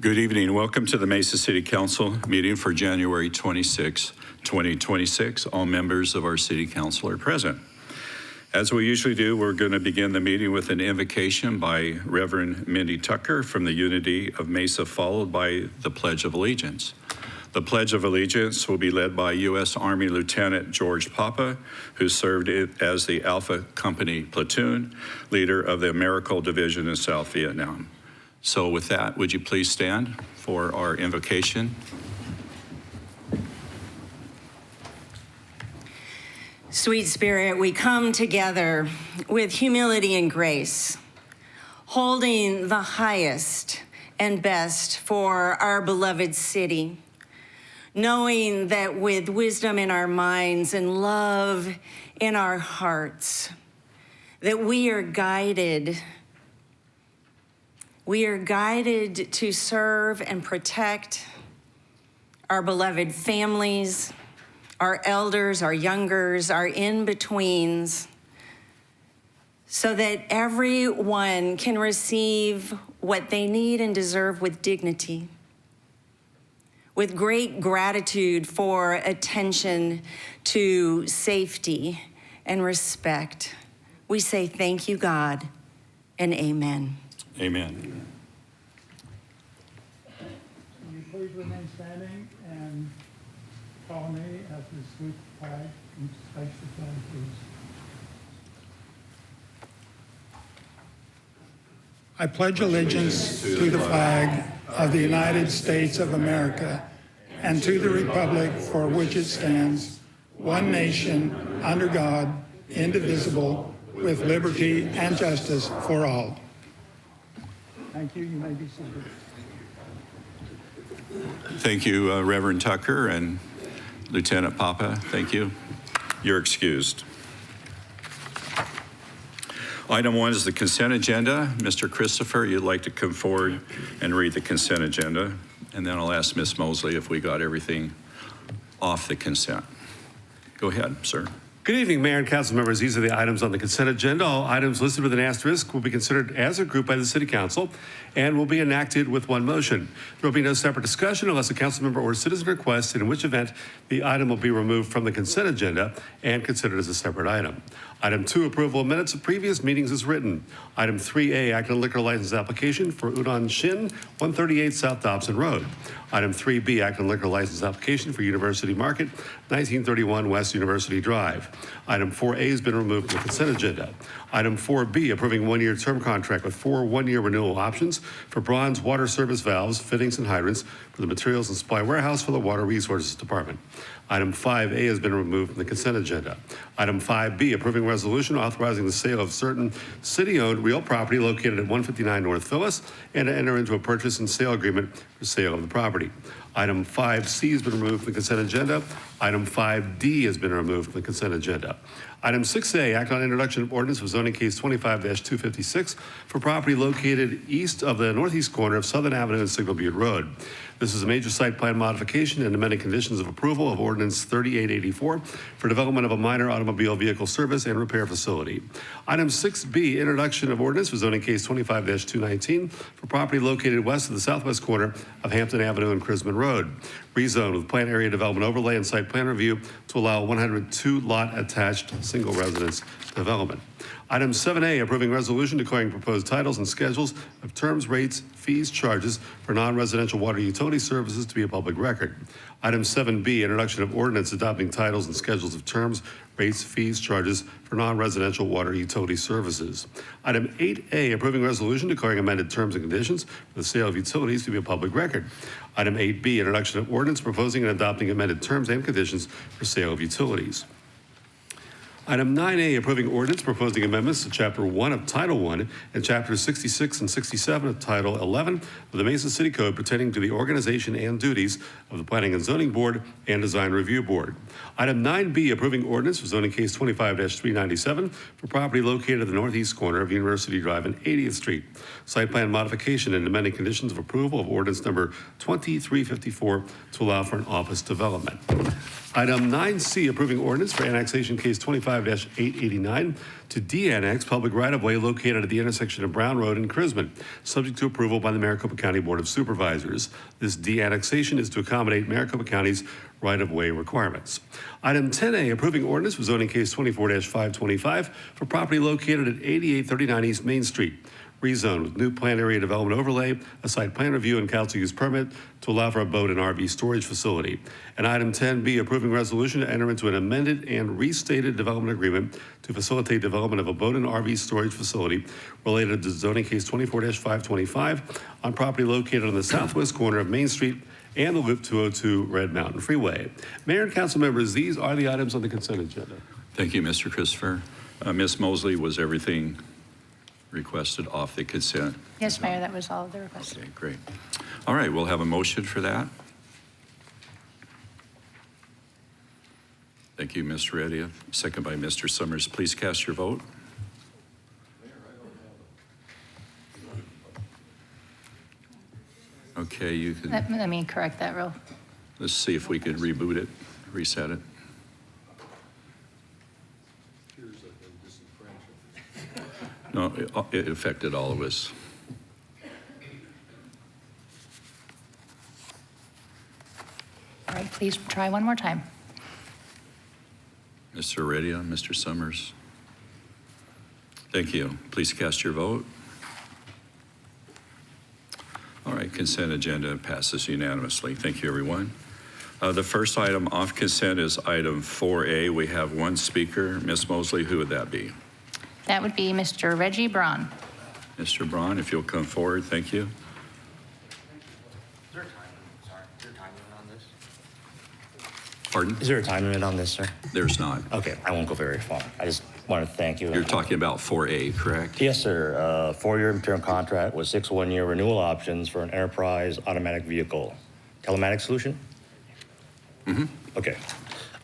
Good evening. Welcome to the Mesa City Council meeting for January 26, 2026. All members of our City Council are present. As we usually do, we're going to begin the meeting with an invocation by Reverend Mindy Tucker from the Unity of Mesa, followed by the Pledge of Allegiance. The Pledge of Allegiance will be led by U.S. Army Lieutenant George Papa, who served as the Alpha Company platoon leader of the Americal Division in South Vietnam. So with that, would you please stand for our invocation? Sweet Spirit, we come together with humility and grace, holding the highest and best for our beloved city, knowing that with wisdom in our minds and love in our hearts, that we are guided to serve and protect our beloved families, our elders, our youngers, our in-betweens, so that everyone can receive what they need and deserve with dignity, with great gratitude for attention to safety and respect. We say thank you, God, and amen. Amen. Will you please remain standing and follow me as we salute the flag and face the flag, please. I pledge allegiance to the flag of the United States of America and to the republic for which it stands, one nation, under God, indivisible, with liberty and justice for all. Thank you. You may be seated. Thank you, Reverend Tucker and Lieutenant Papa. Thank you. You're excused. Item 1 is the consent agenda. Mr. Christopher, you'd like to come forward and read the consent agenda, and then I'll ask Ms. Mosley if we got everything off the consent. Go ahead, sir. Good evening, Mayor and Council members. These are the items on the consent agenda. All items listed with an asterisk will be considered as a group by the City Council and will be enacted with one motion. There will be no separate discussion unless a council member or citizen requests, in which event the item will be removed from the consent agenda and considered as a separate item. Item 2, approval of minutes of previous meetings is written. Item 3A, act on liquor license application for Udon Shin, 138 South Dobson Road. Item 3B, act on liquor license application for University Market, 1931 West University Drive. Item 4A has been removed from the consent agenda. Item 4B, approving one-year term contract with 4 one-year renewal options for bronze water service valves, fittings, and hydrants for the Materials and Supply Warehouse for the Water Resources Department. Item 5A has been removed from the consent agenda. Item 5B, approving resolution authorizing the sale of certain city-owned real property located at 159 North Phyllis and to enter into a purchase and sale agreement for sale of the property. Item 5C has been removed from the consent agenda. Item 5D has been removed from the consent agenda. Item 6A, act on introduction of ordinance of zoning case 25-256 for property located east of the northeast corner of Southern Avenue and Signal Butte Road. This is a major site plan modification and amending conditions of approval of ordinance 3884 for development of a minor automobile vehicle service and repair facility. Item 6B, introduction of ordinance for zoning case 25-219 for property located west of the southwest corner of Hampton Avenue and Crisman Road. Rezone with plan area development overlay and site plan review to allow 102 lot attached single residence development. Item 7A, approving resolution declaring proposed titles and schedules of terms, rates, fees, charges for non-residential water utility services to be a public record. Item 7B, introduction of ordinance adopting titles and schedules of terms, rates, fees, charges for non-residential water utility services. Item 8A, approving resolution declaring amended terms and conditions for the sale of utilities to be a public record. Item 8B, introduction of ordinance proposing and adopting amended terms and conditions for sale of utilities. Item 9A, approving ordinance proposing amendments to Chapter 1 of Title 1 and Chapters 66 and 67 of Title 11 of the Mesa City Code pertaining to the organization and duties of the Planning and Zoning Board and Design Review Board. Item 9B, approving ordinance for zoning case 25-397 for property located at the northeast corner of University Drive and 80th Street. Site plan modification and amending conditions of approval of ordinance number 2354 to allow for an office development. Item 9C, approving ordinance for annexation case 25-889 to de-annex public right-of-way located at the intersection of Brown Road and Crisman, subject to approval by the Maricopa County Board of Supervisors. This de-annexation is to accommodate Maricopa County's right-of-way requirements. Item 10A, approving ordinance for zoning case 24-525 for property located at 8839 East Main Street, rezoned with new plan area development overlay, a site plan review, and council use permit to allow for a boat and RV storage facility. And item 10B, approving resolution to enter into an amended and restated development agreement to facilitate development of a boat and RV storage facility related to zoning case 24-525 on property located on the southwest corner of Main Street and the Loop 202 Red Mountain Freeway. Mayor and council members, these are the items on the consent agenda. Thank you, Mr. Christopher. Ms. Mosley, was everything requested off the consent? Yes, Mayor, that was all of the requests. Okay, great. All right, we'll have a motion for that. Thank you, Ms. Heredia. Second by Mr. Summers. Please cast your vote. Okay, you can, Let me correct that real. let's see if we can reboot it, reset it. No, it affected all of us. All right, please try one more time. Mr. Heredia, Mr. Summers. Thank you. Please cast your vote. All right, consent agenda passes unanimously. Thank you, everyone. The first item off consent is item 4A. We have one speaker. Ms. Mosley, who would that be? That would be Mr. Reggie Braun. Mr. Braun, if you'll come forward, thank you. Is there a time limit on this? Pardon? Is there a time limit on this, sir? There's not. Okay, I won't go very far. I just want to thank you. You're talking about 4A, correct? Yes, sir. 4-year term contract with 6 one-year renewal options for an enterprise automatic vehicle. Telematics solution? Mm-hmm. Okay.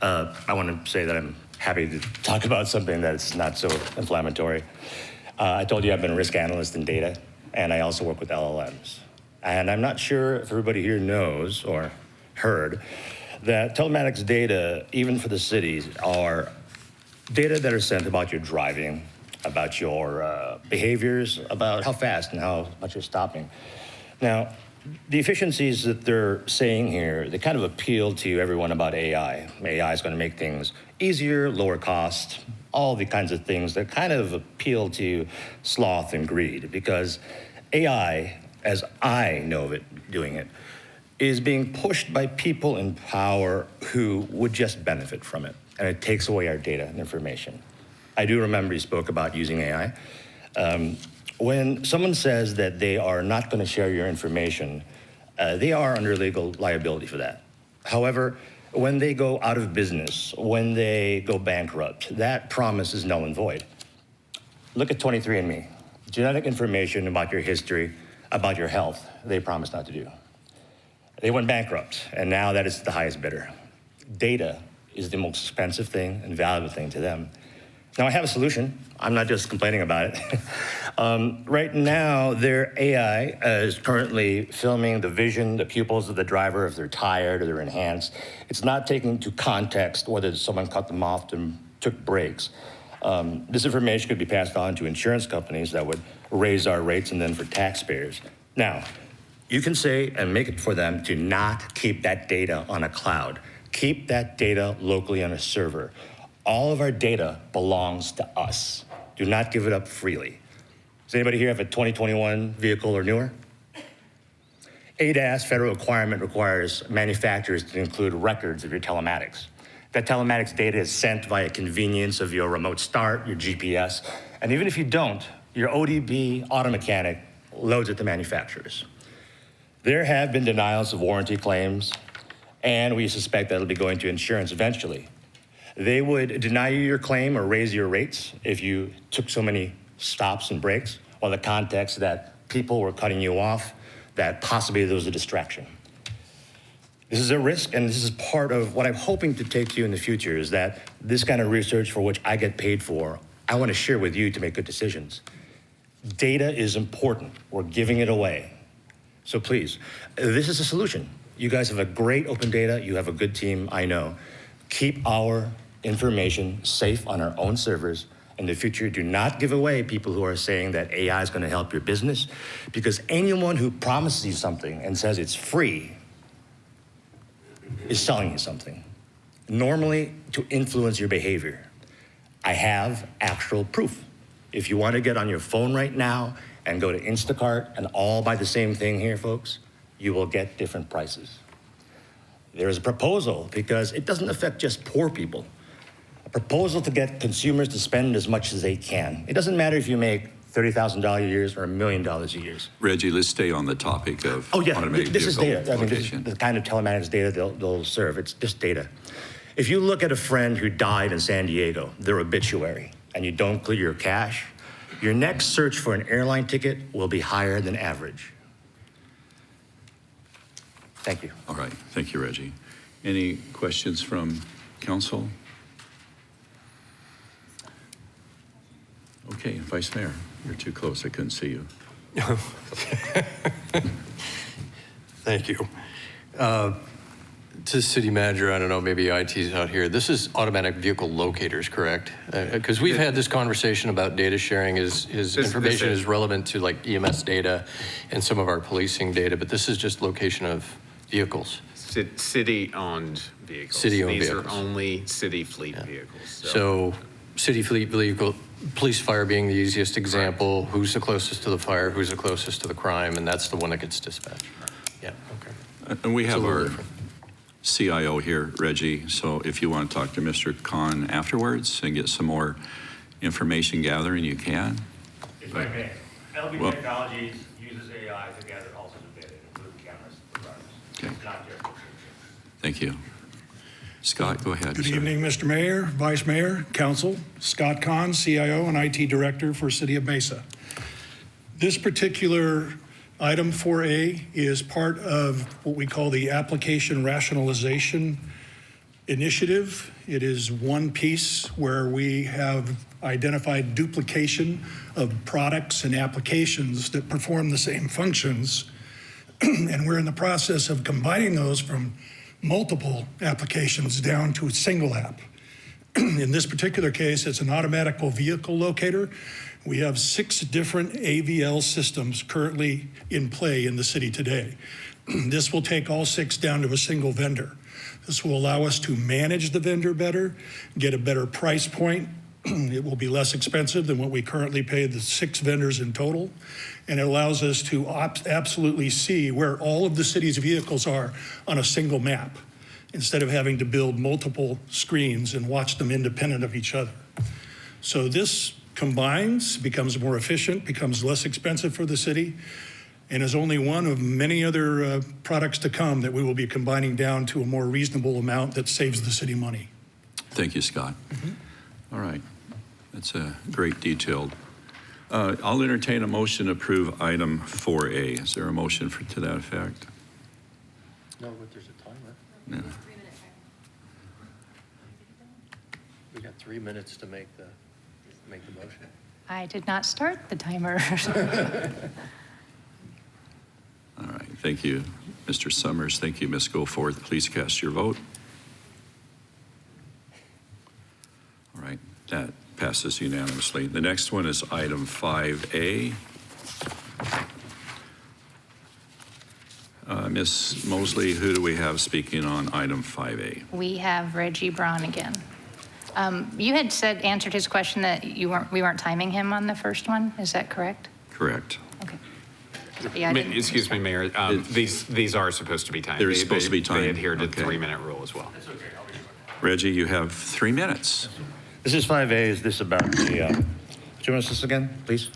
I want to say that I'm happy to talk about something that's not so inflammatory. I told you I've been a risk analyst in data, and I also work with LLMs. And I'm not sure if everybody here knows or heard that telematics data, even for the cities, are data that are sent about your driving, about your behaviors, about how fast and how much you're stopping. Now, the efficiencies that they're saying here, they kind of appeal to everyone about AI. AI is going to make things easier, lower cost, all the kinds of things that kind of appeal to sloth and greed, because AI, as I know of it doing it, is being pushed by people in power who would just benefit from it, and it takes away our data and information. I do remember you spoke about using AI. When someone says that they are not going to share your information, they are under legal liability for that. However, when they go out of business, when they go bankrupt, that promise is null and void. Look at 23andMe. Genetic information about your history, about your health, they promised not to do. They went bankrupt, and now that is the highest bidder. Data is the most expensive thing and valuable thing to them. Now, I have a solution. I'm not just complaining about it. Right now, their AI is currently filming the vision, the pupils of the driver, if they're tired or they're enhanced. It's not taking into context whether someone cut them off and took breaks. This information could be passed on to insurance companies that would raise our rates and then for taxpayers. Now, you can say and make it for them to not keep that data on a cloud. Keep that data locally on a server. All of our data belongs to us. Do not give it up freely. Does anybody here have a 2021 vehicle or newer? ADAS federal requirement requires manufacturers to include records of your telematics. That telematics data is sent via convenience of your remote start, your GPS, and even if you don't, your ODB auto mechanic loads it to manufacturers. There have been denials of warranty claims, and we suspect that it'll be going to insurance eventually. They would deny you your claim or raise your rates if you took so many stops and breaks, or the context that people were cutting you off, that possibly there was a distraction. This is a risk, and this is part of what I'm hoping to take to you in the future, is that this kind of research for which I get paid for, I want to share with you to make good decisions. Data is important. We're giving it away. So please, this is a solution. You guys have a great open data. You have a good team, I know. keep our information safe on our own servers. In the future, do not give away people who are saying that AI is going to help your business, because anyone who promises you something and says it's free is selling you something, normally to influence your behavior. I have actual proof. If you want to get on your phone right now and go to Instacart and all buy the same thing here, folks, you will get different prices. There is a proposal, because it doesn't affect just poor people, a proposal to get consumers to spend as much as they can. It doesn't matter if you make $30,000 a year or $1 million a year. Reggie, let's stay on the topic of Oh, yeah, automated this is vehicle data. I mean, this is location. the kind of telematics data they'll serve. It's just data. If you look at a friend who died in San Diego, their obituary, and you don't clear your cache, your next search for an airline ticket will be higher than average. Thank you. All right, thank you, Reggie. Any questions from council? Okay, Vice Mayor, you're too close, I couldn't see you. Thank you. To City Manager, I don't know, maybe IT's out here. This is automatic vehicle locators, correct? Because we've had this conversation about data sharing. His information is relevant to like EMS data and some of our policing data, but this is just location of vehicles. City-owned vehicles. City-owned These vehicles. are only city fleet vehicles. So city fleet vehicle, police fire being the easiest example, who's the closest to the fire, who's the closest to the crime, and that's the one that gets dispatched. Yeah, okay. And we It's a have little our different. CIO here, Reggie, so if you want to talk to Mr. Khan afterwards and get some more information gathering, you can. If I may, LB Well- Technologies uses AI to gather all sorts of data, including cameras for drivers. Okay. It's not their business. Thank you. Scott, go ahead. Good sir. evening, Mr. Mayor, Vice Mayor, Council. Scott Kahn, CIO and IT Director for City of Mesa. This particular item 4A is part of what we call the Application Rationalization Initiative. It is one piece where we have identified duplication of products and applications that perform the same functions. And we're in the process of combining those from multiple applications down to a single app. In this particular case, it's an automatic vehicle locator. We have 6 different AVL systems currently in play in the city today. This will take all 6 down to a single vendor. This will allow us to manage the vendor better, get a better price point. It will be less expensive than what we currently pay the 6 vendors in total. And it allows us to absolutely see where all of the city's vehicles are on a single map, instead of having to build multiple screens and watch them independent of each other. So this combines, becomes more efficient, becomes less expensive for the city, and is only one of many other products to come that we will be combining down to a more reasonable amount that saves the city money. Thank you, Scott. All right, that's a great detailed. I'll entertain a motion to approve item 4A. Is there a motion to that effect? No, but there's a timer. No. We got 3 minutes to make the motion. I did not start the timer. All right, thank you, Mr. Summers. Thank you, Ms. Goforth. Please cast your vote. All right, that passes unanimously. The next one is item 5A. Ms. Mosley, who do we have speaking on item 5A? We have Reggie Braun again. You had answered his question that we weren't timing him on the first one. Is that correct? Correct. Okay. Yeah, I didn't- Excuse me, Mayor, these are supposed to be timed. They're supposed to be timed, They adhere to the okay. 3-minute rule as well. Reggie, you have 3 minutes. This is 5A. Is this about the, which one is this again, please?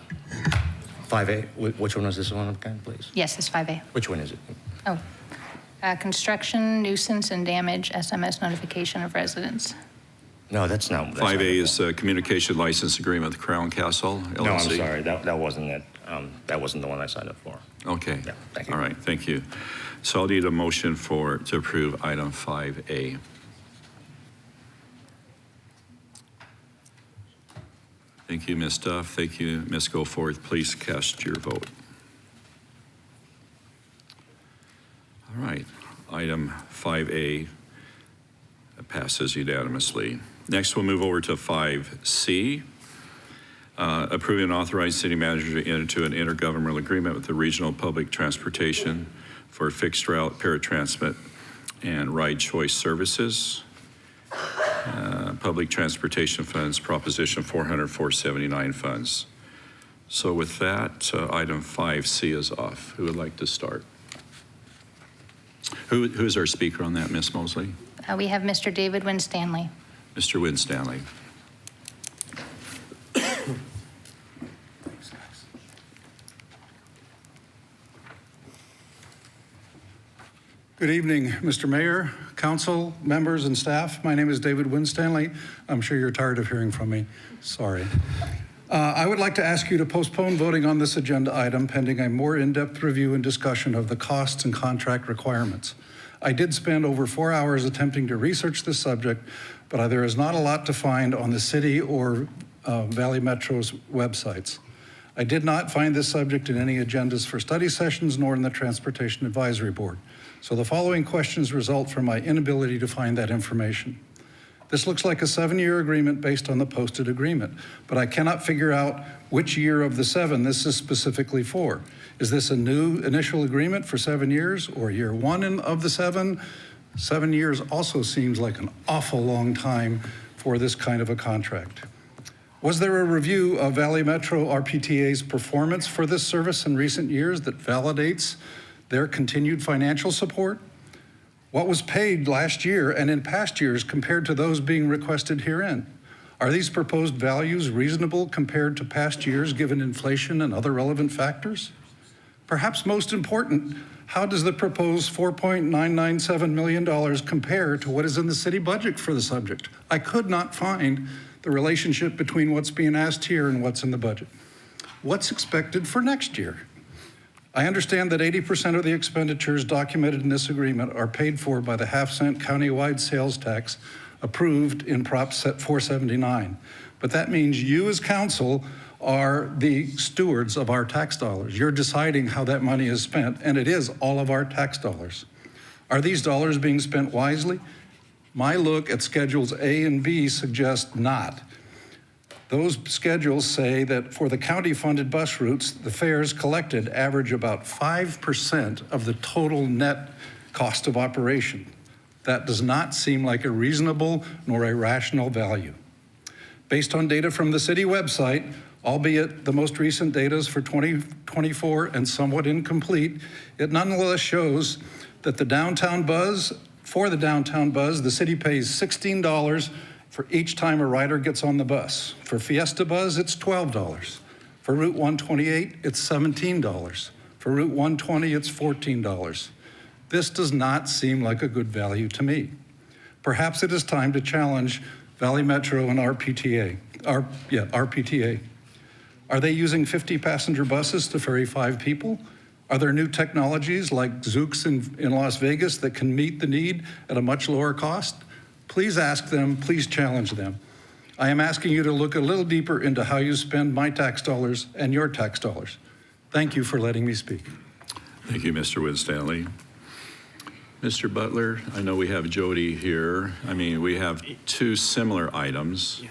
5A. Which one is this one again, please? Yes, it's 5A. Which one is it? Oh, construction, nuisance, and damage, SMS notification of residents. No, that's not. 5A is a communication license agreement with Crown Castle LLC. No, I'm sorry. That wasn't it. That wasn't the one I signed up for. Okay. Yeah, thank you. All right, thank you. So I'll need a motion to approve item 5A. Thank you, Ms. Duff. Thank you, Ms. Goforth. Please cast your vote. All right, item 5A Passes unanimously. Next, we'll move over to 5C. Approving and authorize city manager to enter into an intergovernmental agreement with the Regional Public Transportation for fixed route paratransit and ride choice services. Public Transportation Funds, Proposition 400-479 funds. So with that, item 5C is off. Who would like to start? Who's our speaker on that, Ms. Mosley? We have Mr. David Winstanley. Mr. Winstanley. Good evening, Mr. Mayor, council, members, and staff. My name is David Winstanley. I'm sure you're tired of hearing from me. Sorry. I would like to ask you to postpone voting on this agenda item pending a more in-depth review and discussion of the costs and contract requirements. I did spend over 4 hours attempting to research this subject, but there is not a lot to find on the city or Valley Metro's websites. I did not find this subject in any agendas for study sessions nor in the Transportation Advisory Board. So the following questions result from my inability to find that information. This looks like a 7-year agreement based on the posted agreement, but I cannot figure out which year of the 7 this is specifically for. Is this a new initial agreement for 7 years or year 1 of the 7? 7 years also seems like an awful long time for this kind of a contract. Was there a review of Valley Metro RPTA's performance for this service in recent years that validates their continued financial support? What was paid last year and in past years compared to those being requested herein? Are these proposed values reasonable compared to past years given inflation and other relevant factors? Perhaps most important, how does the proposed $4.997 million compare to what is in the city budget for the subject? I could not find the relationship between what's being asked here and what's in the budget. What's expected for next year? I understand that 80% of the expenditures documented in this agreement are paid for by the half-cent countywide sales tax approved in Prop 479. But that means you as council are the stewards of our tax dollars. You're deciding how that money is spent, and it is all of our tax dollars. Are these dollars being spent wisely? My look at Schedules A and B suggests not. Those schedules say that for the county-funded bus routes, the fares collected average about 5% of the total net cost of operation. That does not seem like a reasonable nor a rational value. Based on data from the city website, albeit the most recent data is for 2024 and somewhat incomplete, it nonetheless shows that the downtown buzz, the city pays $16 for each time a rider gets on the bus. For Fiesta Buzz, it's $12. For Route 128, it's $17. For Route 120, it's $14. This does not seem like a good value to me. Perhaps it is time to challenge Valley Metro and RPTA. Are they using 50 passenger buses to ferry 5 people? Are there new technologies like Zoox in Las Vegas that can meet the need at a much lower cost? Please ask them, please challenge them. I am asking you to look a little deeper into how you spend my tax dollars and your tax dollars. Thank you for letting me speak. Thank you, Mr. Winstanley. Mr. Butler, I know we have Jody here. I mean, we have 2 similar items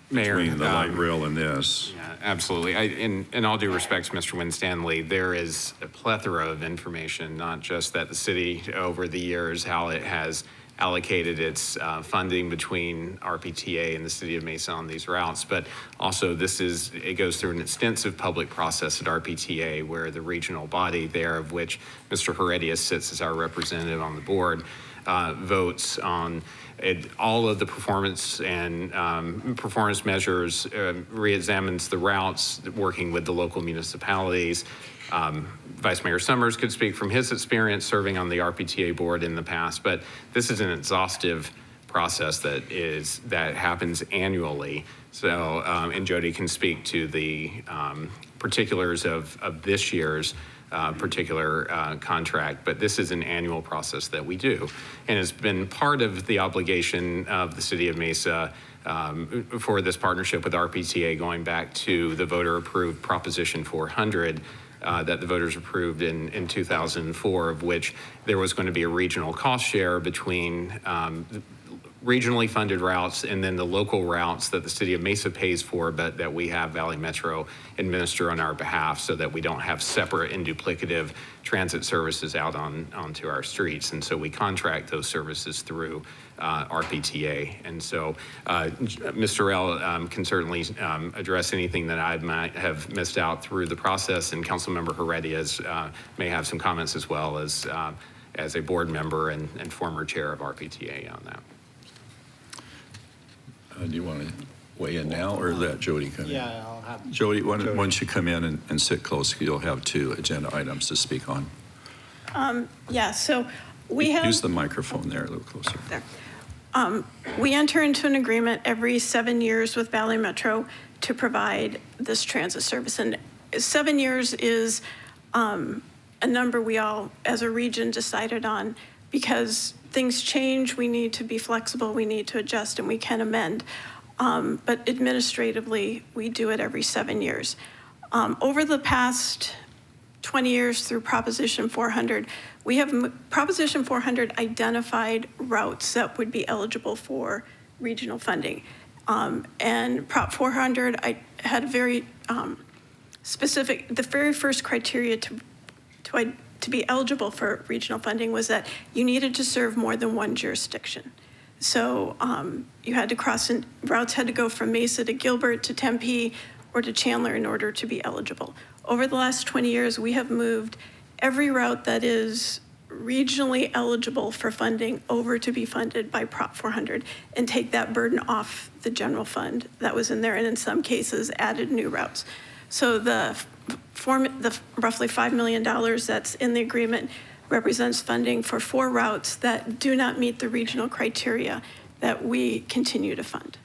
Mayor, between the light rail and this. Yeah, absolutely. In all due respect to Mr. Winstanley, there is a plethora of information, not just that the city over the years, how it has allocated its funding between RPTA and the city of Mesa on these routes, but also it goes through an extensive public process at RPTA where the regional body there, of which Mr. Heredia sits as our representative on the board, votes on all of the performance and performance measures, reexamines the routes, working with the local municipalities. Vice Mayor Summers could speak from his experience serving on the RPTA board in the past, but this is an exhaustive process that happens annually. So, and Jody can speak to the particulars of this year's particular contract, but this is an annual process that we do. And it's been part of the obligation of the city of Mesa for this partnership with RPTA going back to the voter-approved Proposition 400 that the voters approved in 2004, of which there was going to be a regional cost share between regionally funded routes and then the local routes that the city of Mesa pays for, but that we have Valley Metro administer on our behalf so that we don't have separate and duplicative transit services out onto our streets. And so we contract those services through RPTA. And so Mr. Rell can certainly address anything that I might have missed out through the process, and Councilmember Heredia may have some comments as well as a board member and former chair of RPTA on that. Do you want to weigh in now or let Jody come in? Yeah, I'll have. Jody, why don't you come in and sit close? You'll have 2 agenda items to speak on. Yeah, so we have. Use the microphone there a little closer. There. We enter into an agreement every 7 years with Valley Metro to provide this transit service. And 7 years is a number we all, as a region, decided on because things change. We need to be flexible. We need to adjust, and we can amend. But administratively, we do it every 7 years. Over the past 20 years through Proposition 400, we have Proposition 400 identified routes that would be eligible for regional funding. And Prop 400, I had a very specific, the very first criteria to be eligible for regional funding was that you needed to serve more than one jurisdiction. So you had to routes had to go from Mesa to Gilbert to Tempe or to Chandler in order to be eligible. Over the last 20 years, we have moved every route that is regionally eligible for funding over to be funded by Prop 400 and take that burden off the general fund that was in there, and in some cases added new routes. So the roughly $5 million that's in the agreement represents funding for 4 routes that do not meet the regional criteria that we continue to fund.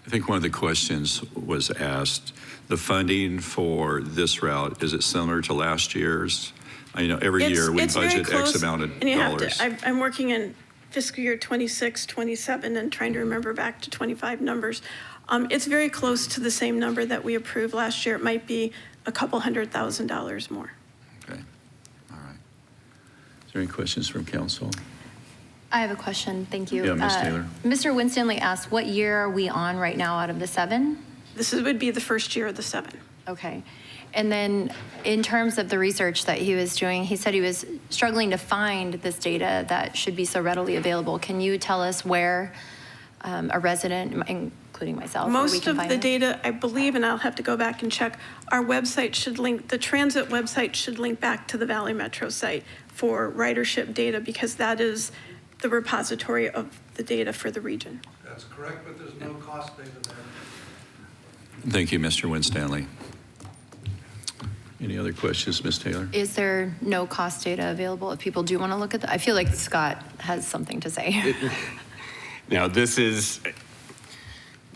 I think one of the questions was asked, the funding for this route, is it similar to last year's? I know every year we It's very budget close, X amount of and you have dollars. to, I'm working in fiscal year 26, 27, and trying to remember back to 25 numbers. It's very close to the same number that we approved last year. It might be a couple $100,000 more. Okay, all right. Is there any questions from council? I have a question, thank you. Yeah, Ms. Taylor. Mr. Winstanley asked, what year are we on right now out of the 7? Would be the first year of the 7. Okay. And then in terms of the research that he was doing, he said he was struggling to find this data that should be so readily available. Can you tell us where a resident, including myself, where we Most can of find the it? data, I believe, and I'll have to go back and check, our website should link, the transit website should link back to the Valley Metro site for ridership data because that is the repository of the data for the region. That's correct, but there's no cost data there. Thank you, Mr. Winstanley. Any other questions, Ms. Taylor? Is there no cost data available if people do want to look at that? I feel like Scott has something to say. Now, there's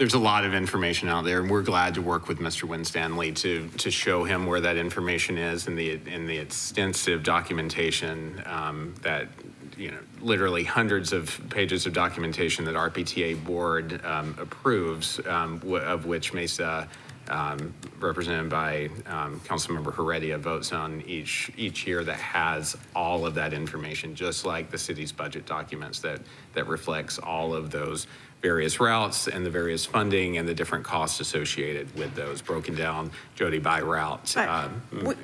a lot of information out there, and we're glad to work with Mr. Winstanley to show him where that information is and the extensive documentation that, literally hundreds of pages of documentation that RPTA board approves, of which Mesa, represented by Councilmember Heredia, votes on each year, that has all of that information, just like the city's budget documents that reflects all of those various routes and the various funding and the different costs associated with those, broken down, Jody, by route.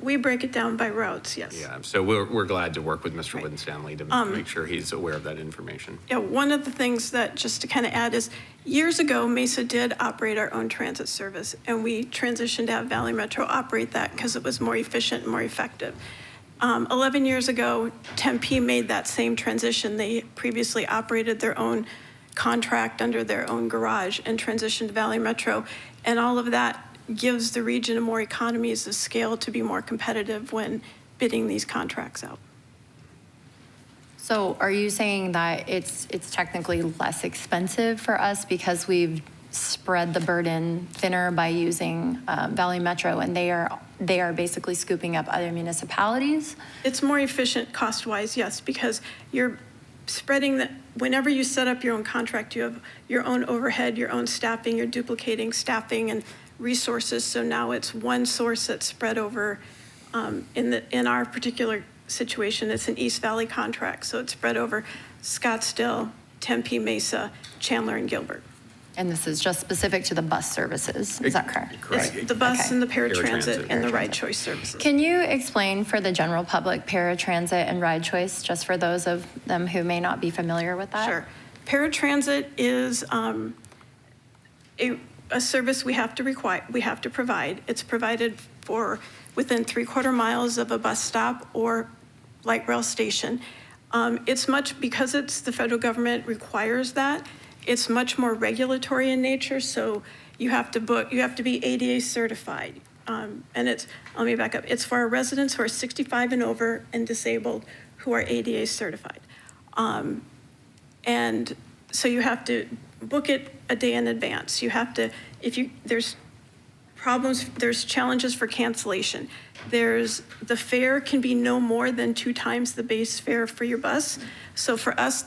We break it down by routes, yes. Yeah, so we're glad to work with Mr. Winstanley to make sure he's aware of that information. Yeah, one of the things that, just to kind of add, is years ago, Mesa did operate our own transit service, and we transitioned to have Valley Metro operate that because it was more efficient and more effective. 11 years ago, Tempe made that same transition. They previously operated their own contract under their own garage and transitioned to Valley Metro. And all of that gives the region more economies of scale to be more competitive when bidding these contracts out. So are you saying that it's technically less expensive for us because we've spread the burden thinner by using Valley Metro, and they are basically scooping up other municipalities? It's more efficient cost-wise, yes, because you're spreading the, whenever you set up your own contract, you have your own overhead, your own staffing, you're duplicating staffing and resources. So now it's one source that's spread over, in our particular situation, it's an East Valley contract. So it's spread over Scottsdale, Tempe, Mesa, Chandler, and Gilbert. And this is just specific to the bus services, is that correct? It's the bus Okay. and the Paratransit. paratransit and the ride choice services. Can you explain for the general public paratransit and ride choice, just for those of them who may not be familiar with that? Sure. Paratransit is a service we have to provide. It's provided for within 3/4 miles of a bus stop or light rail station. Because it's the federal government requires that, it's much more regulatory in nature, so you have to be ADA certified. Let me back up. It's for our residents who are 65 and over and disabled who are ADA certified. And so you have to book it a day in advance. You have to, there's challenges for cancellation. The fare can be no more than 2 times the base fare for your bus. So for us,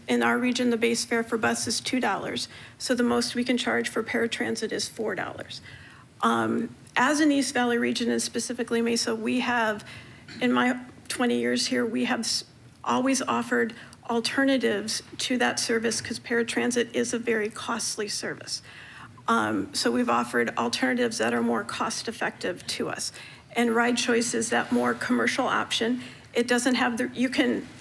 in our region, the base fare for bus is $2. So the most we can charge for paratransit is $4. As an East Valley region, and specifically Mesa, we have, in my 20 years here, we have always offered alternatives to that service because paratransit is a very costly service. So we've offered alternatives that are more cost-effective to us. And Ride Choice is that more commercial option. It doesn't have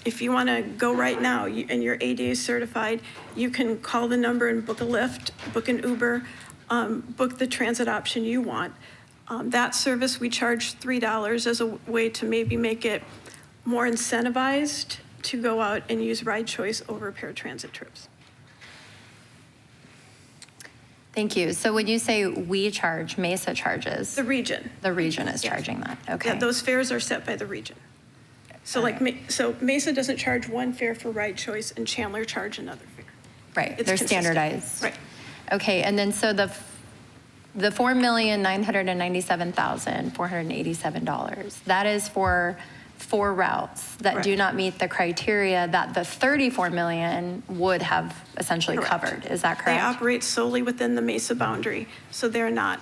if you want to go right now and you're ADA certified, you can call the number and book a Lyft, book an Uber, book the transit option you want. That service, we charge $3 as a way to maybe make it more incentivized to go out and use Ride Choice over paratransit trips. Thank you. So when you say we charge, Mesa charges? The region. The region is charging that, okay. Yeah, those fares are set by the region. So so Mesa doesn't charge one fare for Ride Choice and Chandler charge another fare. Right, It's they're consistent. standardized. Right. Okay, and then so the $4,997,487, that is for 4 routes that do Correct. not meet the criteria that the $34 million would have essentially Correct. covered. Is that They correct? operate solely within the Mesa boundary, so they're not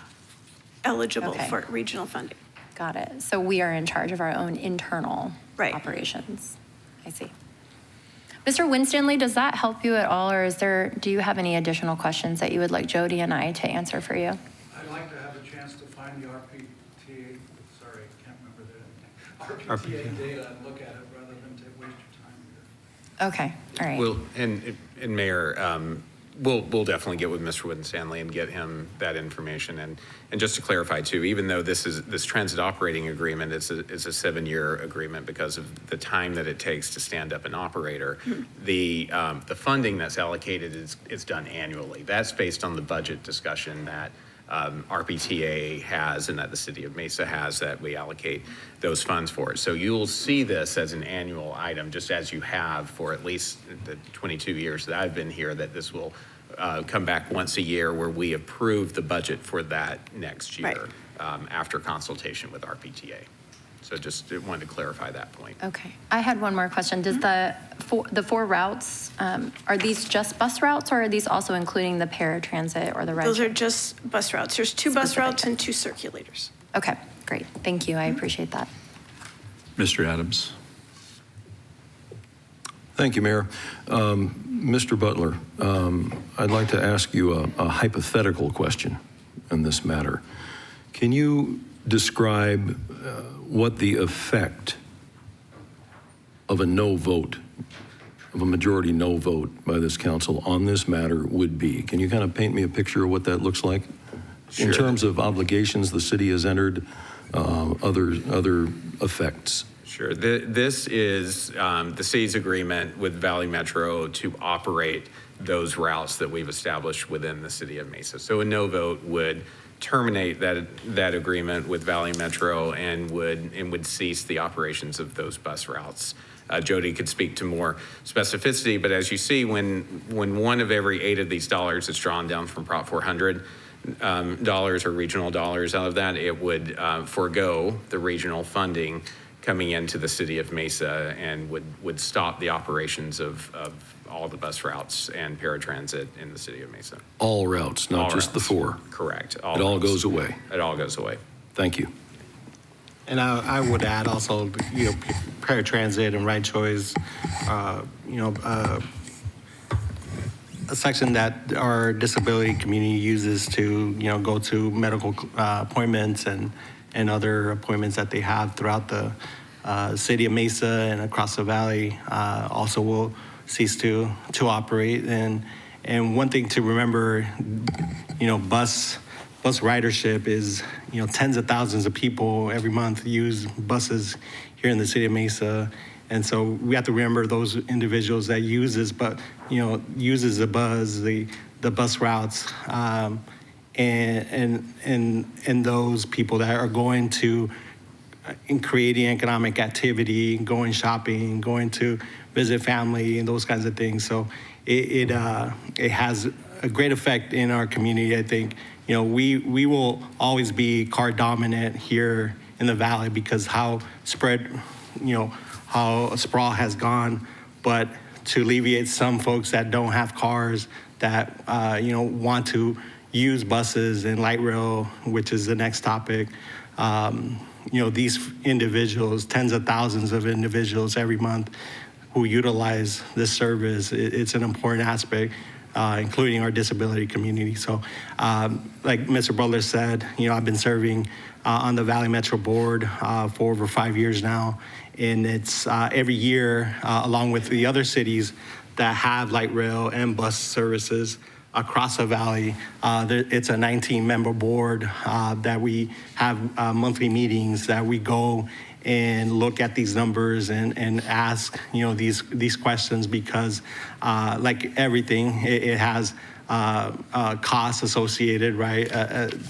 eligible Okay. for regional funding. Got it. So we are in charge of our own internal Right. operations. I see. Mr. Winstanley, does that help you at all, or do you have any additional questions that you would like Jody and I to answer for you? I'd like to have a chance to find the RPTA, sorry, I can't remember the RPTA data and look at it rather than to waste your time here. Okay, all right. Well, and Mayor, we'll definitely get with Mr. Winstanley and get him that information. And just to clarify too, even though this transit operating agreement is a 7-year agreement because of the time that it takes to stand up an operator, the funding that's allocated is done annually. That's based on the budget discussion that RPTA has and that the city of Mesa has that we allocate those funds for. So you'll see this as an annual item, just as you have for at least the 22 years that I've been here, that this will come back once a year where we approve the budget for that next year after consultation with RPTA. So just wanted to clarify that point. Okay. I had one more question. Does the 4 routes, are these just bus routes, or are these also including the paratransit or the ride? Those are just bus routes. There's 2 bus Specific. routes and 2 circulators. Okay, great. Thank you. I appreciate that. Mr. Adams. Thank you, Mayor. Mr. Butler, I'd like to ask you a hypothetical question in this matter. Can you describe what the effect of a no vote, of a majority no vote by this council on this matter would be? Can you kind of paint me a picture of what that looks like? Sure. In terms of obligations the city has entered, other effects? Sure. This is the city's agreement with Valley Metro to operate those routes that we've established within the city of Mesa. So a no vote would terminate that agreement with Valley Metro and would cease the operations of those bus routes. Jody could speak to more specificity, but as you see, when one of every 8 of these dollars is drawn down from Prop 400 dollars or regional dollars out of that, it would forego the regional funding coming into the city of Mesa and would stop the operations of all the bus routes and paratransit in the city of Mesa. All routes, not All just the routes. 4. Correct. It all routes. goes away. It all goes away. Thank you. And I would add also, paratransit and ride choice, a section that our disability community uses to, go to medical appointments and other appointments that they have throughout the city of Mesa and across the valley also will cease to operate. And one thing to remember, bus ridership is, tens of thousands of people every month use buses here in the city of Mesa. And so we have to remember those individuals that uses the bus routes, and those people that are going to in creating economic activity, going shopping, going to visit family, and those kinds of things. So it has a great effect in our community. I think we will always be car dominant here in the valley because how sprawl has gone, but to alleviate some folks that don't have cars that want to use buses and light rail, which is the next topic. These individuals, tens of thousands of individuals every month who utilize this service, it's an important aspect, including our disability community. So like Mr. Butler said, I've been serving on the Valley Metro Board for over 5 years now. And it's every year, along with the other cities that have light rail and bus services across the valley, it's a 19-member board that we have monthly meetings that we go and look at these numbers and ask these questions because like everything, it has costs associated, right?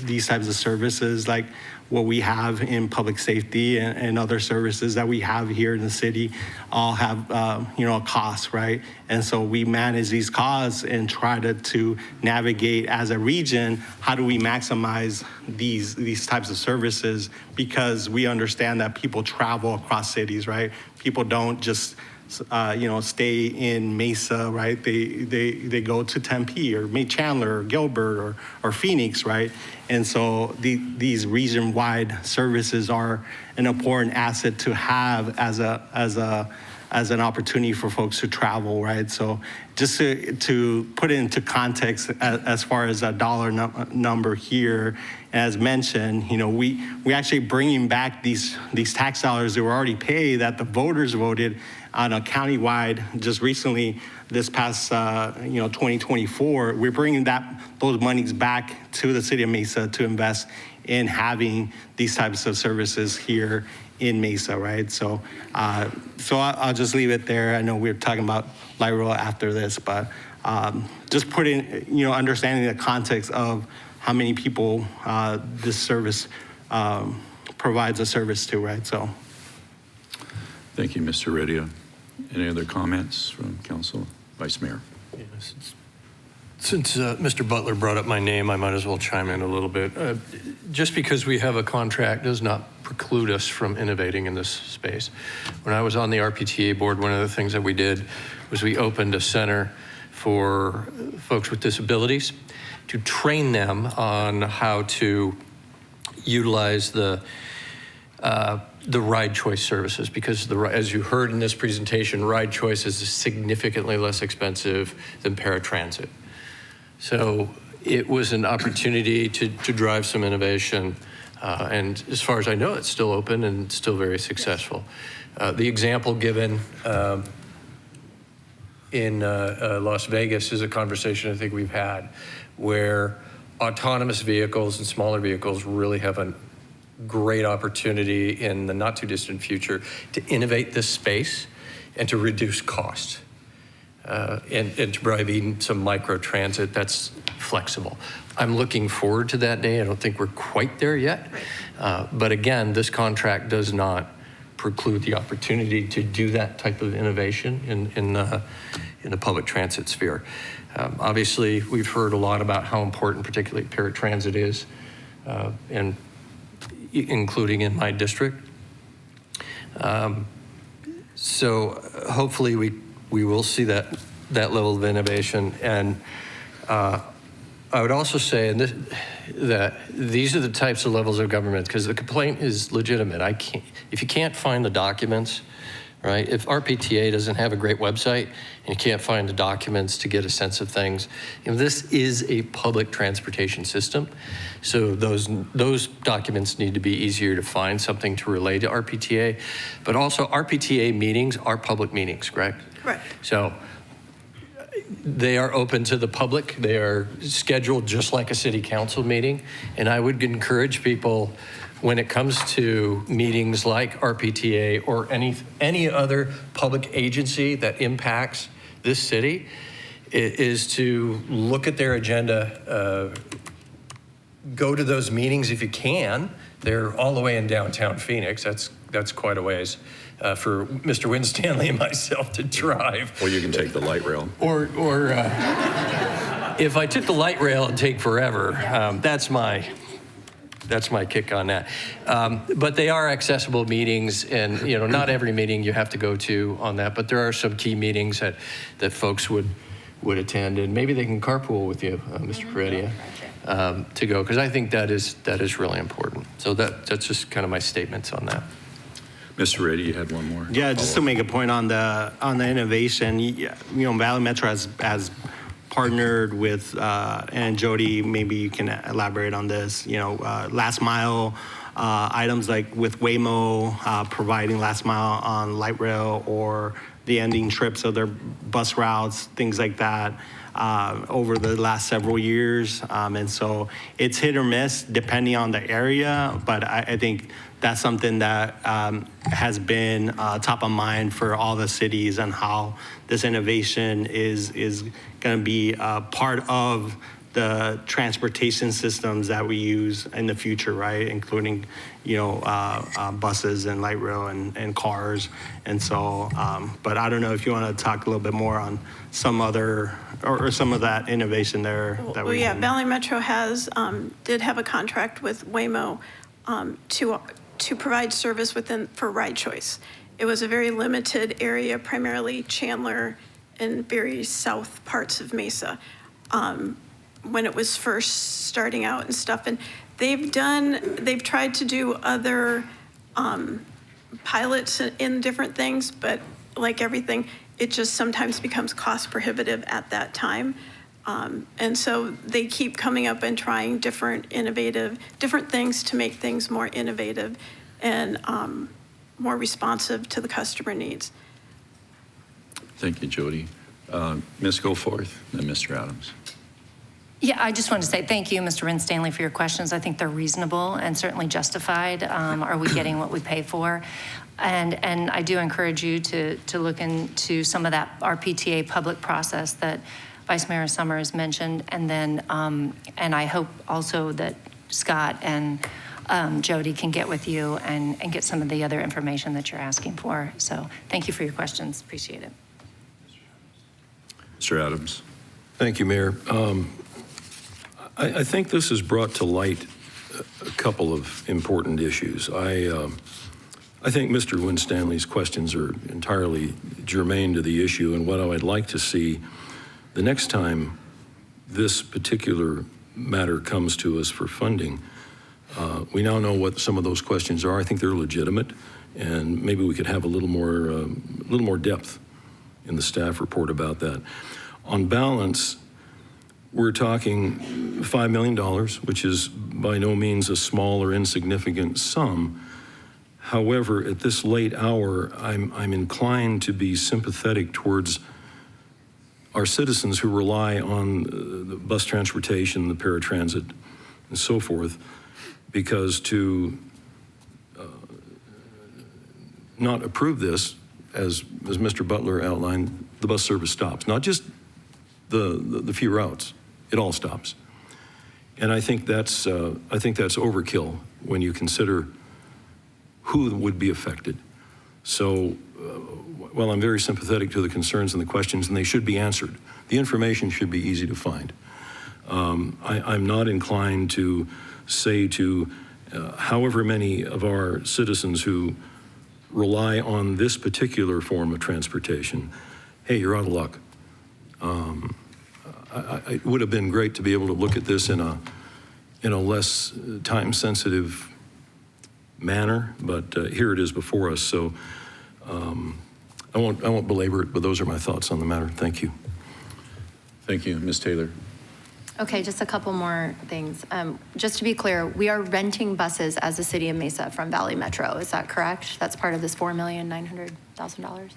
These types of services, like what we have in public safety and other services that we have here in the city, all have a cost, right? And so we manage these costs and try to navigate as a region. How do we maximize these types of services? Because we understand that people travel across cities, right? People don't just stay in Mesa, right? They go to Tempe or Chandler or Gilbert or Phoenix, right? And so these region-wide services are an important asset to have as an opportunity for folks to travel, right? So just to put it into context as far as a dollar number here, as mentioned, we actually bringing back these tax dollars that were already paid that the voters voted on a countywide just recently this past 2024. We're bringing those monies back to the city of Mesa to invest in having these types of services here in Mesa, right? So I'll just leave it there. I know we're talking about light rail after this, but just putting, understanding the context of how many people this service provides a service to, right? So. Thank you, Mr. Heredia. Any other comments from council? Vice Mayor. Yes. Since Mr. Butler brought up my name, I might as well chime in a little bit. Just because we have a contract does not preclude us from innovating in this space. When I was on the RPTA board, one of the things that we did was we opened a center for folks with disabilities to train them on how to utilize the ride choice services, because as you heard in this presentation, ride choice is significantly less expensive than paratransit. So it was an opportunity to drive some innovation. And as far as I know, it's still open and still very successful. The example given in Las Vegas is a conversation I think we've had where autonomous vehicles and smaller vehicles really have a great opportunity in the not too distant future to innovate this space and to reduce cost. And to provide even some micro transit that's flexible. I'm looking forward to that day. I don't think we're quite there yet. But again, this contract does not preclude the opportunity to do that type of innovation in the public transit sphere. Obviously, we've heard a lot about how important particularly paratransit is, and including in my district. So hopefully we will see that level of innovation. And I would also say that these are the types of levels of government, because the complaint is legitimate. If you can't find the documents, right? If RPTA doesn't have a great website and you can't find the documents to get a sense of things, this is a public transportation system. So those documents need to be easier to find, something to relay to RPTA. But also RPTA meetings are public meetings, correct? Correct. So they are open to the public. They are scheduled just like a city council meeting. And I would encourage people, when it comes to meetings like RPTA or any other public agency that impacts this city, is to look at their agenda, go to those meetings if you can. They're all the way in downtown Phoenix. That's quite a ways for Mr. Winstanley and myself to drive. Or you can take the light rail. Or if I took the light rail, it'd take forever. That's my kick on that. But they are accessible meetings, and not every meeting you have to go to on that, but there are some key meetings that folks would attend, and maybe they can carpool with you, Mr. Peredia, to go, because I think that is really important. So that's just kind of my statements on that. Mr. Reddy, you had one more. Yeah, just to make a point on the innovation, Valley Metro has partnered with, and Jody, maybe you can elaborate on this, last mile items like with Waymo providing last mile on light rail, or the ending trips of their bus routes, things like that, over the last several years. And so it's hit or miss depending on the area, but I think that's something that has been top of mind for all the cities, and how this innovation is going to be part of the transportation systems that we use in the future, right? Including, buses and light rail and cars. And so, but I don't know if you want to talk a little bit more on some other, or some of that innovation there. Valley Metro did have a contract with Waymo to provide service for ride choice. It was a very limited area, primarily Chandler and very south parts of Mesa, when it was first starting out and stuff. And they've tried to do other pilots in different things, but like everything, it just sometimes becomes cost prohibitive at that time. And so they keep coming up and trying different things to make things more innovative and more responsive to the customer needs. Thank you, Jody. Ms. Goforth and Mr. Adams. Yeah, I just want to say thank you, Mr. Winstanley, for your questions. I think they're reasonable and certainly justified. Are we getting what we pay for? And I do encourage you to look into some of that RPTA public process that Vice Mayor Summers mentioned, and then and I hope also that Scott and Jody can get with you and get some of the other information that you're asking for. So thank you for your questions. Appreciate it. Mr. Adams. Thank you, Mayor. I think this has brought to light a couple of important issues. I think Mr. Winstanley's questions are entirely germane to the issue, and what I would like to see the next time this particular matter comes to us for funding, we now know what some of those questions are. I think they're legitimate, and maybe we could have a little more depth in the staff report about that. On balance, we're talking $5 million, which is by no means a small or insignificant sum. However, at this late hour, I'm inclined to be sympathetic towards our citizens who rely on the bus transportation, the paratransit, and so forth, because to not approve this, as Mr. Butler outlined, the bus service stops. Not just the few routes, it all stops. And I think that's overkill when you consider who would be affected. So while I'm very sympathetic to the concerns and the questions, and they should be answered, the information should be easy to find. I'm not inclined to say to however many of our citizens who rely on this particular form of transportation, hey, you're out of luck. It would have been great to be able to look at this in in a less time-sensitive manner, but here it is before us. So I won't belabor it, but those are my thoughts on the matter. Thank you. Thank you. Ms. Taylor. Okay, just a couple more things. Just to be clear, we are renting buses as the city of Mesa from Valley Metro. Is that correct? That's part of this $4,900,000?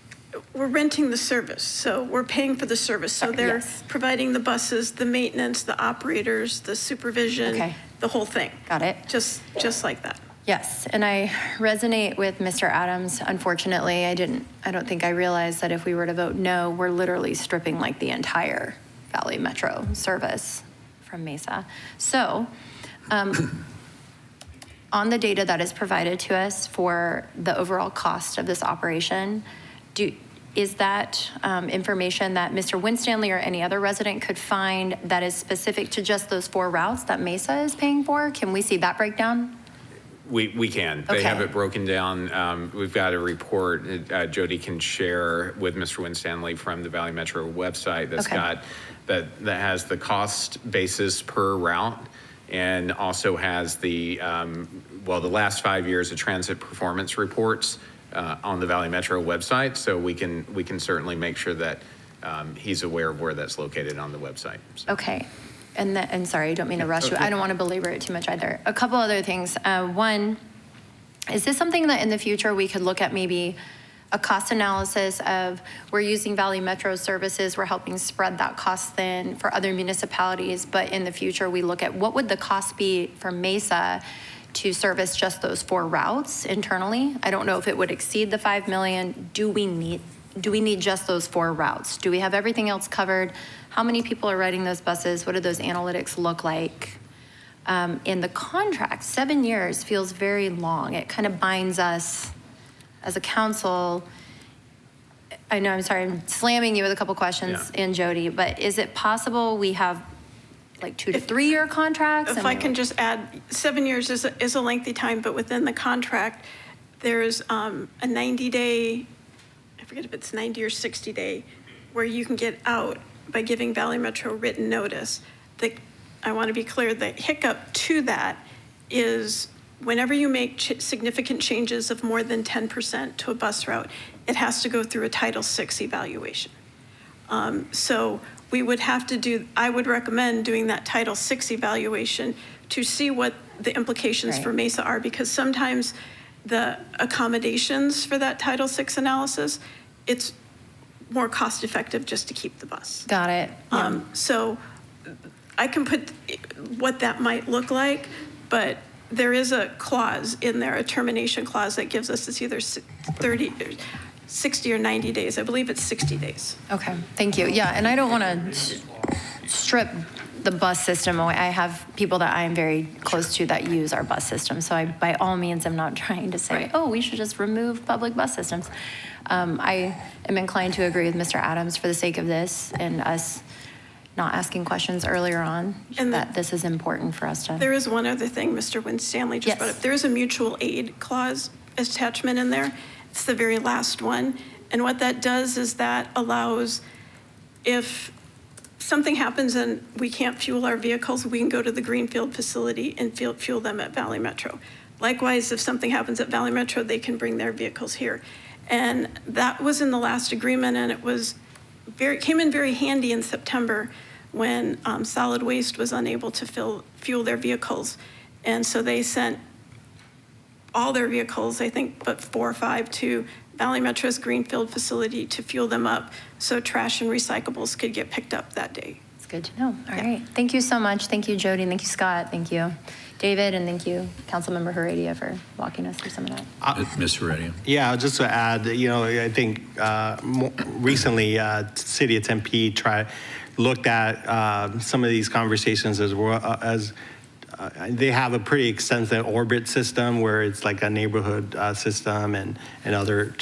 We're renting the service, so we're paying for the service. So they're Yes. providing the buses, the maintenance, the operators, the supervision, Okay. the whole thing. Got it. Just like that. Yes, and I resonate with Mr. Adams. Unfortunately, I don't think I realized that if we were to vote no, we're literally stripping like the entire Valley Metro service from Mesa. So, on the data that is provided to us for the overall cost of this operation, is that information that Mr. Winstanley or any other resident could find that is specific to just those 4 routes that Mesa is paying for? Can we see that breakdown? We can. They Okay. have it broken down. We've got a report Jody can share with Mr. Winstanley from the Valley Metro website that's Okay. got that has the cost basis per route and also has the the last 5 years of transit performance reports on the Valley Metro website. So we can certainly make sure that he's aware of where that's located on the website. So. Okay. And sorry, I don't mean to rush you. I don't want to belabor it too much either. A couple other things. One, is this something that in the future we could look at maybe a cost analysis of we're using Valley Metro services, we're helping spread that cost thin for other municipalities, but in the future we look at what would the cost be for Mesa to service just those 4 routes internally? I don't know if it would exceed the 5 million. Do we need just those 4 routes? Do we have everything else covered? How many people are riding those buses? What do those analytics look like? In the contract, 7 years feels very long. It kind of binds us as a council. I know, I'm sorry, I'm slamming you with a couple questions in, Jody, but is it possible we have like 2 to 3 year contracts? If I can just add, 7 years is a lengthy time, but within the contract, there's a 90-day, I forget if it's 90 or 60 day, where you can get out by giving Valley Metro written notice. I want to be clear, the hiccup to that is whenever you make significant changes of more than 10% to a bus route, it has to go through a Title VI evaluation. So we would have to I would recommend doing that Title VI evaluation to see what the implications for Mesa are, because sometimes the accommodations for that Title VI analysis, it's more cost effective just to keep the bus. Got it. So I can put what that might look like, but there is a clause in there, a termination clause that gives us, it's either 60 or 90 days. I believe it's 60 days. Okay, thank you. Yeah, and I don't want to strip the bus system away. I have people that I am very close to that use our bus system. So I, by all means, I'm not trying to say, oh, we should just remove public bus systems. I am inclined to agree with Mr. Adams for the sake of this and us not asking questions earlier on, and that this is important for us to. There is one other thing Mr. Winstanley just brought up. There is a mutual aid clause attachment in there. It's the very last one. And what that does is that allows, if something happens and we can't fuel our vehicles, we can go to the Greenfield facility and fuel them at Valley Metro. Likewise, if something happens at Valley Metro, they can bring their vehicles here. And that was in the last agreement, and it came in very handy in September when solid waste was unable to fuel their vehicles. And so they sent all their vehicles, I think, but 4 or 5 to Valley Metro's Greenfield facility to fuel them up so trash and recyclables could get picked up that day. It's good to know. All right. Thank you so much. Thank you, Jody. Thank you, Scott. Thank you, David. And thank you, Councilmember Heredia, for walking us through some of that. Ms. Heredia. Yeah, just to add, I think recently City of Tempe looked at some of these conversations as well as they have a pretty extensive orbit system where it's like a neighborhood system and other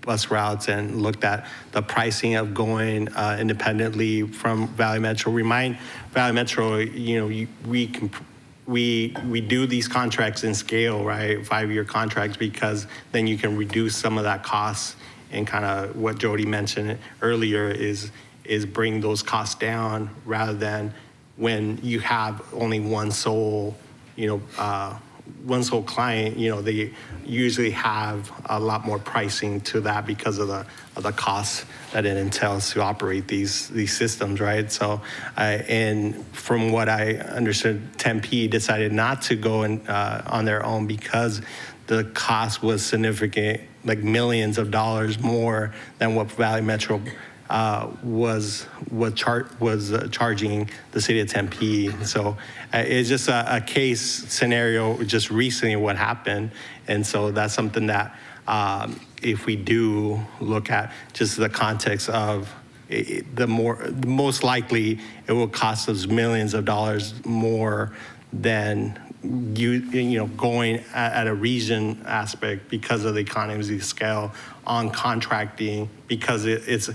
bus routes, and looked at the pricing of going independently from Valley Metro. Remind Valley Metro, we do these contracts in scale, right? 5-year contracts, because then you can reduce some of that cost, and kind of what Jody mentioned earlier is bring those costs down rather than when you have only one sole, one sole client, they usually have a lot more pricing to that because of the costs that it entails to operate these systems, right? So, and from what I understood, Tempe decided not to go on their own because the cost was significant, like millions of dollars more than what Valley Metro was charging the city of Tempe. So it's just a case scenario just recently what happened. And so that's something that if we do look at just the context of most likely it will cost us millions of dollars more than going at a region aspect because of the economies of scale on contracting, because it's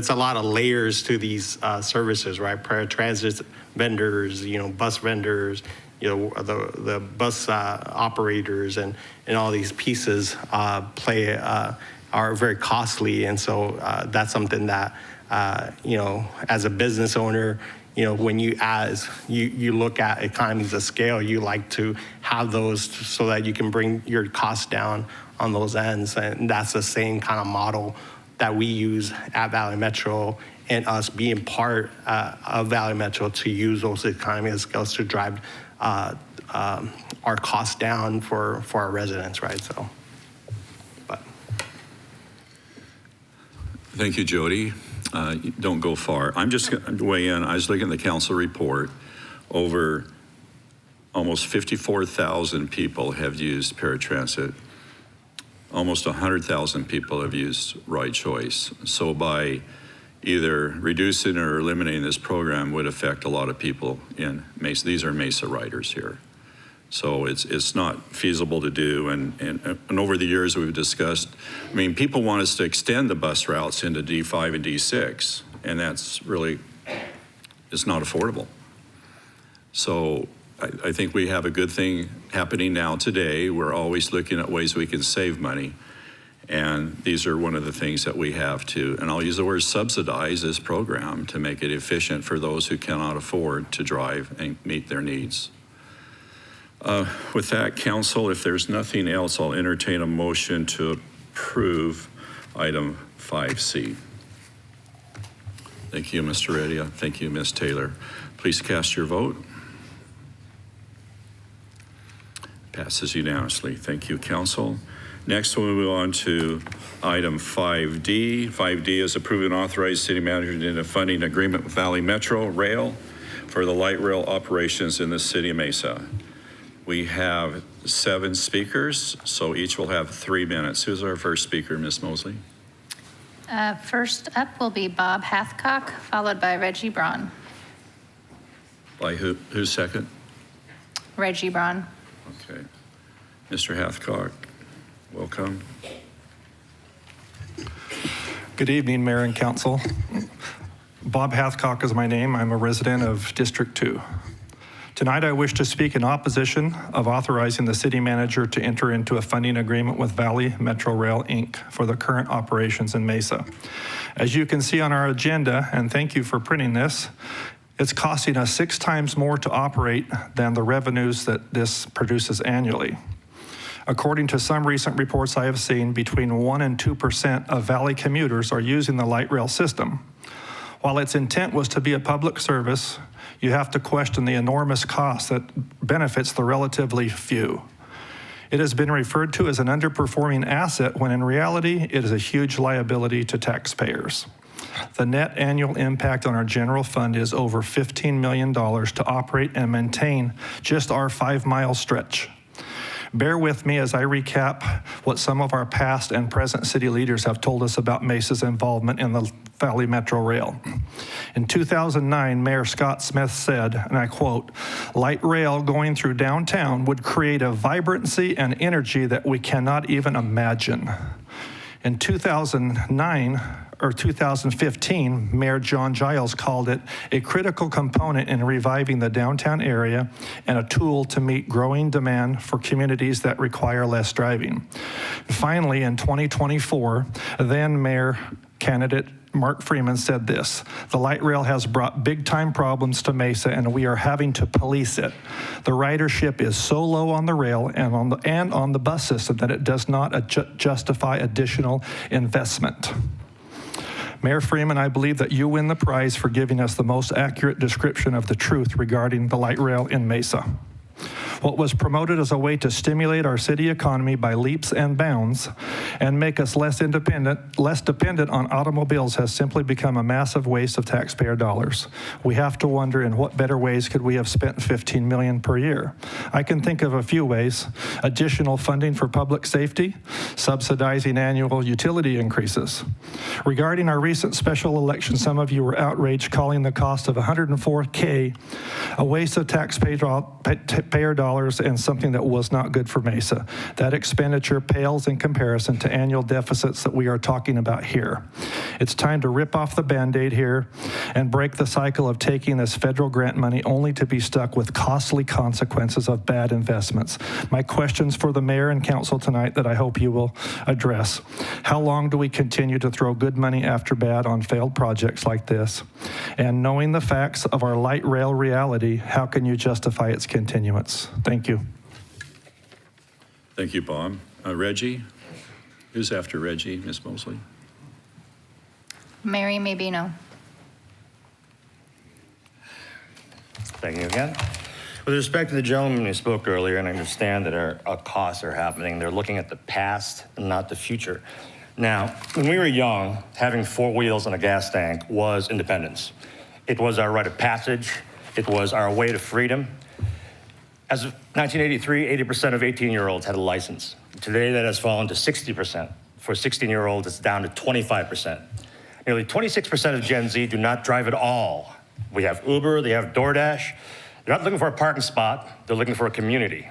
a lot of layers to these services, right? Paratransit vendors, bus vendors, the bus operators, and all these pieces are very costly, and so that's something that as a business owner, when you look at economies of scale, you like to have those so that you can bring your costs down on those ends. And that's the same kind of model that we use at Valley Metro, and us being part of Valley Metro to use those economies of scale to drive our costs down for our residents, right? So, but. Thank you, Jody. Don't go far. I'm just going to weigh in. I was looking at the council report. Over almost 54,000 people have used paratransit. Almost 100,000 people have used Ride Choice. So by either reducing or eliminating this program would affect a lot of people in Mesa. These are Mesa riders here. So it's not feasible to do. And over the years we've discussed, people want us to extend the bus routes into D5 and D6, and that's really, it's not affordable. So I think we have a good thing happening now today. We're always looking at ways we can save money. And these are one of the things that we have to, and I'll use the word subsidize this program to make it efficient for those who cannot afford to drive and meet their needs. With that, council, if there's nothing else, I'll entertain a motion to approve item 5C. Thank you, Mr. Redia. Thank you, Ms. Taylor. Please cast your vote. Passes unanimously. Thank you, council. Next, we'll move on to item 5D. 5D is approve and authorize city manager to enter a funding agreement with Valley Metro Rail for the light rail operations in the city of Mesa. We have 7 speakers, so each will have 3 minutes. Who's our first speaker, Ms. Mosley? First up will be Bob Hathcock, followed by Reggie Braun. By who's second? Reggie Braun. Okay. Mr. Hathcock, welcome. Good evening, Mayor and Council. Bob Hathcock is my name. I'm a resident of District 2. Tonight, I wish to speak in opposition of authorizing the city manager to enter into a funding agreement with Valley Metro Rail, Inc. for the current operations in Mesa. As you can see on our agenda, and thank you for printing this, it's costing us 6 times more to operate than the revenues that this produces annually. According to some recent reports I have seen, between 1% and 2% of Valley commuters are using the light rail system. While its intent was to be a public service, you have to question the enormous cost that benefits the relatively few. It has been referred to as an underperforming asset when in reality, it is a huge liability to taxpayers. The net annual impact on our general fund is over $15 million to operate and maintain just our 5-mile stretch. Bear with me as I recap what some of our past and present city leaders have told us about Mesa's involvement in the Valley Metro Rail. In 2009, Mayor Scott Smith said, and I quote, "Light rail going through downtown would create a vibrancy and energy that we cannot even imagine." In 2015, Mayor John Giles called it a critical component in reviving the downtown area and a tool to meet growing demand for communities that require less driving. Finally, in 2024, then Mayor candidate Mark Freeman said this: "The light rail has brought big-time problems to Mesa, and we are having to police it. The ridership is so low on the rail and on the bus system that it does not justify additional investment." Mayor Freeman, I believe that you win the prize for giving us the most accurate description of the truth regarding the light rail in Mesa. What was promoted as a way to stimulate our city economy by leaps and bounds and make us less dependent on automobiles has simply become a massive waste of taxpayer dollars. We have to wonder, in what better ways could we have spent $15 million per year? I can think of a few ways: additional funding for public safety, subsidizing annual utility increases. Regarding our recent special election, some of you were outraged, calling the cost of $104K a waste of taxpayer dollars and something that was not good for Mesa. That expenditure pales in comparison to annual deficits that we are talking about here. It's time to rip off the Band-Aid here and break the cycle of taking this federal grant money only to be stuck with costly consequences of bad investments. My questions for the mayor and council tonight that I hope you will address: how long do we continue to throw good money after bad on failed projects like this? And knowing the facts of our light rail reality, how can you justify its continuance? Thank you. Thank you, Bob. Reggie? Who's after Reggie, Ms. Mosley? Mary Mabino. Thank you again. With respect to the gentleman who spoke earlier, and I understand that our costs are happening, they're looking at the past and not the future. Now, when we were young, having 4 wheels and a gas tank was independence. It was our rite of passage. It was our way to freedom. As of 1983, 80% of 18-year-olds had a license. Today, that has fallen to 60%. For 16-year-olds, it's down to 25%. Nearly 26% of Gen Z do not drive at all. We have Uber, they have DoorDash. They're not looking for a parking spot, they're looking for a community.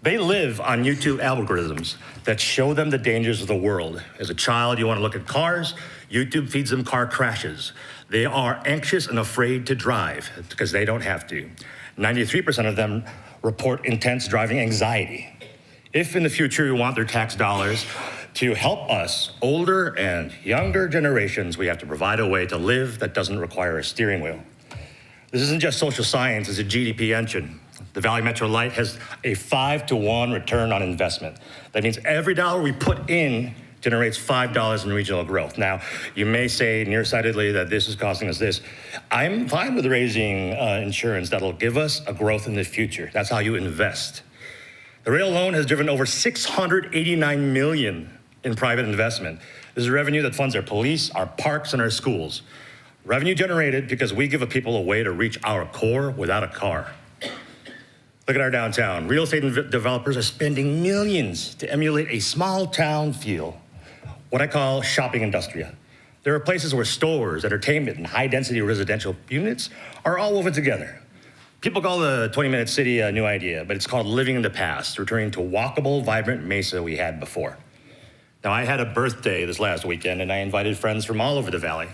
They live on YouTube algorithms that show them the dangers of the world. As a child, you want to look at cars, YouTube feeds them car crashes. They are anxious and afraid to drive because they don't have to. 93% of them report intense driving anxiety. If in the future you want their tax dollars to help us, older and younger generations, we have to provide a way to live that doesn't require a steering wheel. This isn't just social science, it's a GDP engine. The Valley Metro Light has a 5-to-1 return on investment. That means every dollar we put in generates $5 in regional growth. Now, you may say nearsightedly that this is costing us this. I'm fine with raising insurance that'll give us a growth in the future. That's how you invest. The rail alone has driven over $689 million in private investment. This is revenue that funds our police, our parks, and our schools. Revenue generated because we give people a way to reach our core without a car. Look at our downtown. Real estate developers are spending millions to emulate a small town feel, what I call shopping industria. There are places where stores, entertainment, and high-density residential units are all woven together. People call the 20-minute city a new idea, but it's called living in the past, returning to walkable, vibrant Mesa we had before. Now, I had a birthday this last weekend, and I invited friends from all over the valley.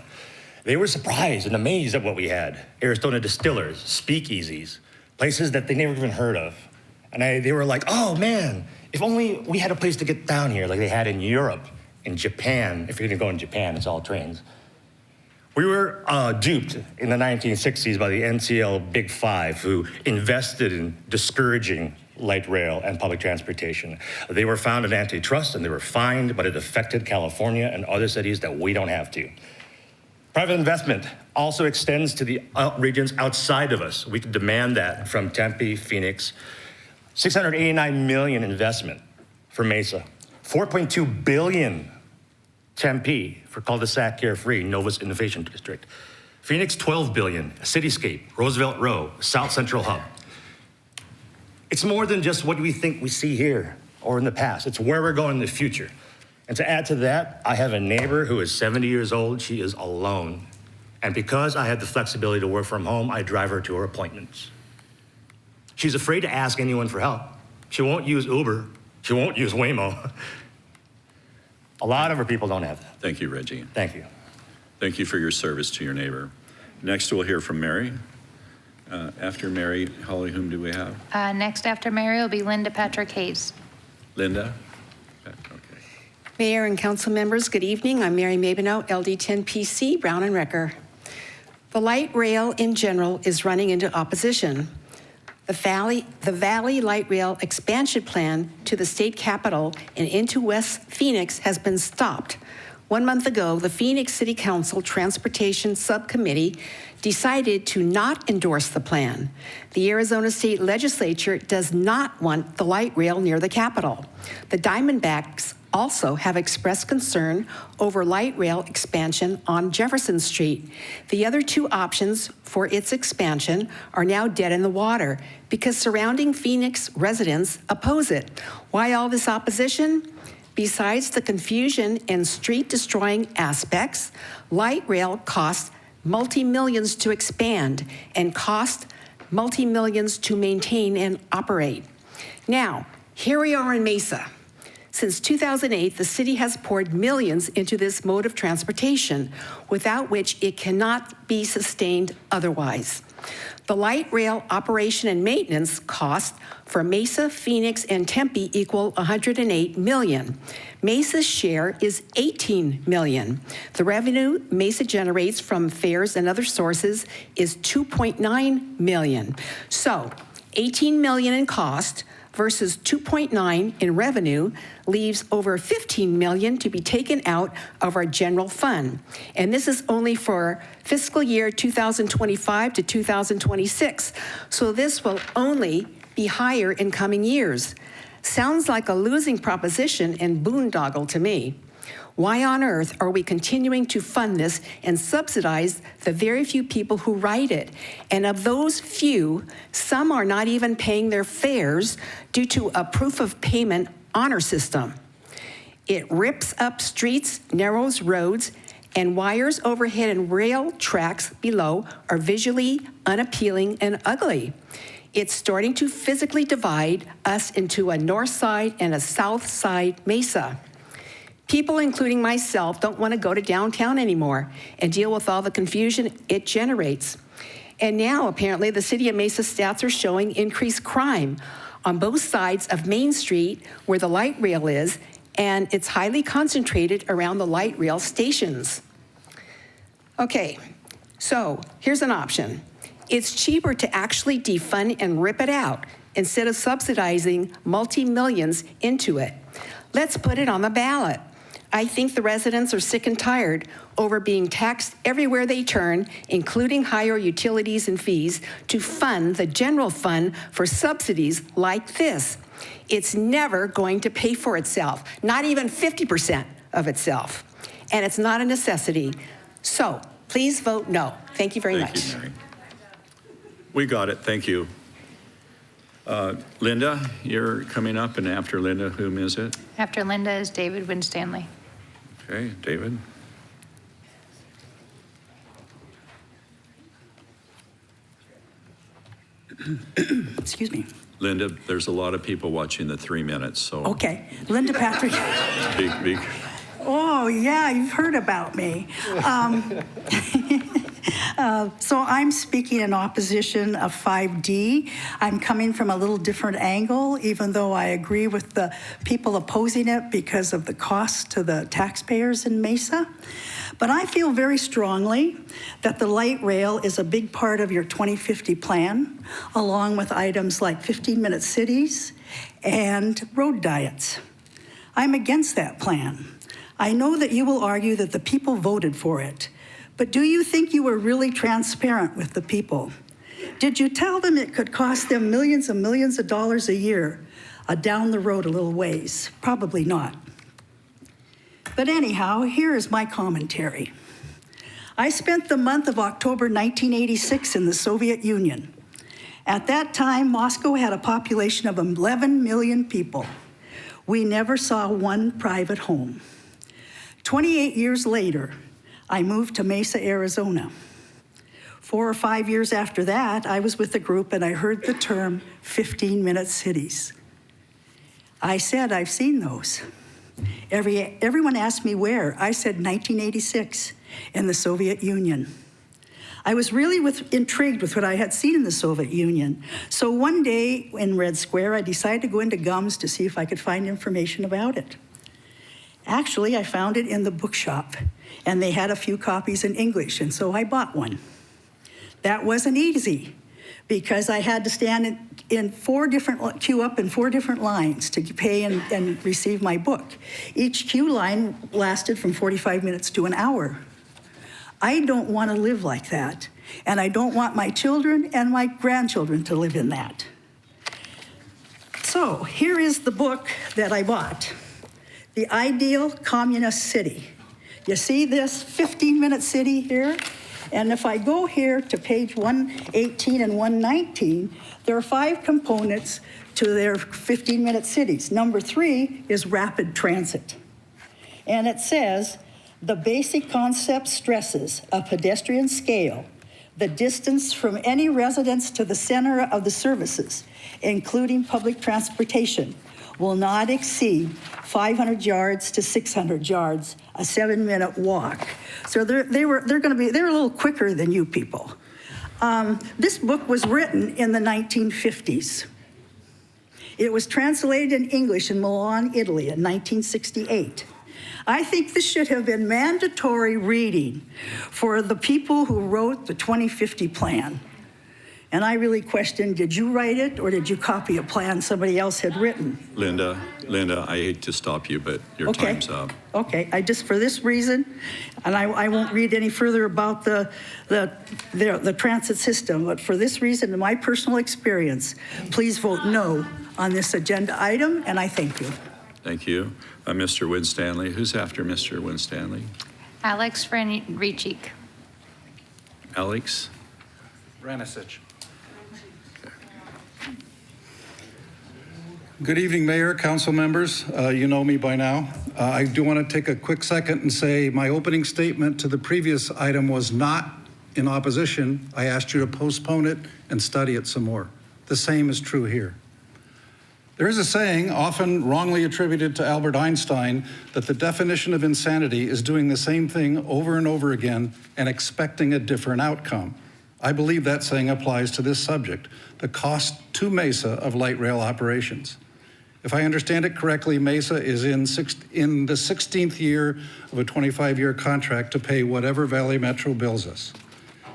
They were surprised and amazed at what we had. Arizona distillers, speakeasies, places that they never even heard of. And they were like, oh man, if only we had a place to get down here like they had in Europe, in Japan. If you're gonna go in Japan, it's all trains. We were duped in the 1960s by the NCL Big Five, who invested in discouraging light rail and public transportation. They were found in antitrust and they were fined, but it affected California and other cities that we don't have to. Private investment also extends to the regions outside of us. We can demand that from Tempe, Phoenix. $689 million investment for Mesa. $4.2 billion Tempe for cul-de-sac carefree, Novus Innovation District. Phoenix, $12 billion, Cityscape, Roosevelt Row, South Central Hub. It's more than just what we think we see here or in the past. It's where we're going in the future. And to add to that, I have a neighbor who is 70 years old. She is alone. And because I have the flexibility to work from home, I drive her to her appointments. She's afraid to ask anyone for help. She won't use Uber. She won't use Waymo. A lot of our people don't have that. Thank you, Reggie. Thank you. Thank you for your service to your neighbor. Next, we'll hear from Mary. After Mary, Holly, whom do we have? Next after Mary will be Linda Patrick Hayes. Linda? Okay. Mayor and council members, good evening. I'm Mary Mabino, LD10PC, Brown and Recker. The light rail in general is running into opposition. The Valley Light Rail expansion plan to the state capitol and into West Phoenix has been stopped. 1 month ago, the Phoenix City Council Transportation Subcommittee decided to not endorse the plan. The Arizona State Legislature does not want the light rail near the Capitol. The Diamondbacks also have expressed concern over light rail expansion on Jefferson Street. The other two options for its expansion are now dead in the water because surrounding Phoenix residents oppose it. Why all this opposition? Besides the confusion and street-destroying aspects, light rail costs multi-millions to expand and cost multi-millions to maintain and operate. Now, here we are in Mesa. Since 2008, the city has poured millions into this mode of transportation, without which it cannot be sustained otherwise. The light rail operation and maintenance costs for Mesa, Phoenix, and Tempe equal $108 million. Mesa's share is $18 million. The revenue Mesa generates from fares and other sources is $2.9 million. So, $18 million in cost versus 2.9 in revenue leaves over 15 million to be taken out of our general fund. And this is only for fiscal year 2025 to 2026. So this will only be higher in coming years. Sounds like a losing proposition and boondoggle to me. Why on earth are we continuing to fund this and subsidize the very few people who ride it? And of those few, some are not even paying their fares due to a proof of payment honor system. It rips up streets, narrows roads, and wires overhead and rail tracks below are visually unappealing and ugly. It's starting to physically divide us into a north side and a south side Mesa. People, including myself, don't want to go to downtown anymore and deal with all the confusion it generates. And now, apparently, the city of Mesa stats are showing increased crime on both sides of Main Street where the light rail is, and it's highly concentrated around the light rail stations. Okay, so here's an option. It's cheaper to actually defund and rip it out instead of subsidizing multi-millions into it. Let's put it on the ballot. I think the residents are sick and tired over being taxed everywhere they turn, including higher utilities and fees, to fund the general fund for subsidies like this. It's never going to pay for itself, not even 50% of itself. And it's not a necessity. So please vote no. Thank you very much. Thank you, Mary. We got it. Thank you. Linda, you're coming up, and after Linda, whom is it? After Linda is David Winstanley. Okay, David. Excuse me. Linda, there's a lot of people watching the 3 minutes, so. Okay, Linda Patrick. Big. Oh, yeah, you've heard about me. So I'm speaking in opposition of 5D. I'm coming from a little different angle, even though I agree with the people opposing it because of the cost to the taxpayers in Mesa. But I feel very strongly that the light rail is a big part of your 2050 plan, along with items like 15-minute cities and road diets. I'm against that plan. I know that you will argue that the people voted for it, but do you think you were really transparent with the people? Did you tell them it could cost them millions and millions of dollars a year down the road a little ways? Probably not. But anyhow, here is my commentary. I spent the month of October 1986 in the Soviet Union. At that time, Moscow had a population of 11 million people. We never saw one private home. 28 years later, I moved to Mesa, Arizona. 4 or 5 years after that, I was with a group and I heard the term 15-minute cities. I said, I've seen those. Everyone asked me where. I said 1986 in the Soviet Union. I was really intrigued with what I had seen in the Soviet Union. So one day in Red Square, I decided to go into Gums to see if I could find information about it. Actually, I found it in the bookshop, and they had a few copies in English, and so I bought one. That wasn't easy, because I had to stand queue up in 4 different lines to pay and receive my book. Each queue line lasted from 45 minutes to an hour. I don't want to live like that, and I don't want my children and my grandchildren to live in that. So here is the book that I bought, The Ideal Communist City. You see this 15-minute city here? And if I go here to page 118 and 119, there are 5 components to their 15-minute cities. Number 3 is rapid transit. And it says, the basic concept stresses a pedestrian scale, the distance from any residence to the center of the services, including public transportation, will not exceed 500 yards to 600 yards, a 7-minute walk. So they're a little quicker than you people. This book was written in the 1950s. It was translated in English in Milan, Italy in 1968. I think this should have been mandatory reading for the people who wrote the 2050 plan. And I really question, did you write it or did you copy a plan somebody else had written? Linda, I hate to stop you, but your Okay. time's up. Okay, for this reason, and I won't read any further about the transit system, but for this reason, in my personal experience, please vote no on this agenda item, and I thank you. Thank you. Mr. Winstanley. Who's after Mr. Winstanley? Alex Vranichik. Alex? Vranisic. Good evening, Mayor, council members. You know me by now. I do want to take a quick second and say my opening statement to the previous item was not in opposition. I asked you to postpone it and study it some more. The same is true here. There is a saying, often wrongly attributed to Albert Einstein, that the definition of insanity is doing the same thing over and over again and expecting a different outcome. I believe that saying applies to this subject, the cost to Mesa of light rail operations. If I understand it correctly, Mesa is in the 16th year of a 25-year contract to pay whatever Valley Metro bills us.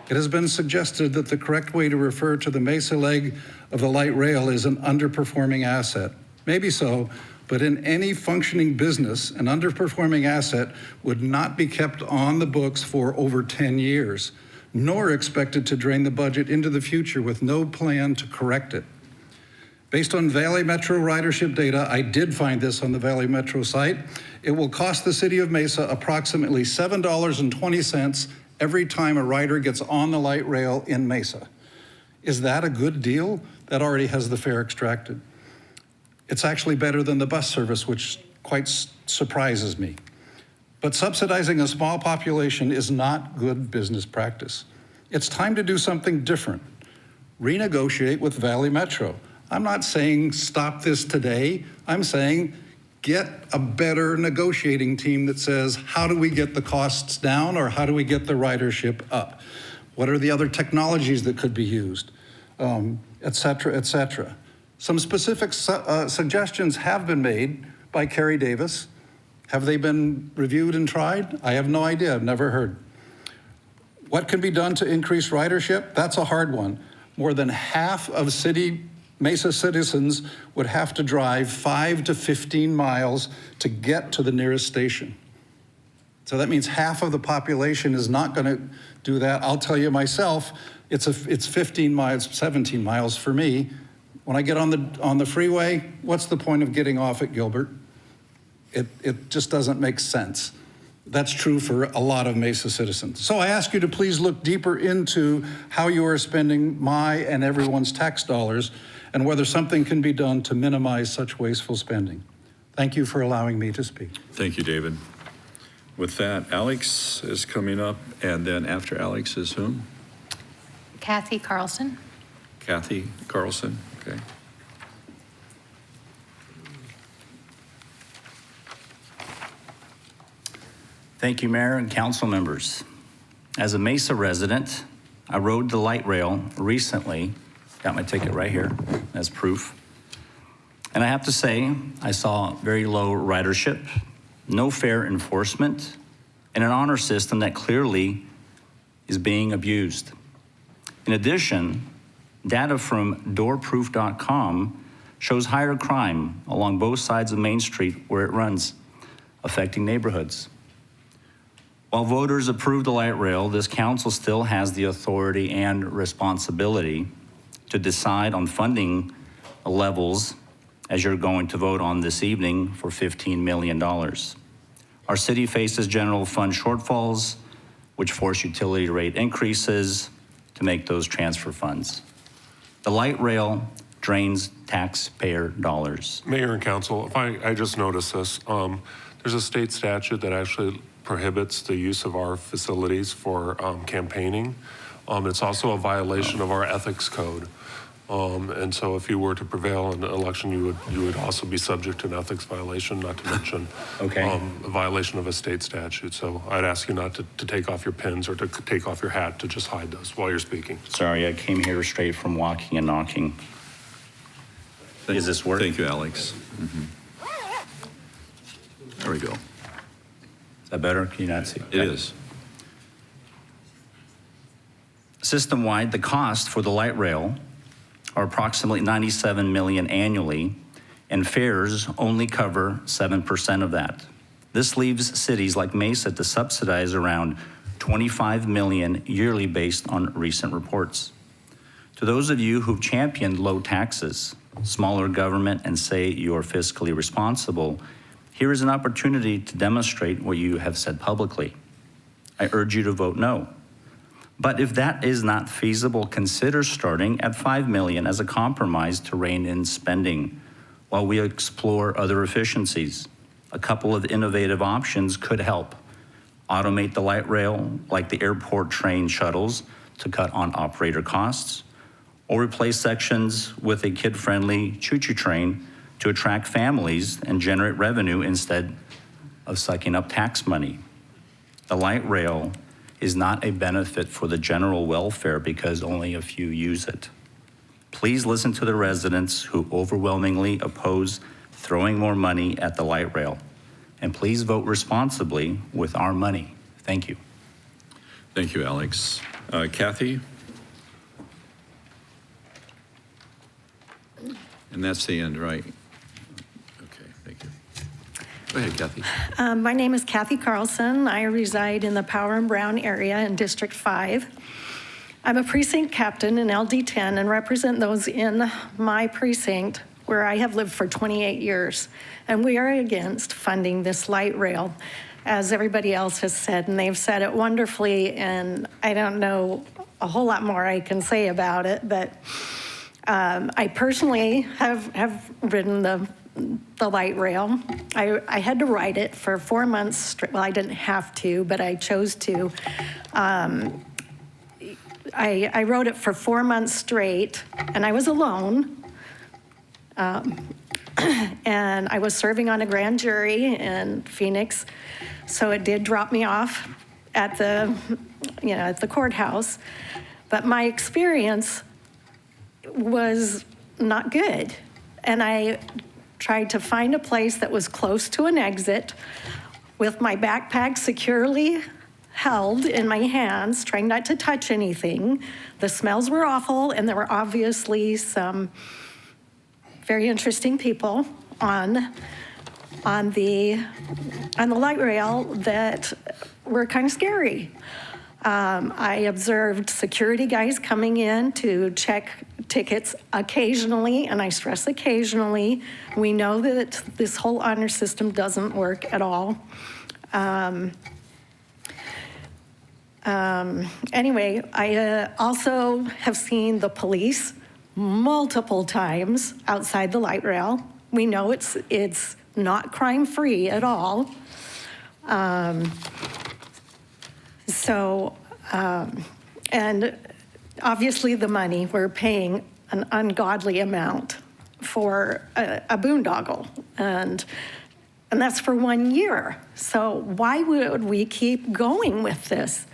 It has been suggested that the correct way to refer to the Mesa leg of the light rail is an underperforming asset. Maybe so, but in any functioning business, an underperforming asset would not be kept on the books for over 10 years, nor expected to drain the budget into the future with no plan to correct it. Based on Valley Metro ridership data, I did find this on the Valley Metro site, it will cost the city of Mesa approximately $7.20 every time a rider gets on the light rail in Mesa. Is that a good deal? That already has the fare extracted. It's actually better than the bus service, which quite surprises me. But subsidizing a small population is not good business practice. It's time to do something different. Renegotiate with Valley Metro. I'm not saying stop this today. I'm saying get a better negotiating team that says, how do we get the costs down or how do we get the ridership up? What are the other technologies that could be used, et cetera, et cetera. Some specific suggestions have been made by Kerry Davis. Have they been reviewed and tried? I have no idea, I've never heard. What can be done to increase ridership? That's a hard one. More than half of Mesa citizens would have to drive 5 to 15 miles to get to the nearest station. So that means half of the population is not going to do that. I'll tell you myself, it's 15 miles, 17 miles for me. When I get on the freeway, what's the point of getting off at Gilbert? It just doesn't make sense. That's true for a lot of Mesa citizens. So I ask you to please look deeper into how you are spending my and everyone's tax dollars and whether something can be done to minimize such wasteful spending. Thank you for allowing me to speak. Thank you, David. With that, Alex is coming up, and then after Alex is whom? Kathy Carlson. Kathy Carlson, okay. Thank you, Mayor and council members. As a Mesa resident, I rode the light rail recently. Got my ticket right here as proof. And I have to say, I saw very low ridership, no fair enforcement, and an honor system that clearly is being abused. In addition, data from doorproof.com shows higher crime along both sides of Main Street where it runs, affecting neighborhoods. While voters approved the light rail, this council still has the authority and responsibility to decide on funding levels as you're going to vote on this evening for $15 million. Our city faces general fund shortfalls, which force utility rate increases to make those transfer funds. The light rail drains taxpayer dollars. Mayor and council, if I just noticed this, there's a state statute that actually prohibits the use of our facilities for campaigning. It's also a violation of our ethics code. And so if you were to prevail in the election, you would also be subject to an ethics violation, not to mention a violation of a state statute. So I'd ask you not to take off your pins or to take off your hat, to just hide those while you're speaking. Sorry, I came here straight from walking and knocking. Is this working? Thank you, Alex. There we go. Is that better? Can you not see? It is. System-wide, the cost for the light rail are approximately $97 million annually, and fares only cover 7% of that. This leaves cities like Mesa to subsidize around $25 million yearly based on recent reports. To those of you who've championed low taxes, smaller government, and say you're fiscally responsible, here is an opportunity to demonstrate what you have said publicly. I urge you to vote no. But if that is not feasible, consider starting at $5 million as a compromise to rein in spending while we explore other efficiencies. A couple of innovative options could help. Automate the light rail like the airport train shuttles to cut on operator costs, or replace sections with a kid-friendly choo-choo train to attract families and generate revenue instead of sucking up tax money. The light rail is not a benefit for the general welfare because only a few use it. Please listen to the residents who overwhelmingly oppose throwing more money at the light rail. And please vote responsibly with our money. Thank you. Thank you, Alex. Kathy? And that's the end, right? Okay, thank you. Go ahead, Kathy. My name is Kathy Carlson. I reside in the Power and Brown area in District 5. I'm a precinct captain in LD10 and represent those in my precinct where I have lived for 28 years. And we are against funding this light rail, as everybody else has said, and they've said it wonderfully, and I don't know a whole lot more I can say about it, but I personally have ridden the light rail. I had to ride it for 4 months straight. Well, I didn't have to, but I chose to. I rode it for 4 months straight, and I was alone. And I was serving on a grand jury in Phoenix, so it did drop me off at the courthouse. But my experience was not good, and I tried to find a place that was close to an exit with my backpack securely held in my hands, trying not to touch anything. The smells were awful, and there were obviously some very interesting people on the light rail that were kind of scary. I observed security guys coming in to check tickets occasionally, and I stress occasionally. We know that this whole honor system doesn't work at all. Anyway, I also have seen the police multiple times outside the light rail. We know it's not crime-free at all. And obviously the money, we're paying an ungodly amount for a boondoggle, and that's for 1 year. So why would we keep going with this?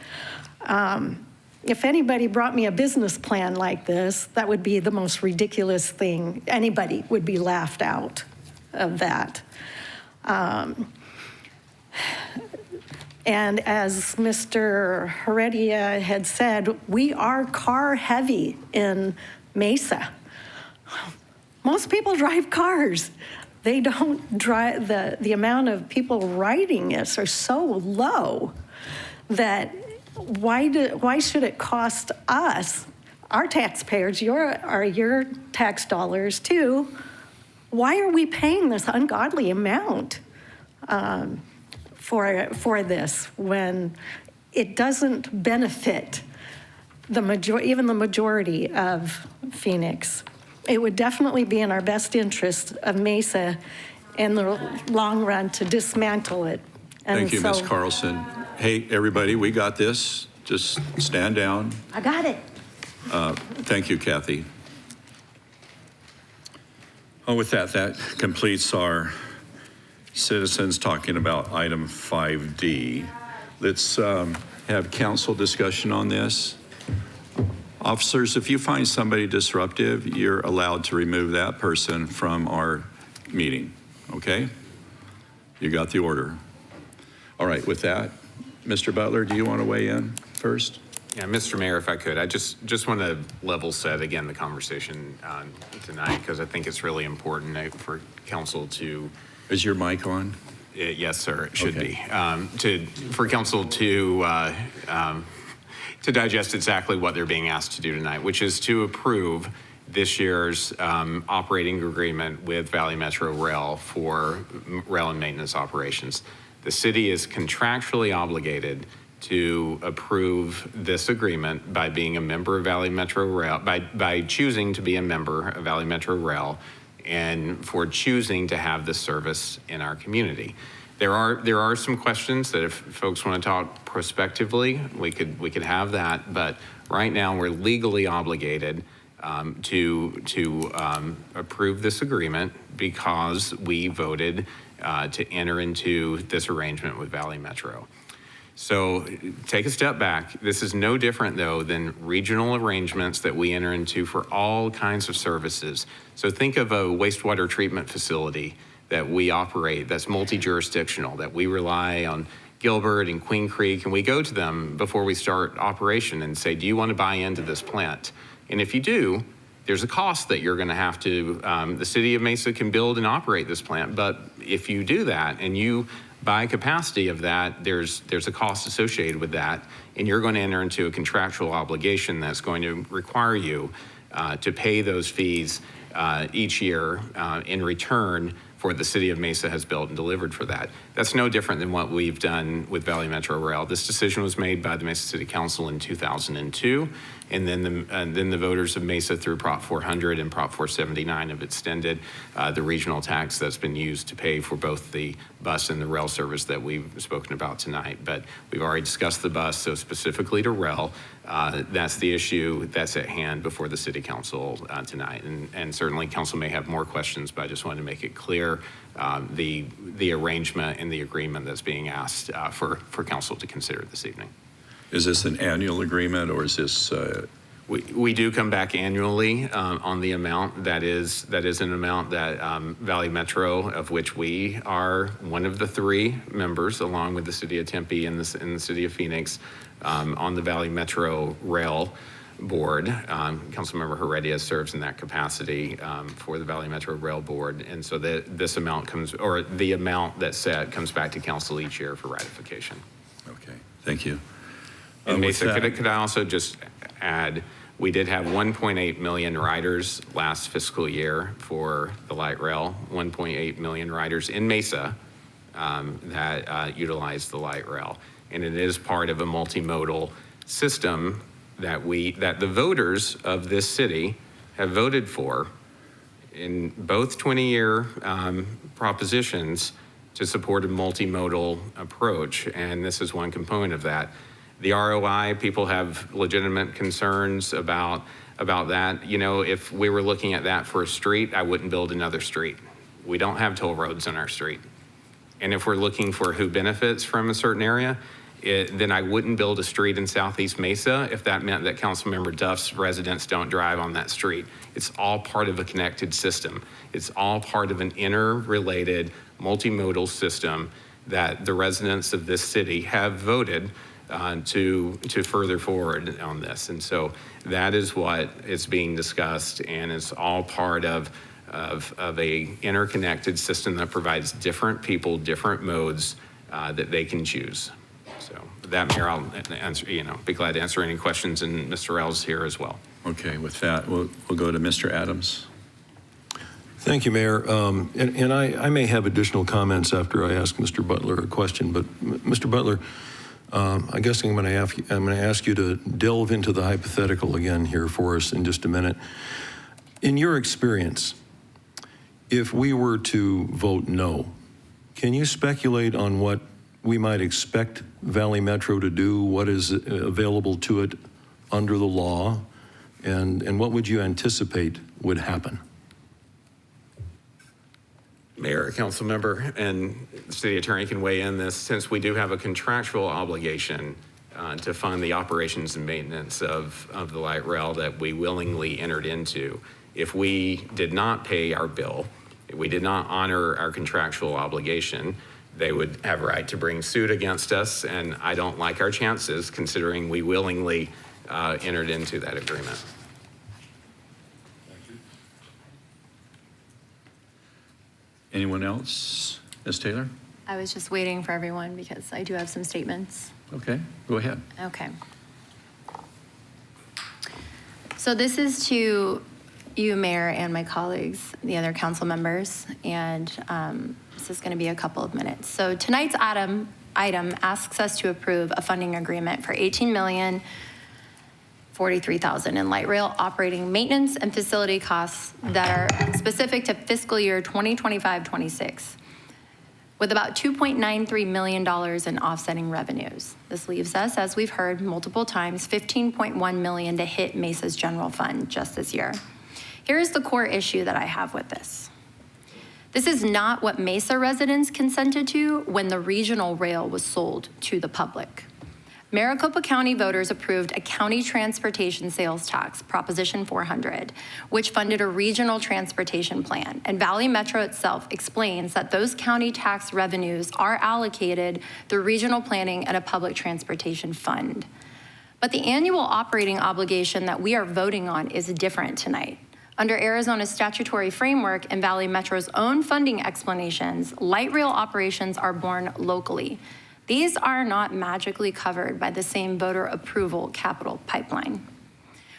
If anybody brought me a business plan like this, that would be the most ridiculous thing. Anybody would be laughed out of that. And as Mr. Heredia had said, we are car heavy in Mesa. Most people drive cars. They don't drive, the amount of people riding this are so low that why should it cost us, our taxpayers, your tax dollars too, why are we paying this ungodly amount for this when it doesn't benefit even the majority of Phoenix? It would definitely be in our best interest of Mesa in the long run to dismantle it. And Thank you, Ms. so- Carlson. Hey, everybody, we got this. Just stand down. I got it. Thank you, Kathy. With that completes our citizens talking about item 5D. Let's have council discussion on this. Officers, if you find somebody disruptive, you're allowed to remove that person from our meeting, okay? You got the order. All right, with that, Mr. Butler, do you want to weigh in first? Yeah, Mr. Mayor, if I could, I just want to level set again the conversation tonight, because I think it's really important for council to. Is your mic on? Yes, sir, it should be. For council to digest exactly what they're being asked to do tonight, which is to approve this year's operating agreement with Valley Metro Rail for rail and maintenance operations. The city is contractually obligated to approve this agreement by being a member of Valley Metro Rail, by choosing to be a member of Valley Metro Rail, and for choosing to have this service in our community. There are some questions that if folks want to talk prospectively, we could have that, but right now we're legally obligated to approve this agreement because we voted to enter into this arrangement with Valley Metro. So take a step back. This is no different, though, than regional arrangements that we enter into for all kinds of services. So think of a wastewater treatment facility that we operate that's multi-jurisdictional, that we rely on Gilbert and Queen Creek, and we go to them before we start operation and say, do you want to buy into this plant? And if you do, there's a cost that you're going to have to, the city of Mesa can build and operate this plant, but if you do that and you buy capacity of that, there's a cost associated with that, and you're going to enter into a contractual obligation that's going to require you to pay those fees each year in return for what the city of Mesa has built and delivered for that. That's no different than what we've done with Valley Metro Rail. This decision was made by the Mesa City Council in 2002, and then the voters of Mesa through Prop 400 and Prop 479 have extended the regional tax that's been used to pay for both the bus and the rail service that we've spoken about tonight. But we've already discussed the bus, so specifically to rail, that's the issue that's at hand before the City Council tonight. And certainly council may have more questions, but I just wanted to make it clear the arrangement and the agreement that's being asked for council to consider this evening. Is this an annual agreement, or is this? We do come back annually on the amount. That is an amount that Valley Metro, of which we are one of the 3 members, along with the city of Tempe and the city of Phoenix, on the Valley Metro Rail Board. Councilmember Heredia serves in that capacity for the Valley Metro Rail Board, and so this amount comes, or the amount that's set, comes back to council each year for ratification. Okay, thank you. And Mesa, could I also just add, we did have 1.8 million riders last fiscal year for the light rail, 1.8 million riders in Mesa that utilized the light rail. And it is part of a multimodal system that the voters of this city have voted for in both 20-year propositions to support a multimodal approach. And this is one component of that. The ROI, people have legitimate concerns about that. You know, if we were looking at that for a street, I wouldn't build another street. We don't have toll roads on our street. And if we're looking for who benefits from a certain area, then I wouldn't build a street in Southeast Mesa if that meant that Councilmember Duff's residents don't drive on that street. It's all part of a connected system. It's all part of an interrelated multimodal system that the residents of this city have voted to further forward on this. And so that is what is being discussed, and it's all part of a interconnected system that provides different people, different modes that they can choose. So with that, Mayor, I'll answer, be glad to answer any questions, and Mr. Rell's here as well. Okay, with that, we'll go to Mr. Adams. Thank you, Mayor. And I may have additional comments after I ask Mr. Butler a question, but Mr. Butler, I guess I'm going to ask you to delve into the hypothetical again here for us in just a minute. In your experience, if we were to vote no, can you speculate on what we might expect Valley Metro to do, what is available to it under the law, and what would you anticipate would happen? Mayor, council member, and the city attorney can weigh in this, since we do have a contractual obligation to fund the operations and maintenance of the light rail that we willingly entered into. If we did not pay our bill, if we did not honor our contractual obligation, they would have a right to bring suit against us, and I don't like our chances considering we willingly entered into that agreement. Anyone else? Ms. Taylor? I was just waiting for everyone because I do have some statements. Okay, go ahead. Okay. So this is to you, Mayor, and my colleagues, the other council members, and this is going to be a couple of minutes. So tonight's item asks us to approve a funding agreement for $18,043,000 in light rail operating maintenance and facility costs that are specific to fiscal year 2025-26, with about $2.93 million in offsetting revenues. This leaves us, as we've heard multiple times, $15.1 million to hit Mesa's general fund just this year. Here's the core issue that I have with this. This is not what Mesa residents consented to when the regional rail was sold to the public. Maricopa County voters approved a county transportation sales tax, Proposition 400, which funded a regional transportation plan. And Valley Metro itself explains that those county tax revenues are allocated through regional planning and a public transportation fund. But the annual operating obligation that we are voting on is different tonight. Under Arizona's statutory framework and Valley Metro's own funding explanations, light rail operations are borne locally. These are not magically covered by the same voter approval capital pipeline.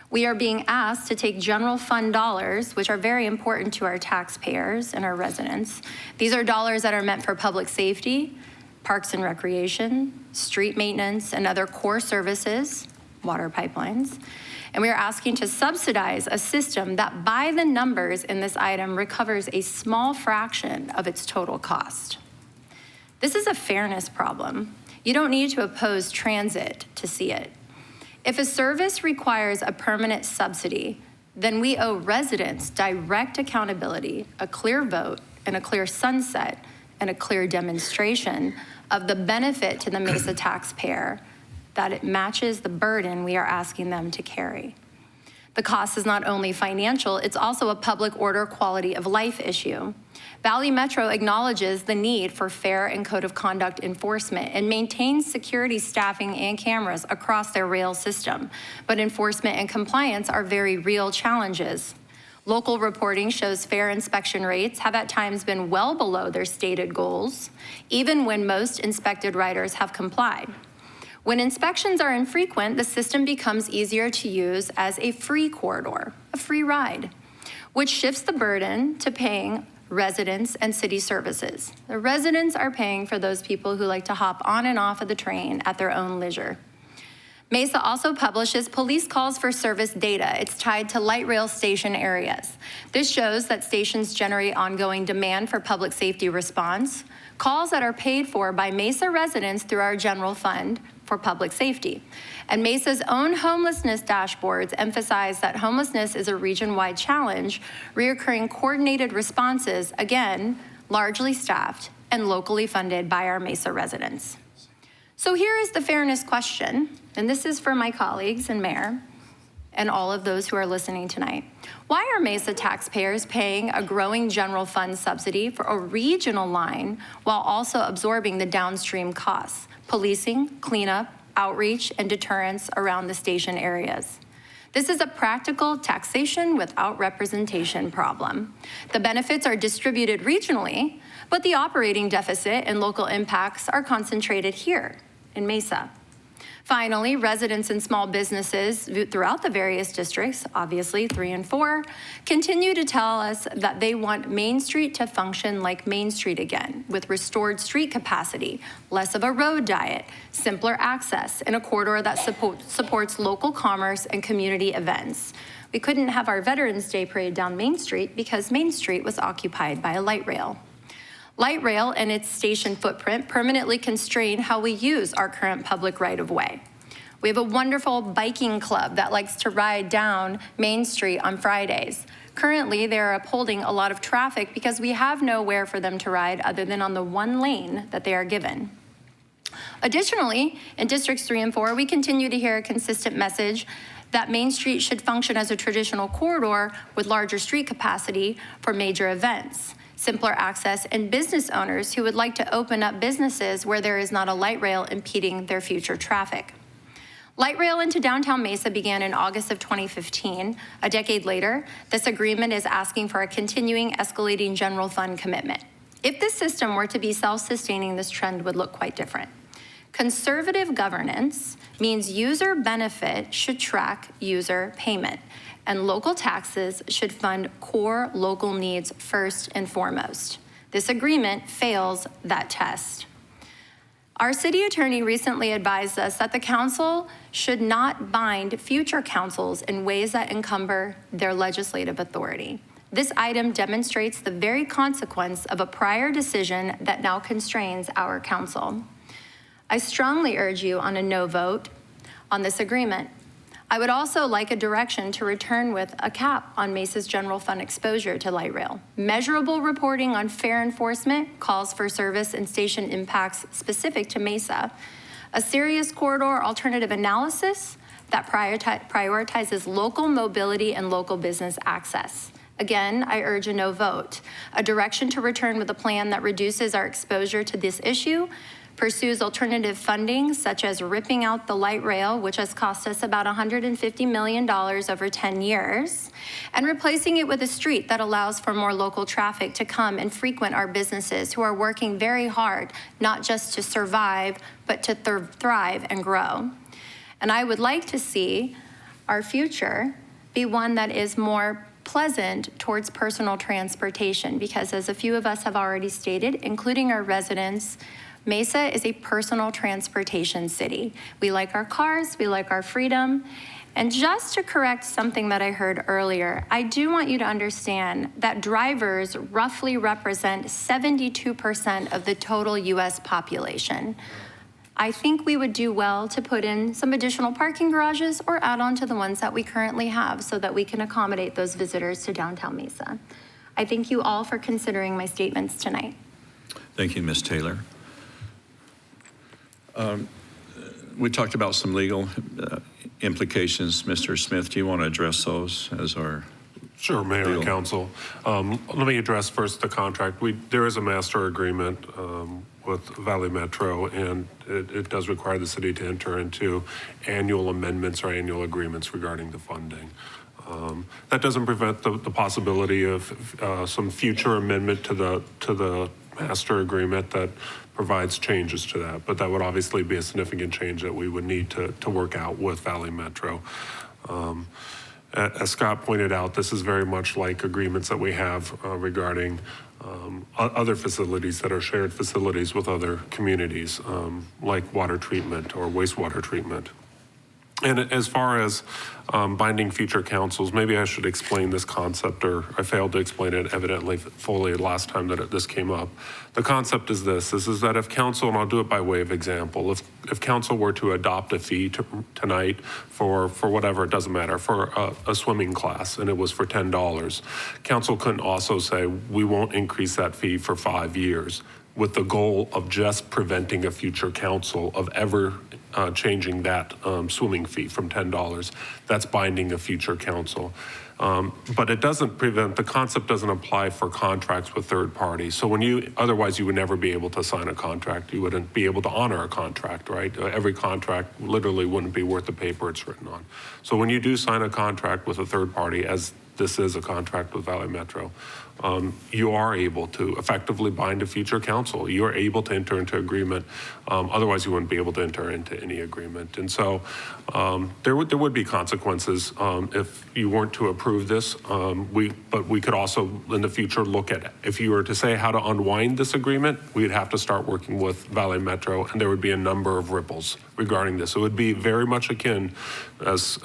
We are being asked to take general fund dollars, which are very important to our taxpayers and our residents. These are dollars that are meant for public safety, parks and recreation, street maintenance, and other core services, water pipelines. And we are asking to subsidize a system that, by the numbers in this item, recovers a small fraction of its total cost. This is a fairness problem. You don't need to oppose transit to see it. If a service requires a permanent subsidy, then we owe residents direct accountability, a clear vote, and a clear sunset, and a clear demonstration of the benefit to the Mesa taxpayer, that it matches the burden we are asking them to carry. The cost is not only financial, it's also a public order quality of life issue. Valley Metro acknowledges the need for fair and code of conduct enforcement and maintains security staffing and cameras across their rail system. But enforcement and compliance are very real challenges. Local reporting shows fair inspection rates have at times been well below their stated goals, even when most inspected riders have complied. When inspections are infrequent, the system becomes easier to use as a free corridor, a free ride, which shifts the burden to paying residents and city services. The residents are paying for those people who like to hop on and off of the train at their own leisure. Mesa also publishes police calls for service data. It's tied to light rail station areas. This shows that stations generate ongoing demand for public safety response, calls that are paid for by Mesa residents through our general fund for public safety. And Mesa's own homelessness dashboards emphasize that homelessness is a region-wide challenge, reoccurring coordinated responses, again, largely staffed and locally funded by our Mesa residents. So here is the fairness question, and this is for my colleagues and Mayor and all of those who are listening tonight. Why are Mesa taxpayers paying a growing general fund subsidy for a regional line while also absorbing the downstream costs, policing, cleanup, outreach, and deterrence around the station areas? This is a practical taxation without representation problem. The benefits are distributed regionally, but the operating deficit and local impacts are concentrated here in Mesa. Finally, residents and small businesses throughout the various districts, obviously 3 and 4, continue to tell us that they want Main Street to function like Main Street again, with restored street capacity, less of a road diet, simpler access, and a corridor that supports local commerce and community events. We couldn't have our Veterans Day parade down Main Street because Main Street was occupied by a light rail. Light rail and its station footprint permanently constrain how we use our current public right-of-way. We have a wonderful biking club that likes to ride down Main Street on Fridays. Currently, they're upholding a lot of traffic because we have nowhere for them to ride other than on the one lane that they are given. Additionally, in Districts 3 and 4, we continue to hear a consistent message that Main Street should function as a traditional corridor with larger street capacity for major events, simpler access, and business owners who would like to open up businesses where there is not a light rail impeding their future traffic. Light rail into downtown Mesa began in August of 2015. A decade later, this agreement is asking for a continuing escalating general fund commitment. If this system were to be self-sustaining, this trend would look quite different. Conservative governance means user benefit should track user payment, and local taxes should fund core local needs first and foremost. This agreement fails that test. Our city attorney recently advised us that the council should not bind future councils in ways that encumber their legislative authority. This item demonstrates the very consequence of a prior decision that now constrains our council. I strongly urge you on a no vote on this agreement. I would also like a direction to return with a cap on Mesa's general fund exposure to light rail. Measurable reporting on fair enforcement, calls for service, and station impacts specific to Mesa. A serious corridor alternative analysis that prioritizes local mobility and local business access. Again, I urge a no vote. A direction to return with a plan that reduces our exposure to this issue, pursues alternative funding, such as ripping out the light rail, which has cost us about $150 million over 10 years, and replacing it with a street that allows for more local traffic to come and frequent our businesses who are working very hard, not just to survive, but to thrive and grow. And I would like to see our future be one that is more pleasant towards personal transportation, because as a few of us have already stated, including our residents, Mesa is a personal transportation city. We like our cars, we like our freedom. And just to correct something that I heard earlier, I do want you to understand that drivers roughly represent 72% of the total US population. I think we would do well to put in some additional parking garages or add on to the ones that we currently have so that we can accommodate those visitors to downtown Mesa. I thank you all for considering my statements tonight. Thank you, Ms. Taylor. We talked about some legal implications. Mr. Smith, do you want to address those as our Sure, Mayor and Council. Let me address first the contract. There is a master agreement with Valley Metro, and it does require the city to enter into annual amendments or annual agreements regarding the funding. That doesn't prevent the possibility of some future amendment to the master agreement that provides changes to that, but that would obviously be a significant change that we would need to work out with Valley Metro. As Scott pointed out, this is very much like agreements that we have regarding other facilities that are shared facilities with other communities, like water treatment or wastewater treatment. And as far as binding future councils, maybe I should explain this concept, or I failed to explain it evidently fully last time that this came up. The concept is this is that if council, and I'll do it by way of example, if council were to adopt a fee tonight for whatever, it doesn't matter, for a swimming class, and it was for $10, council couldn't also say, we won't increase that fee for 5 years. with the goal of just preventing a future council of ever changing that swimming fee from $10. That's binding a future council. But it doesn't prevent, the concept doesn't apply for contracts with third parties. So otherwise you would never be able to sign a contract. You wouldn't be able to honor a contract, right? Every contract literally wouldn't be worth the paper it's written on. So when you do sign a contract with a third party, as this is a contract with Valley Metro, you are able to effectively bind a future council. You are able to enter into agreement. Otherwise, you wouldn't be able to enter into any agreement. And so there would be consequences if you weren't to approve this. But we could also, in the future, look at, if you were to say how to unwind this agreement, we'd have to start working with Valley Metro, and there would be a number of ripples regarding this. It would be very much akin, as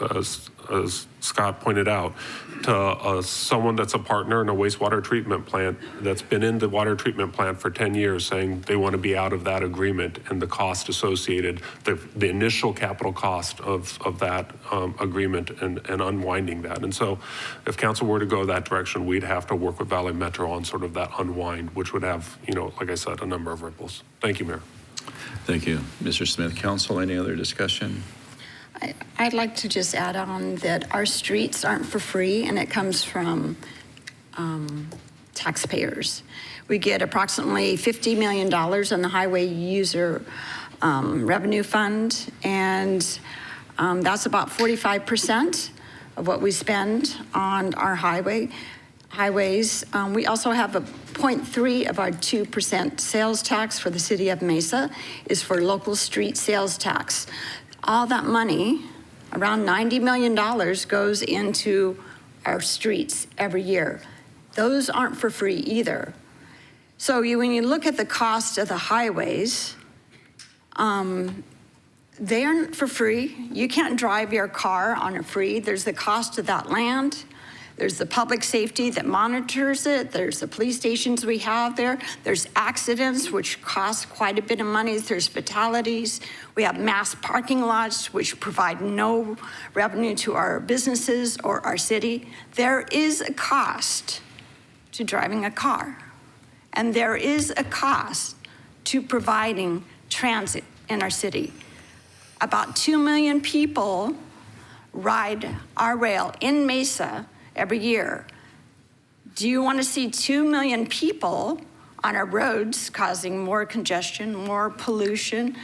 Scott pointed out, to someone that's a partner in a wastewater treatment plant that's been in the water treatment plant for 10 years saying they want to be out of that agreement and the cost associated, the initial capital cost of that agreement and unwinding that. And so if council were to go that direction, we'd have to work with Valley Metro on sort of that unwind, which would have, like I said, a number of ripples. Thank you, Mayor. Thank you, Mr. Smith. Council, any other discussion? I'd like to just add on that our streets aren't for free, and it comes from taxpayers. We get approximately $50 million on the Highway User Revenue Fund, and that's about 45% of what we spend on our highways. We also have a 0.3 of our 2% sales tax for the city of Mesa is for local street sales tax. All that money, around $90 million, goes into our streets every year. Those aren't for free either. So when you look at the cost of the highways, they aren't for free. You can't drive your car on a free. There's the cost of that land. There's the public safety that monitors it. There's the police stations we have there. There's accidents, which cost quite a bit of money. There's fatalities. We have mass parking lots, which provide no revenue to our businesses or our city. There is a cost to driving a car. And there is a cost to providing transit in our city. About 2 million people ride our rail in Mesa every year. Do you want to see 2 million people on our roads causing more congestion, more pollution?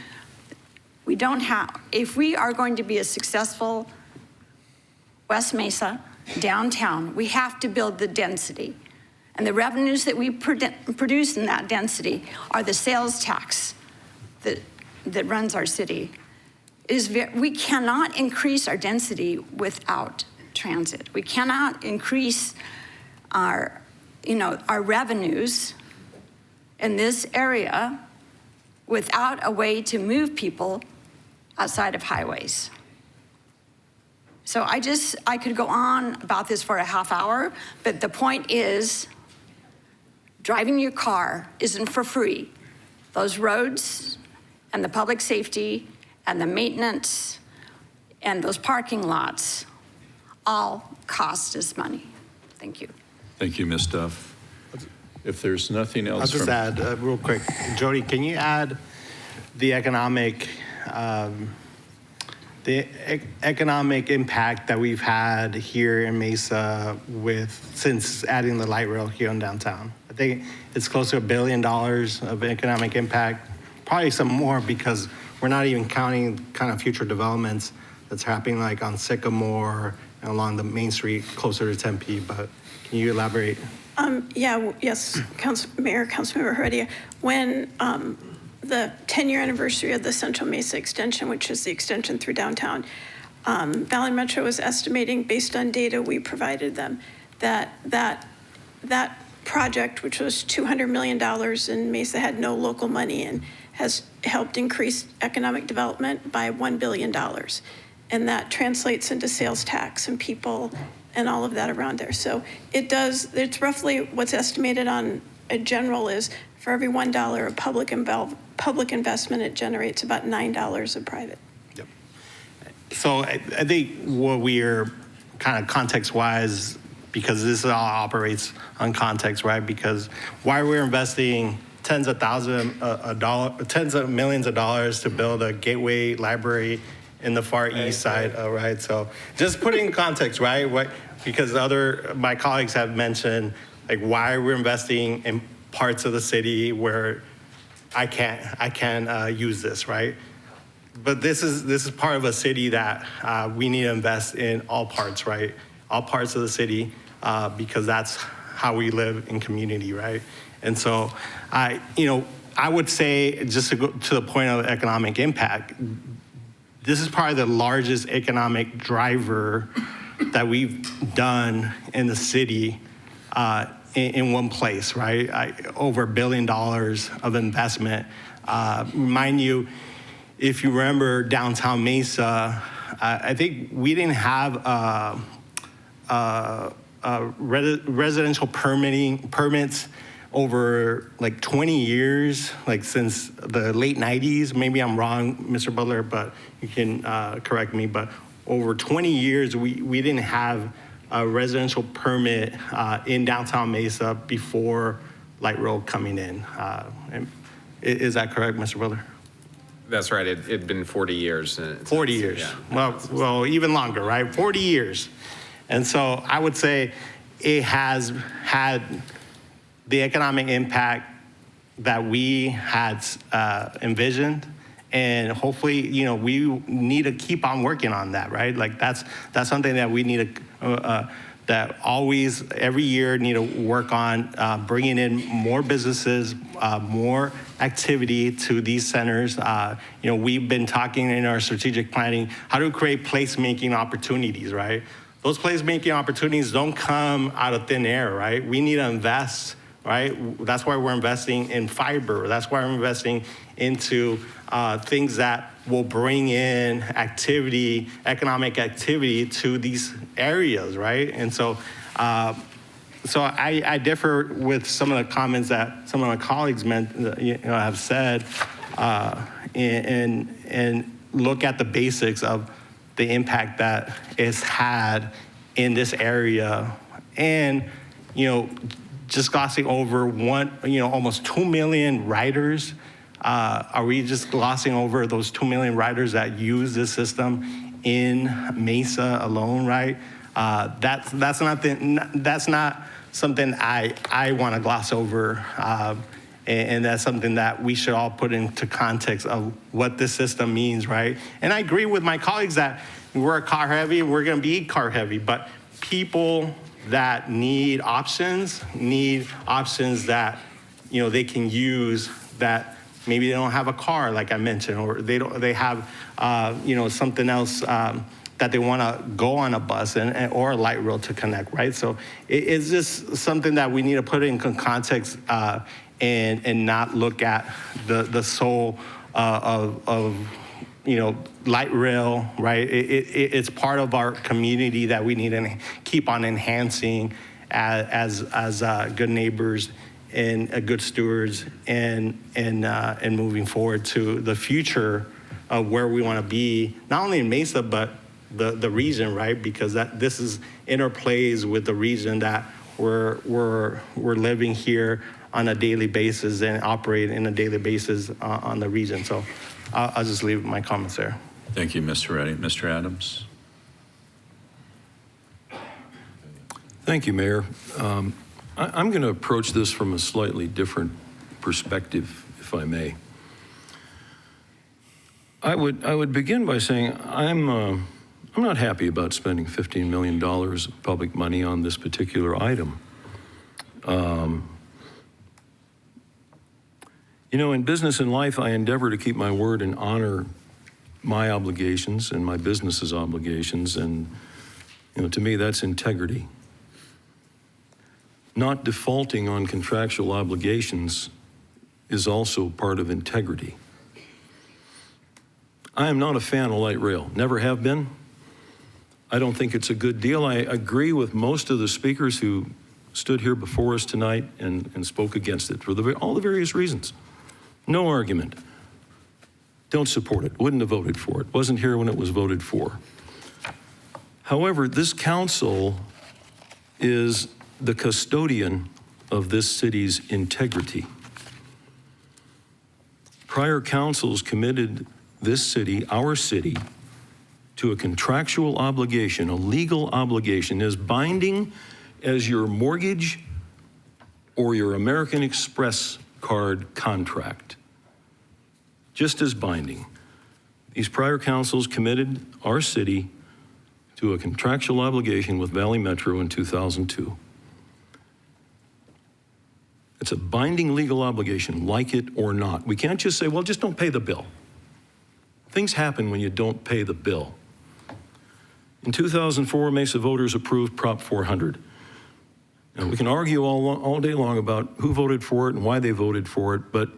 We don't have, if we are going to be a successful West Mesa downtown, we have to build the density. And the revenues that we produce in that density are the sales tax that runs our city. We cannot increase our density without transit. We cannot increase our revenues in this area without a way to move people outside of highways. So I could go on about this for a half hour, but the point is, driving your car isn't for free. Those roads and the public safety and the maintenance and those parking lots all cost us money. Thank you. Thank you, Ms. Duff. If there's nothing else. I'll just add real quick. Jody, can you add the economic impact that we've had here in Mesa since adding the light rail here in downtown? I think it's close to $1 billion of economic impact, probably some more because we're not even counting kind of future developments that's happening like on Sycamore and along the Main Street closer to Tempe, but can you elaborate? Yes, Mayor, Councilmember Heredia. When the 10-year anniversary of the Central Mesa extension, which is the extension through downtown, Valley Metro was estimating, based on data we provided them, that project, which was $200 million, and Mesa had no local money in, has helped increase economic development by $1 billion. And that translates into sales tax and people and all of that around there. So it's roughly what's estimated on a general is for every $1 of public investment, it generates about $9 of private. Yep. So I think what we're kind of context-wise, because this all operates on context, right? Because why we're investing tens of millions of dollars to build a gateway library in the far east side, right? So just putting in context, right? Because my colleagues have mentioned like why we're investing in parts of the city where I can't use this, right? But this is part of a city that we need to invest in all parts, right? All parts of the city, because that's how we live in community, right? And so I would say, just to go to the point of economic impact, this is probably the largest economic driver that we've done in the city in one place, right? Over $1 billion of investment. Remind you, if you remember downtown Mesa, I think we didn't have residential permits over like 20 years, like since the late 90s. Maybe I'm wrong, Mr. Butler, but you can correct me. But over 20 years, we didn't have a residential permit in downtown Mesa before Light Rail coming in. Is that correct, Mr. Butler? That's right. It'd been 40 years. 40 years. Yeah. Well, even longer, right? 40 years. And so I would say it has had the economic impact that we had envisioned. And hopefully, we need to keep on working on that, right? Like that's something that we need to, that always, every year, need to work on bringing in more businesses, more activity to these centers. We've been talking in our strategic planning, how to create placemaking opportunities, right? Those placemaking opportunities don't come out of thin air, right? We need to invest, right? That's why we're investing in fiber. That's why we're investing into things that will bring in activity, economic activity to these areas, right? And so, I differ with some of the comments that some of my colleagues have said, and look at the basics of the impact that it's had in this area, and just glossing over almost 2 million riders. Are we just glossing over those 2 million riders that use this system in Mesa alone, right? That's not something I want to gloss over, and that's something that we should all put into context of what this system means, right? And I agree with my colleagues that we're car heavy, we're going to be car heavy, but people that need options that they can use, that maybe they don't have a car, like I mentioned, or they have something else that they want to go on a bus or a light rail to connect, right? So it's just something that we need to put in context and not look at the soul of light rail, right? It's part of our community that we need to keep on enhancing as good neighbors and good stewards and moving forward to the future of where we want to be, not only in Mesa, but the region, right? Because this is interplays with the region that we're living here on a daily basis and operate in a daily basis on the region. So I'll just leave my comments there. Thank you, Mr. Reddy. Mr. Adams? Thank you, Mayor. I'm going to approach this from a slightly different perspective, if I may. I would begin by saying I'm not happy about spending $15 million of public money on this particular item. In business and life, I endeavor to keep my word and honor my obligations and my business's obligations, and to me, that's integrity. Not defaulting on contractual obligations is also part of integrity. I am not a fan of light rail, never have been. I don't think it's a good deal. I agree with most of the speakers who stood here before us tonight and spoke against it for all the various reasons. No argument. Don't support it. Wouldn't have voted for it. Wasn't here when it was voted for. However, this council is the custodian of this city's integrity. prior councils committed this city, our city, to a contractual obligation, a legal obligation, as binding as your mortgage or your American Express card contract. Just as binding. These prior councils committed our city to a contractual obligation with Valley Metro in 2002. It's a binding legal obligation, like it or not. We can't just say, well, just don't pay the bill. Things happen when you don't pay the bill. In 2004, Mesa voters approved Prop 400. And we can argue all day long about who voted for it and why they voted for it, but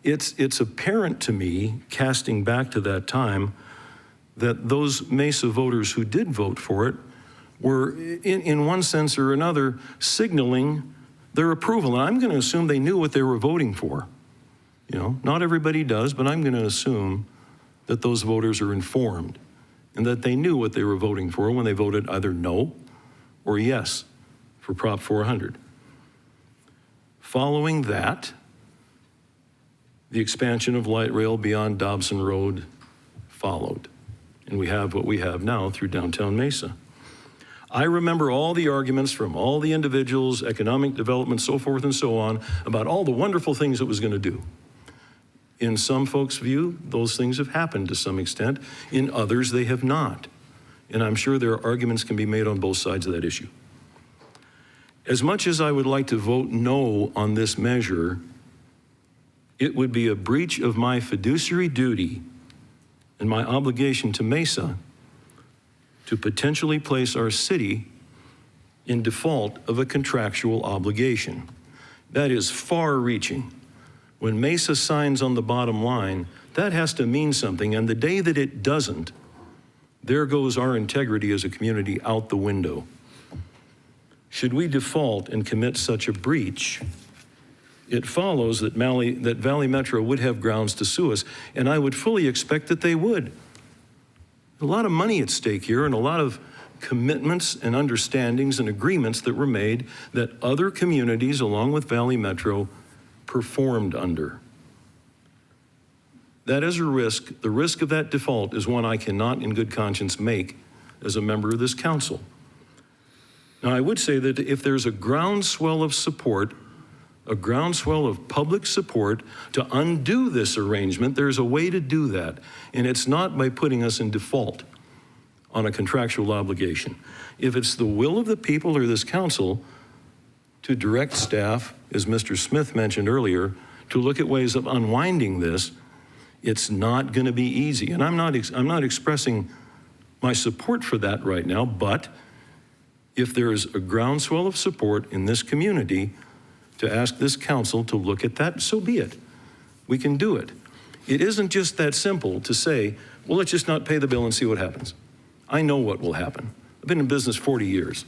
it's apparent to me, casting back to that time, that those Mesa voters who did vote for it were, in one sense or another, signaling their approval. And I'm going to assume they knew what they were voting for. You know, not everybody does, but I'm going to assume that those voters are informed and that they knew what they were voting for when they voted either no or yes for Prop 400. Following that, the expansion of light rail beyond Dobson Road followed. And we have what we have now through downtown Mesa. I remember all the arguments from all the individuals, economic development, so forth and so on, about all the wonderful things it was going to do. In some folks' view, those things have happened to some extent. In others, they have not. And I'm sure there are arguments can be made on both sides of that issue. As much as I would like to vote no on this measure, it would be a breach of my fiduciary duty and my obligation to Mesa to potentially place our city in default of a contractual obligation. That is far-reaching. When Mesa signs on the bottom line, that has to mean something, and the day that it doesn't, there goes our integrity as a community out the window. Should we default and commit such a breach, it follows that Valley Metro would have grounds to sue us, and I would fully expect that they would. A lot of money at stake here and a lot of commitments and understandings and agreements that were made that other communities along with Valley Metro performed under. That is a risk. The risk of that default is one I cannot in good conscience make as a member of this council. Now, I would say that if there's a groundswell of support, a groundswell of public support to undo this arrangement, there's a way to do that. And it's not by putting us in default on a contractual obligation. If it's the will of the people or this council to direct staff, as Mr. Smith mentioned earlier, to look at ways of unwinding this, it's not going to be easy. And I'm not expressing my support for that right now, but if there is a groundswell of support in this community to ask this council to look at that, so be it. We can do it. It isn't just that simple to say, well, let's just not pay the bill and see what happens. I know what will happen. I've been in business 40 years.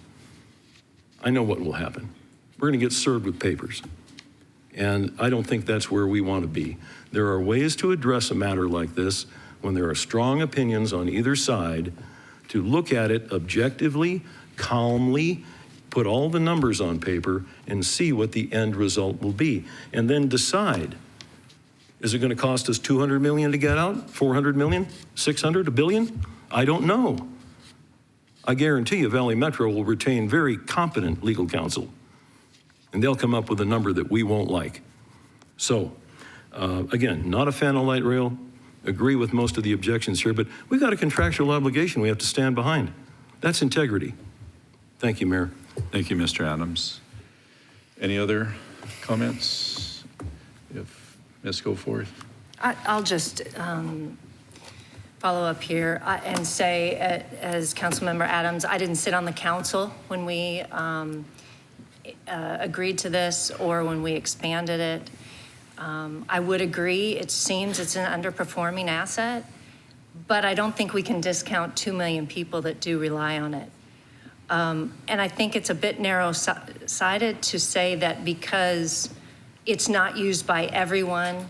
I know what will happen. We're going to get served with papers. And I don't think that's where we want to be. There are ways to address a matter like this when there are strong opinions on either side, to look at it objectively, calmly, put all the numbers on paper and see what the end result will be, and then decide. Is it going to cost us $200 million to get out? $400 million? $600? $1 billion? I don't know. I guarantee you Valley Metro will retain very competent legal counsel, and they'll come up with a number that we won't like. So, again, not a fan of light rail, agree with most of the objections here, but we've got a contractual obligation we have to stand behind. That's integrity. Thank you, Mayor. Thank you, Mr. Adams. Any other comments? If Ms. Goforth. I'll just follow up here and say, as Councilmember Adams, I didn't sit on the council when we agreed to this or when we expanded it. I would agree, it seems it's an underperforming asset, but I don't think we can discount 2 million people that do rely on it. And I think it's a bit narrow-sided to say that because it's not used by everyone,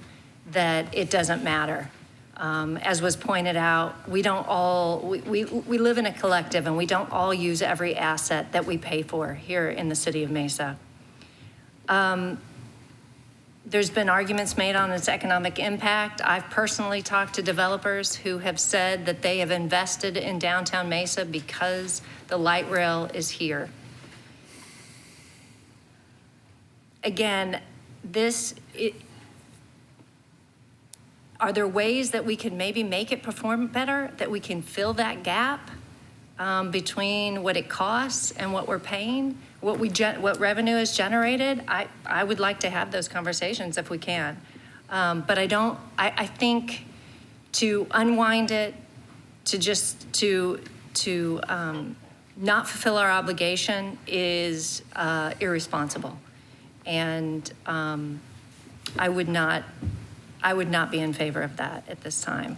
that it doesn't matter. As was pointed out, we don't all, we live in a collective and we don't all use every asset that we pay for here in the city of Mesa. The There's been arguments made on its economic impact. I've personally talked to developers who have said that they have invested in downtown Mesa because the light rail is here. Again, are there ways that we can maybe make it perform better, that we can fill that gap between what it costs and what we're paying, what revenue is generated? I would like to have those conversations if we can. But I think to unwind it, to not fulfill our obligation is irresponsible. And I would not be in favor of that at this time.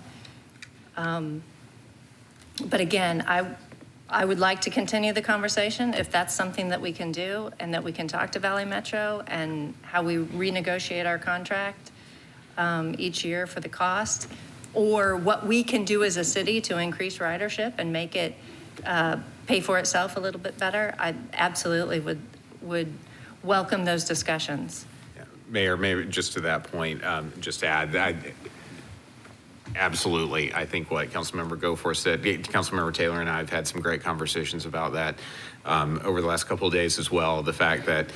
But again, I would like to continue the conversation if that's something that we can do, and that we can talk to Valley Metro and how we renegotiate our contract each year for the cost, or what we can do as a city to increase ridership and make it pay for itself a little bit better. I absolutely would welcome those discussions. Mayor, maybe just to that point, just to add, absolutely. I think what Councilmember Goforth said, Councilmember Taylor and I have had some great conversations about that over the last couple of days as well. The fact that,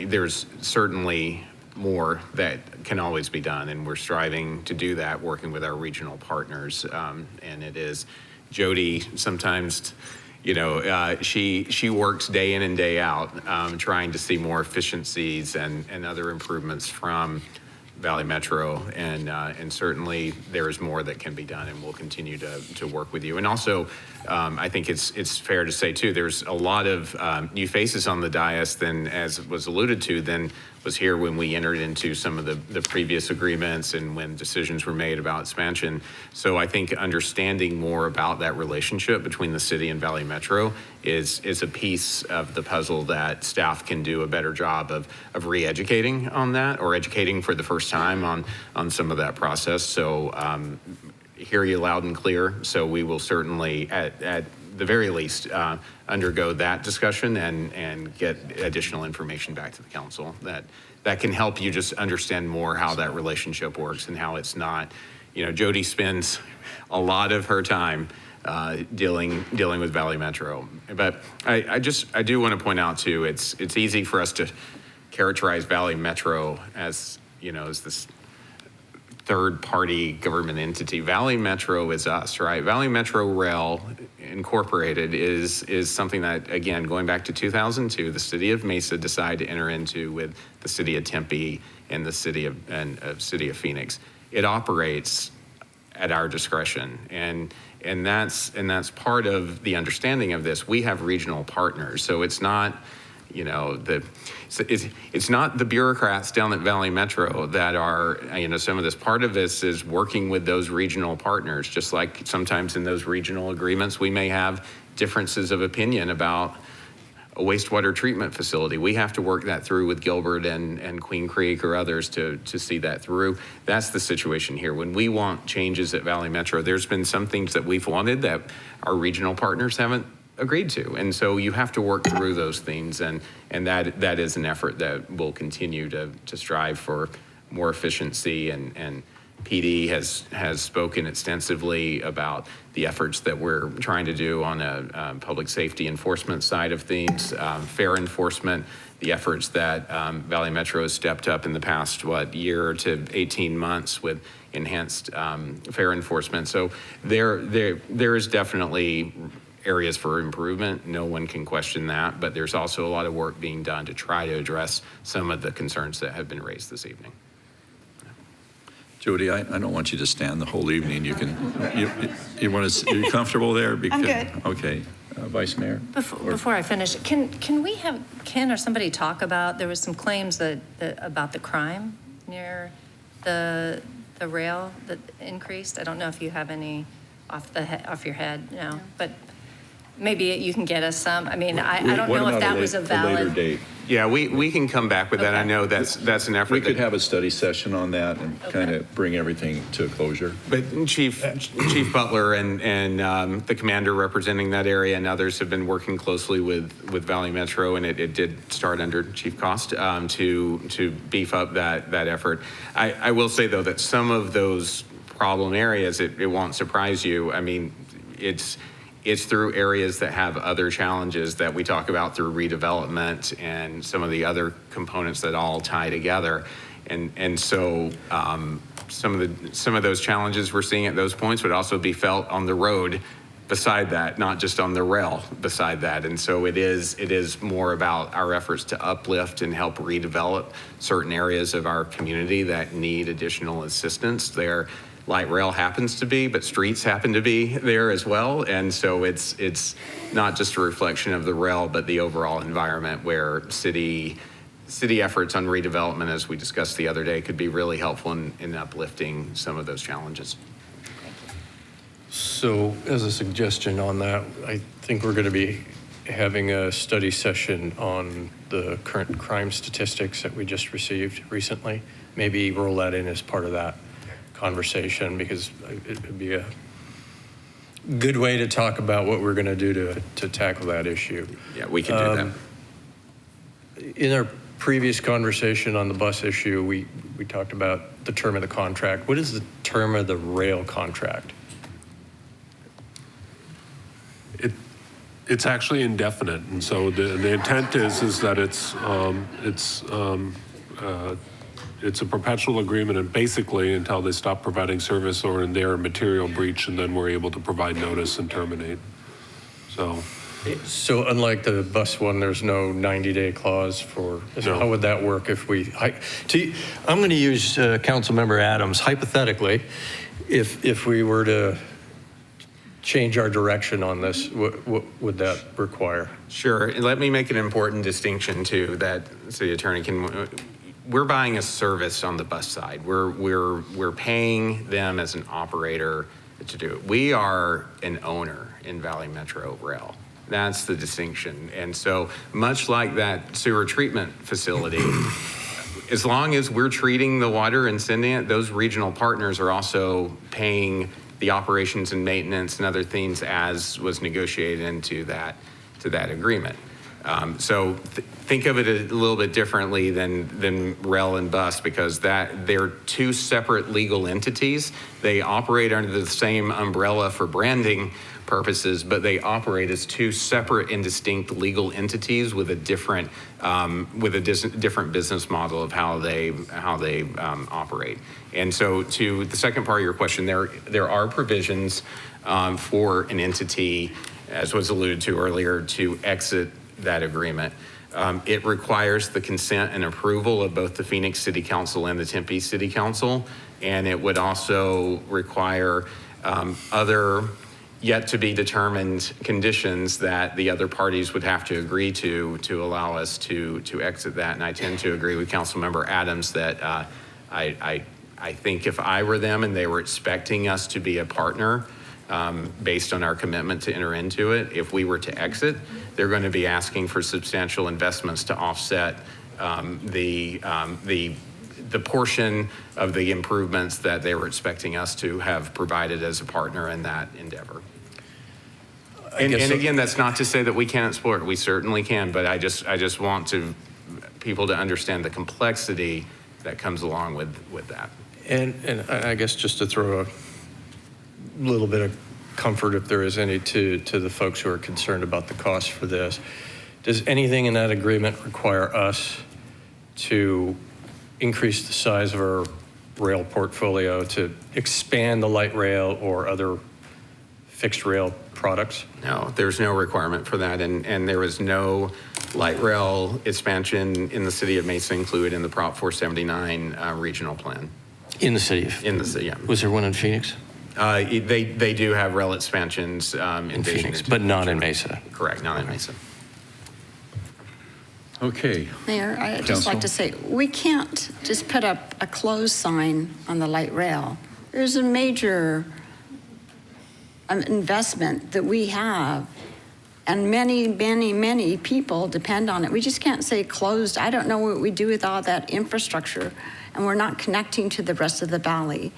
there's certainly more that can always be done, and we're striving to do that, working with our regional partners. And it is, Jody sometimes, she works day in and day out trying to see more efficiencies and other improvements from Valley Metro, and certainly there is more that can be done, and we'll continue to work with you. And also, I think it's fair to say too, there's a lot of new faces on the dais than, as was alluded to, than was here when we entered into some of the previous agreements and when decisions were made about expansion. So I think understanding more about that relationship between the city and Valley Metro is a piece of the puzzle that staff can do a better job of re-educating on that, or educating for the first time on some of that process. So hear you loud and clear. So we will certainly, at the very least, undergo that discussion and get additional information back to the council that can help you just understand more how that relationship works, and how it's not, Jody spends a lot of her time dealing with Valley Metro. But I do want to point out too, it's easy for us to characterize Valley Metro as, as this third-party government entity. Valley Metro is us, right? Valley Metro Rail Incorporated is something that, again, going back to 2002, the city of Mesa decided to enter into with the city of Tempe and the city of Phoenix. It operates at our discretion, and that's part of the understanding of this. We have regional partners, so it's not, it's not the bureaucrats down at Valley Metro that are, some of this. Part of this is working with those regional partners, just like sometimes in those regional agreements, we may have differences of opinion about a wastewater treatment facility. We have to work that through with Gilbert and Queen Creek or others to see that through. That's the situation here. When we want changes at Valley Metro, there's been some things that we've wanted that our regional partners haven't agreed to. And so you have to work through those things, and that is an effort that will continue to strive for more efficiency, and PD has spoken extensively about the efforts that we're trying to do on a public safety enforcement side of things, fair enforcement, the efforts that Valley Metro has stepped up in the past, year to 18 months with enhanced fair enforcement. So there is definitely areas for improvement. No one can question that, but there's also a lot of work being done to try to address some of the concerns that have been raised this evening. Jody, I don't want you to stand the whole evening. You can, you want to, are you comfortable there? I'm good. Okay. Vice Mayor? Before I finish, can we have Ken or somebody talk about, there was some claims about the crime near the rail that increased. I don't know if you have any off your head now, but maybe you can get us some. I mean, I don't know if that was a valid. later date? Yeah, we can come back with that. I know that's an effort. We could have a study session on that and kind of bring everything to a closure. But Chief Butler and the commander representing that area and others have been working closely with Valley Metro, and it did start under Chief Cost to beef up that effort. I will say, though, that some of those problem areas, it won't surprise you. I mean, it's through areas that have other challenges that we talk about through redevelopment and some of the other components that all tie together. And so some of those challenges we're seeing at those points would also be felt on the road beside that, not just on the rail beside that. And so it is more about our efforts to uplift and help redevelop certain areas of our community that need additional assistance there. Light rail happens to be, but streets happen to be there as well. And so it's not just a reflection of the rail, but the overall environment where city efforts on redevelopment, as we discussed the other day, could be really helpful in uplifting some of those challenges. So as a suggestion on that, I think we're going to be having a study session on the current crime statistics that we just received recently. Maybe roll that in as part of that conversation, because it would be a good way to talk about what we're going to do to tackle that issue. Yeah, we can do that. In our previous conversation on the bus issue, we talked about the term of the contract. What is the term of the rail contract? It's actually indefinite, and so the intent is that it's a perpetual agreement, and basically until they stop providing service or in their material breach, and then we're able to provide notice and terminate. So unlike the bus one, there's no 90-day clause for, so how would that work if I'm going to use Councilmember Adams, hypothetically, if we were to change our direction on this, what would that require? Sure, and let me make an important distinction too that City Attorney we're buying a service on the bus side. We're paying them as an operator to do it. We are an owner in Valley Metro Rail. That's the distinction. And so much like that sewer treatment facility, as long as we're treating the water and sending it, those regional partners are also paying the operations and maintenance and other things as was negotiated into that agreement. So think of it a little bit differently than rail and bus, because they're two separate legal entities. They operate under the same umbrella for branding purposes, but they operate as two separate and distinct legal entities with a different business model of how they operate. And so to the second part of your question, there are provisions for an entity, as was alluded to earlier, to exit that agreement. It requires the consent and approval of both the Phoenix City Council and the Tempe City Council, and it would also require other yet to be determined conditions that the other parties would have to agree to allow us to exit that. And I tend to agree with Councilmember Adams that I think if I were them and they were expecting us to be a partner, based on our commitment to enter into it, if we were to exit, they're going to be asking for substantial investments to offset the portion of the improvements that they were expecting us to have provided as a partner in that endeavor. And again, that's not to say that we can't explore it. We certainly can, but I just want people to understand the complexity that comes along with that. And I guess just to throw a little bit of comfort, if there is any, to the folks who are concerned about the cost for this, does anything in that agreement require us to increase the size of our rail portfolio, to expand the light rail or other fixed rail products? No, there's no requirement for that, and there was no light rail expansion in the city of Mesa included in the Prop 479 regional plan. In the city? In the city, yeah. Was there one in Phoenix? They do have rail expansions in Phoenix, but not in Mesa. Correct, not in Mesa. Okay. Mayor, I'd just like to say, we can't just put up a closed sign on the light rail. There's a major investment that we have And many, many, many people depend on it. We just can't say closed. I don't know what we do with all that infrastructure, and we're not connecting to the rest of the valley.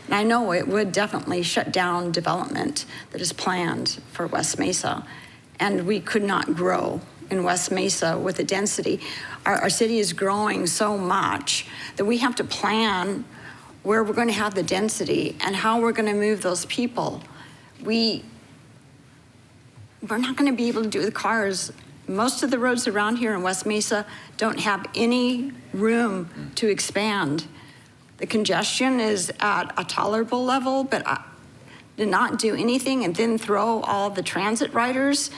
And I know it would definitely shut down development that is planned for West Mesa, and we could not grow in West Mesa with the density. Our city is growing so much that we have to plan where we're going to have the density and how we're going to move those people. We're not going to be able to do the cars. Most of the roads around here in West Mesa don't have any room to expand. The congestion is at a tolerable level, but to not do anything and then throw all the transit riders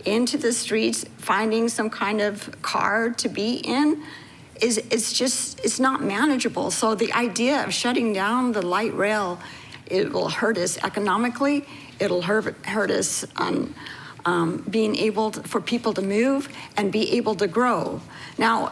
into the streets, finding some kind of car to be in, it's not manageable. So the idea of shutting down the light rail, it will hurt us economically. It'll hurt us on being able for people to move and be able to grow. Now,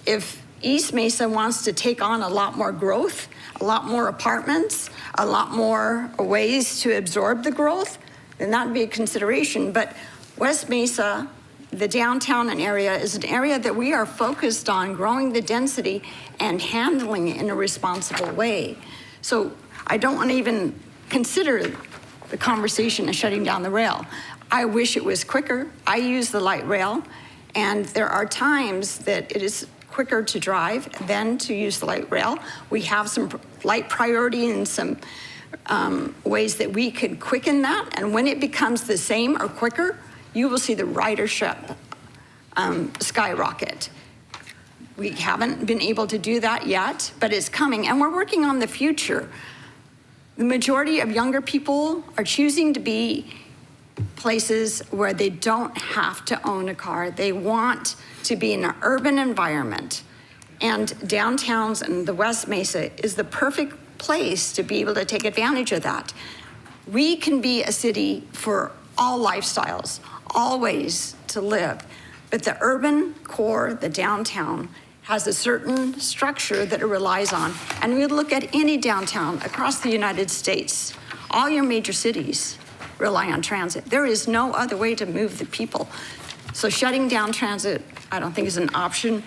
if East Mesa wants to take on a lot more growth, a lot more apartments, a lot more ways to absorb the growth, then that would be a consideration. But West Mesa, the downtown area, is an area that we are focused on growing the density and handling it in a responsible way. So I don't want to even consider the conversation of shutting down the rail. I wish it was quicker. I use the light rail, and there are times that it is quicker to drive than to use the light rail. We have some light priority and some ways that we could quicken that, and when it becomes the same or quicker, you will see the ridership skyrocket. We haven't been able to do that yet, but it's coming, and we're working on the future. The majority of younger people are choosing to be places where they don't have to own a car. They want to be in an urban environment, and downtowns and the West Mesa is the perfect place to be able to take advantage of that. We can be a city for all lifestyles, all ways to live, but the urban core, the downtown, has a certain structure that it relies on. And we look at any downtown across the United States, all your major cities rely on transit. There is no other way to move the people. So shutting down transit, I don't think is an option.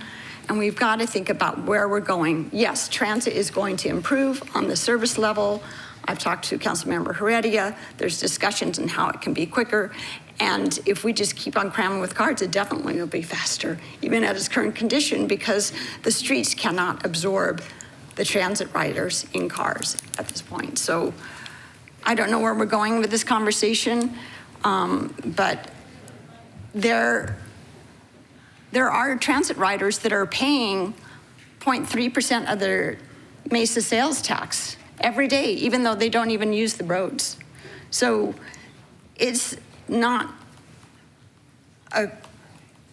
And we've got to think about where we're going. Yes, transit is going to improve on the service level. I've talked to Councilmember Heredia. There's discussions on how it can be quicker. And if we just keep on cramming with cars, it definitely will be faster, even at its current condition, because the streets cannot absorb the transit riders in cars at this point. So I don't know where we're going with this conversation, but there are transit riders that are paying 0.3% of their Mesa sales tax every day, even though they don't even use the roads. So it's not a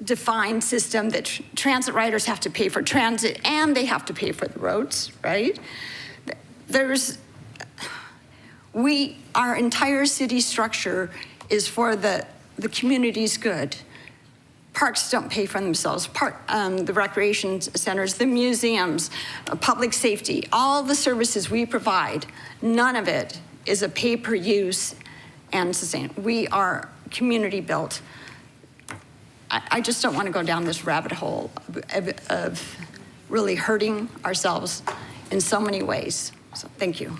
defined system that transit riders have to pay for transit and they have to pay for the roads, right? Our entire city structure is for the community's good. Parks don't pay for themselves. The recreation centers, the museums, public safety, all the services we provide, none of it is a pay-per-use and sustainable. We are community built. I just don't want to go down this rabbit hole of really hurting ourselves in so many ways. So thank you.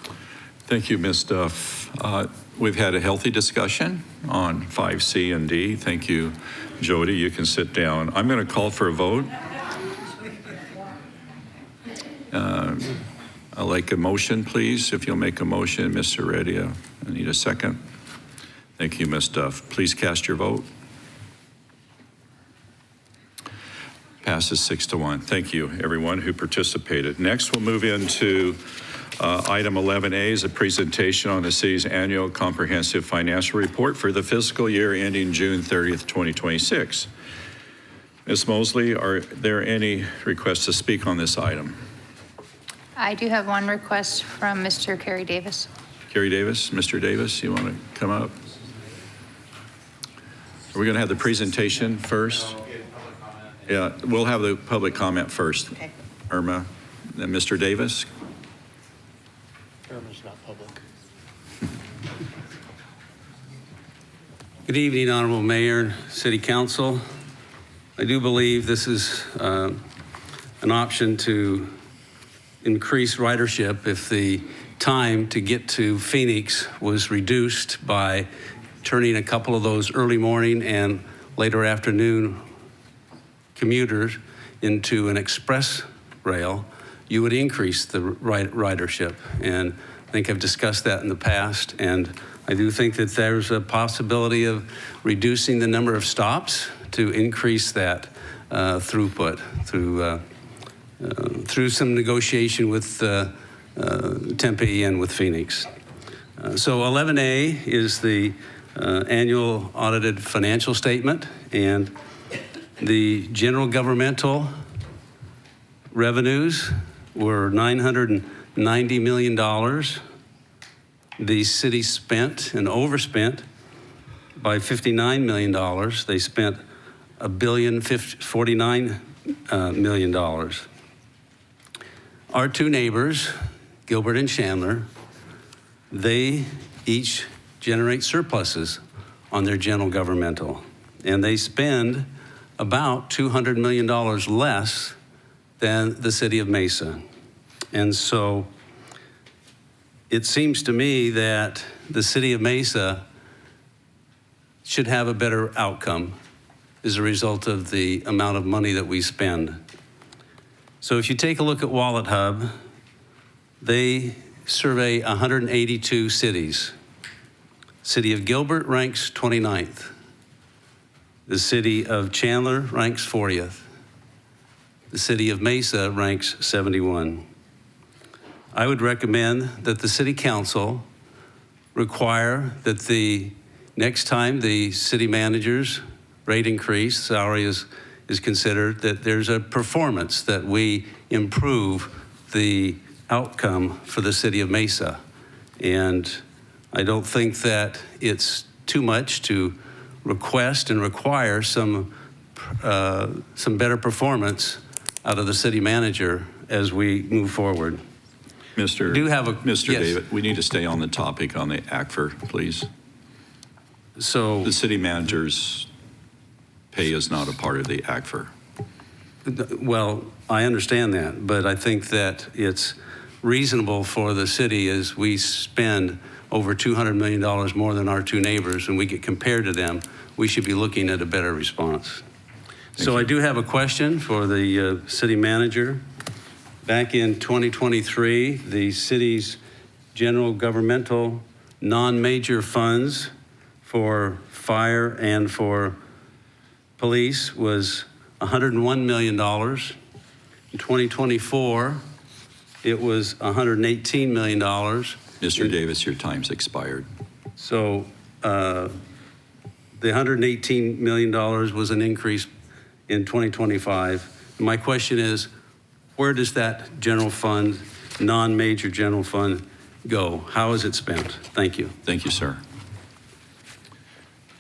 Thank you, Ms. Duff. We've had a healthy discussion on 5C and D. Thank you, Jody. You can sit down. I'm going to call for a vote. I'd like a motion, please. If you'll make a motion, Ms. Heredia. I need a second. Thank you, Ms. Duff. Please cast your vote. Passes 6-1. Thank you, everyone who participated. Next, we'll move into item 11A is a presentation on the city's annual comprehensive financial report for the fiscal year ending June 30th, 2026. Ms. Mosley, are there any requests to speak on this item? I do have one request from Mr. Kerry Davis. Kerry Davis, Mr. Davis, you want to come up? Are we going to have the presentation first? Yeah, we'll have the public comment first. Okay. Irma, then Mr. Davis. Irma's not public. Good evening, Honorable Mayor, City Council. I do believe this is an option to increase ridership if the time to get to Phoenix was reduced by turning a couple of those early morning and later afternoon commuters into an express rail. You would increase the ridership. And I think I've discussed that in the past. And I do think that there's a possibility of reducing the number of stops to increase that throughput through some negotiation with Tempe and with Phoenix. So 11A is the annual audited financial statement, and the general governmental revenues were $990 million. The city spent and overspent by $59 million. They spent $1,049 million. Our two neighbors, Gilbert and Chandler, they each generate surpluses on their general governmental, and they spend about $200 million less than the city of Mesa. And so it seems to me that the city of Mesa should have a better outcome as a result of the amount of money that we spend. So if you take a look at Wallet Hub, they survey 182 cities. City of Gilbert ranks 29th. The city of Chandler ranks 40th. The city of Mesa ranks 71. I would recommend that the city council require that the next time the city manager's rate increase, salary is considered, that there's a performance, that we improve the outcome for the city of Mesa. And I don't think that it's too much to request and require some better performance out of the city manager as we move forward. Mr. Yes. David, we need to stay on the topic on the ACFR, please. So the city manager's pay is not a part of the ACFR. Well, I understand that, but I think that it's reasonable for the city as we spend over $200 million more than our two neighbors and we get compared to them, we should be looking at a better response. So I do have a question for the city manager. Back in 2023, the city's general governmental non-major funds for fire and for police was $101 million. In 2024, it was $118 million. Mr. Davis, your time's expired. So the $118 million was an increase in 2025. My question is, where does that general fund, non-major general fund, go? How is it spent? Thank you. Thank you, sir.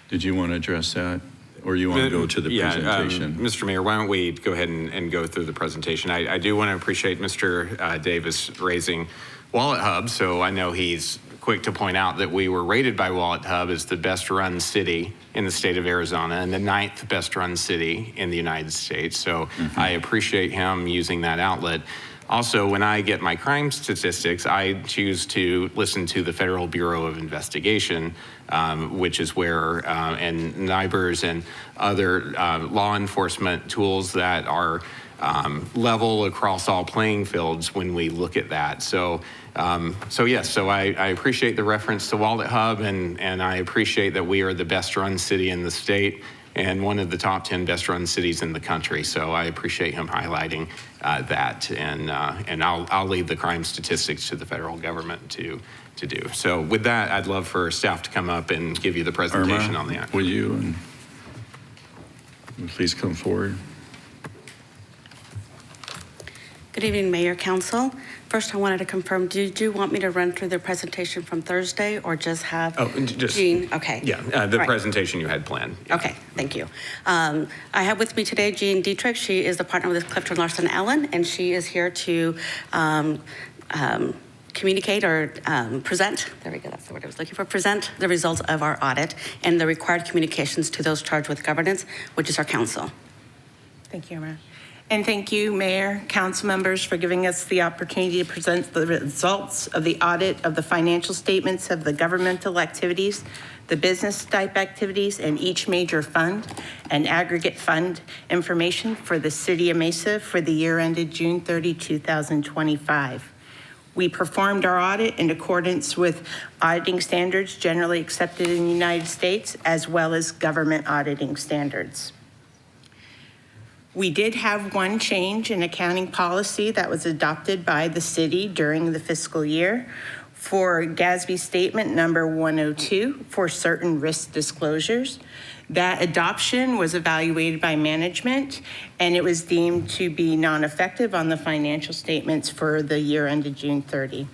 Did you want to address that? Or you want to go to the presentation? Mr. Mayor, why don't we go ahead and go through the presentation? I do want to appreciate Mr. Davis raising Wallet Hub. So I know he's quick to point out that we were rated by Wallet Hub as the best run city in the state of Arizona and the 9th best run city in the United States. So I appreciate him using that outlet. Also, when I get my crime statistics, I choose to listen to the Federal Bureau of Investigation, which is where, and NIBRS and other law enforcement tools that are level across all playing fields when we look at that. So yes, so I appreciate the reference to Wallet Hub, and I appreciate that we are the best run city in the state and one of the top 10 best run cities in the country. So I appreciate him highlighting that, and I'll leave the crime statistics to the federal government to do. So with that, I'd love for staff to come up and give you the presentation on that. Will you please come forward? Good evening, Mayor, Council. First, I wanted to confirm, did you want me to run through the presentation from Thursday or just have Jean? Okay. Yeah, the presentation you had planned. Yeah. Okay, thank you. I have with me today Jean Dietrich. She is the partner with Clifton Larson Allen, and she is here to communicate or present, there we go, that's the word I was looking for, present the results of our audit and the required communications to those charged with governance, which is our council. Thank you, Irma. And thank you, Mayor, council members, for giving us the opportunity to present the results of the audit of the financial statements of the governmental activities, the business type activities, and each major fund and aggregate fund information for the City of Mesa for the year ended June 30, 2025. We performed our audit in accordance with auditing standards generally accepted in the United States, as well as government auditing standards. We did have one change in accounting policy that was adopted by the city during the fiscal year for GASB statement number 102 for certain risk disclosures. That adoption was evaluated by management, and it was deemed to be non-effective on the financial statements for the year ended June 30,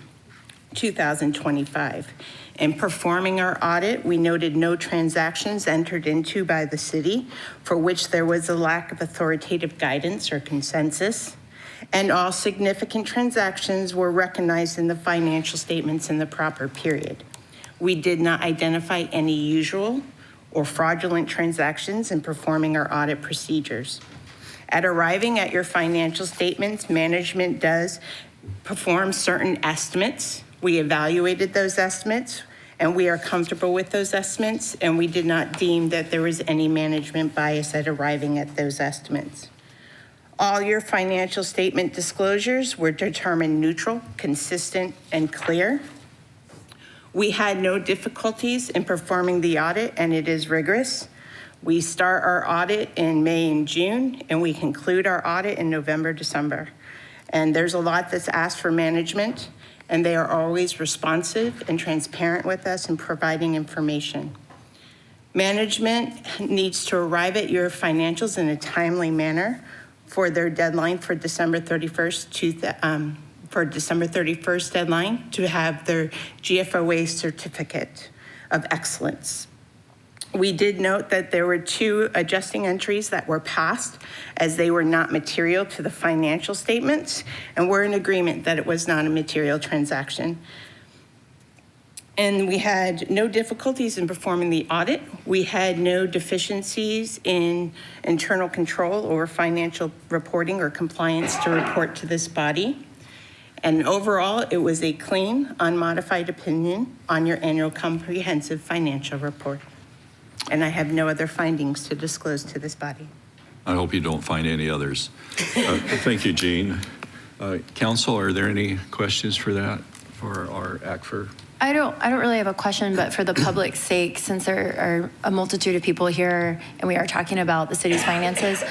2025. In performing our audit, we noted no transactions entered into by the city for which there was a lack of authoritative guidance or consensus, and all significant transactions were recognized in the financial statements in the proper period. We did not identify any usual or fraudulent transactions in performing our audit procedures. At arriving at your financial statements, management does perform certain estimates. We evaluated those estimates, and we are comfortable with those estimates, and we did not deem that there was any management bias at arriving at those estimates. All your financial statement disclosures were determined neutral, consistent, and clear. We had no difficulties in performing the audit, and it is rigorous. We start our audit in May and June, and we conclude our audit in November, December. And there's a lot that's asked for management, and they are always responsive and transparent with us in providing information. Management needs to arrive at your financials in a timely manner for their deadline for December 31st, deadline to have their GFOA certificate of excellence. We did note that there were 2 adjusting entries that were passed as they were not material to the financial statements, and we're in agreement that it was not a material transaction. And we had no difficulties in performing the audit. We had no deficiencies in internal control or financial reporting or compliance to report to this body. And overall, it was a clean, unmodified opinion on your annual comprehensive financial report. And I have no other findings to disclose to this body. I hope you don't find any others. Thank you, Jean. Council, are there any questions for that, for our ACFR? I don't really have a question, but for the public's sake, since there are a multitude of people here and we are talking about the city's finances,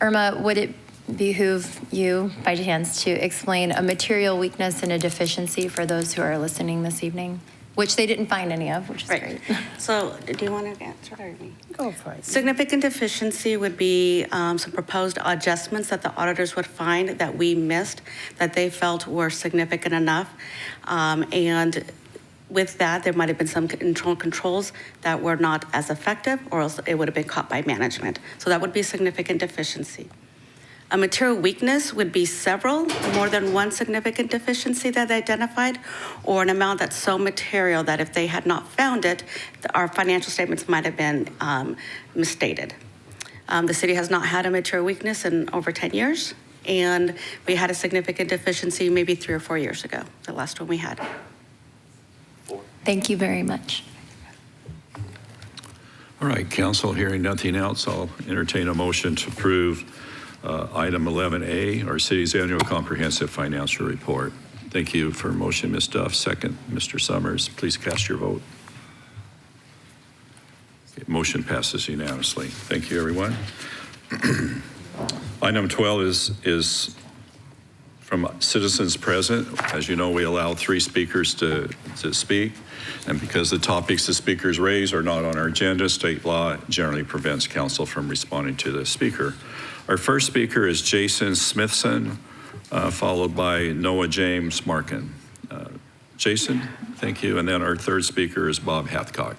Irma, would it behoove you, by chance, to explain a material weakness and a deficiency for those who are listening this evening? Which they didn't find any of, which is great. So do you want to answer it or me? Go for it. Significant deficiency would be some proposed adjustments that the auditors would find that we missed, that they felt were significant enough. And with that, there might have been some internal controls that were not as effective, or else it would have been caught by management. So that would be a significant deficiency. A material weakness would be several, more than one significant deficiency that they identified, or an amount that's so material that if they had not found it, our financial statements might have been misstated. The city has not had a material weakness in over 10 years, and we had a significant deficiency maybe 3 or 4 years ago, the last one we had. Thank you very much. All right, Council, hearing nothing else, I'll entertain a motion to approve item 11A, our city's annual comprehensive financial report. Thank you for motion, Ms. Duff. Second, Mr. Summers. Please cast your vote. Okay, motion passes unanimously. Thank you, everyone. Item 12 is from citizens present. As you know, we allow 3 speakers to speak. And because the topics the speakers raise are not on our agenda, state law generally prevents council from responding to the speaker. Our first speaker is Jason Smithson, followed by Noah James Markin. Jason, thank you. And then our third speaker is Bob Hathcock.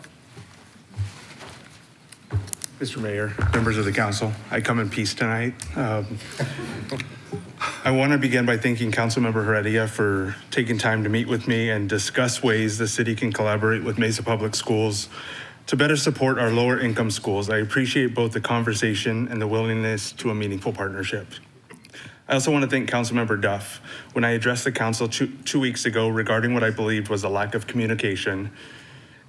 Mr. Mayor, members of the council, I come in peace tonight. I want to begin by thanking Councilmember Heredia for taking time to meet with me and discuss ways the city can collaborate with Mesa Public Schools to better support our lower income schools. I appreciate both the conversation and the willingness to a meaningful partnership. I also want to thank Councilmember Duff. When I addressed the council two weeks ago regarding what I believed was a lack of communication,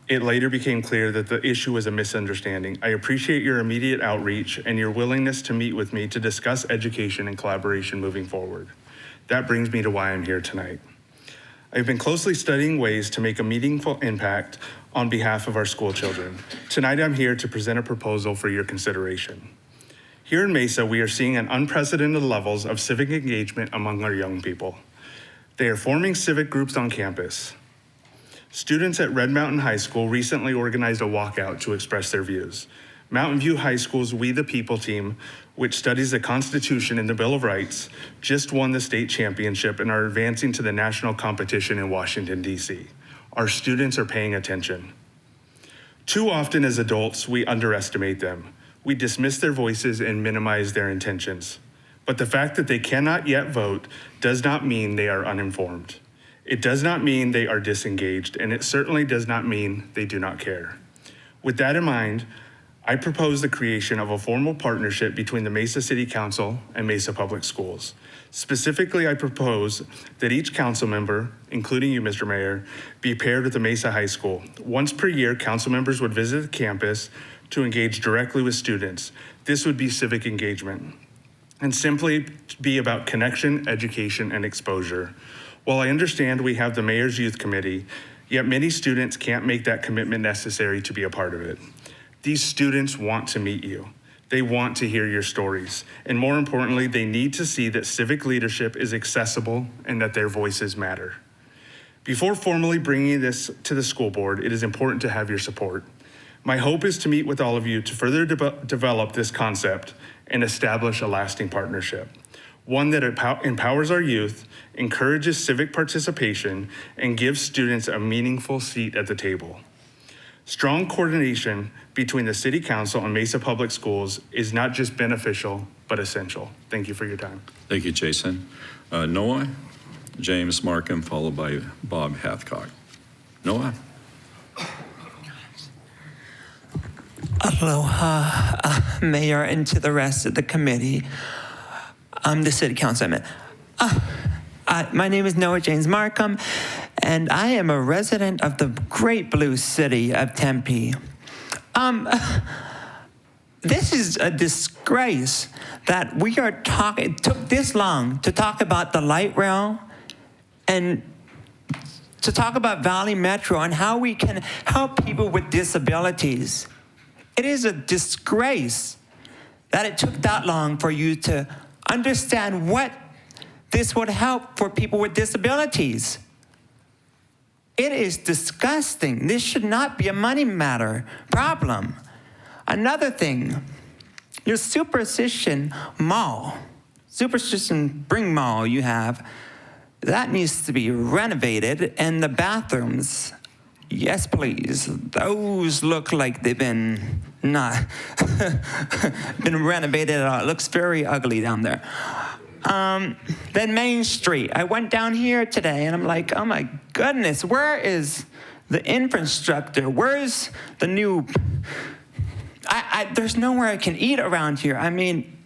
it later became clear that the issue was a misunderstanding. I appreciate your immediate outreach and your willingness to meet with me to discuss education and collaboration moving forward. That brings me to why I'm here tonight. I've been closely studying ways to make a meaningful impact on behalf of our school children. Tonight I'm here to present a proposal for your consideration. Here in Mesa, we are seeing an unprecedented levels of civic engagement among our young people. They are forming civic groups on campus. Students at Red Mountain High School recently organized a walkout to express their views. Mountain View High School's We the People team, which studies the Constitution and the Bill of Rights, just won the state championship and are advancing to the national competition in Washington, D.C. Our students are paying attention. Too often as adults, we underestimate them. We dismiss their voices and minimize their intentions. But the fact that they cannot yet vote does not mean they are uninformed. It does not mean they are disengaged, and it certainly does not mean they do not care. With that in mind, I propose the creation of a formal partnership between the Mesa City Council and Mesa Public Schools. Specifically, I propose that each council member, including you, Mr. Mayor, be paired with the Mesa High School. Once per year, council members would visit the campus to engage directly with students. This would be civic engagement and simply be about connection, education, and exposure. While I understand we have the Mayor's Youth Committee, yet many students can't make that commitment necessary to be a part of it. These students want to meet you. They want to hear your stories. And more importantly, they need to see that civic leadership is accessible and that their voices matter. Before formally bringing this to the school board, it is important to have your support. My hope is to meet with all of you to further develop this concept and establish a lasting partnership. One that empowers our youth, encourages civic participation, and gives students a meaningful seat at the table. Strong coordination between the City Council and Mesa Public Schools is not just beneficial, but essential. Thank you for your time. Thank you, Jason. Noah, James Markham, followed by Bob Hathcock. Noah. Aloha, Mayor, and to the rest of the committee. I'm the City Councilman. My name is Noah James Markham, and I am a resident of the great blue city of Tempe. This is a disgrace that we are talking, it took this long to talk about the light rail and to talk about Valley Metro and how we can help people with disabilities. It is a disgrace that it took that long for you to understand what this would help for people with disabilities. It is disgusting. This should not be a money matter problem. Another thing, your Superstition Spring Mall you have, that needs to be renovated, and the bathrooms, yes, please. Those look like they've been renovated at all. It looks very ugly down there. Then Main Street. I went down here today and I'm like, oh my goodness, where is the infrastructure? Where's the new, there's nowhere I can eat around here. I mean,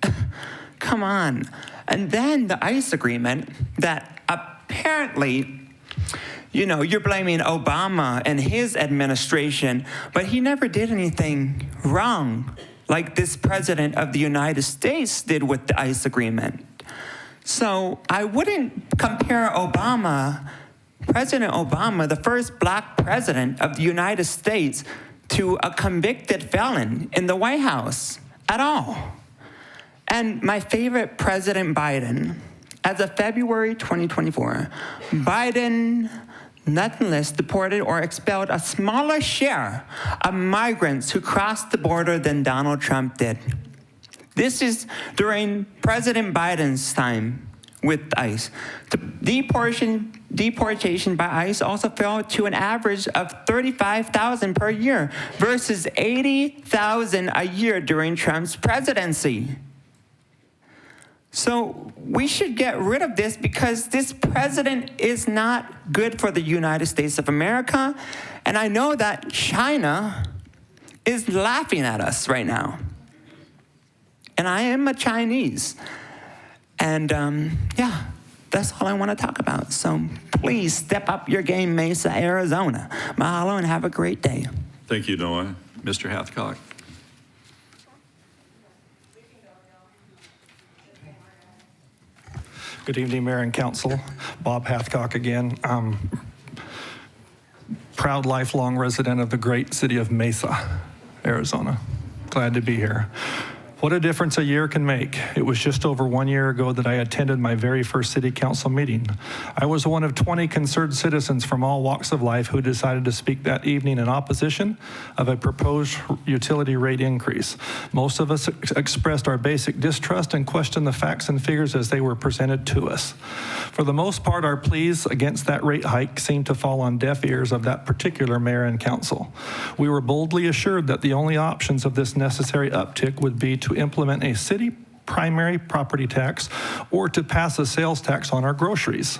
come on. And then the ICE agreement that apparently, you know, you're blaming Obama and his administration, but he never did anything wrong like this president of the United States did with the ICE agreement. So I wouldn't compare President Obama, the first black president of the United States, to a convicted felon in the White House at all. And my favorite, President Biden, as of February 2024, Biden nonetheless deported or expelled a smaller share of migrants who crossed the border than Donald Trump did. This is during President Biden's time with ICE. The deportation by ICE also fell to an average of 35,000 per year versus 80,000 a year during Trump's presidency. So we should get rid of this because this president is not good for the United States of America. And I know that China is laughing at us right now. And I am a Chinese. And yeah, that's all I want to talk about. So please step up your game, Mesa, Arizona. Mahalo and have a great day. Thank you, Noah. Mr. Hathcock. Good evening, Mayor and Council. Bob Hathcock again. Proud lifelong resident of the great city of Mesa, Arizona. Glad to be here. What a difference a year can make. It was just over 1 year ago that I attended my very first city council meeting. I was one of 20 concerned citizens from all walks of life who decided to speak that evening in opposition of a proposed utility rate increase. Most of us expressed our basic distrust and questioned the facts and figures as they were presented to us. For the most part, our pleas against that rate hike seemed to fall on deaf ears of that particular mayor and council. We were boldly assured that the only options of this necessary uptick would be to implement a city primary property tax or to pass a sales tax on our groceries.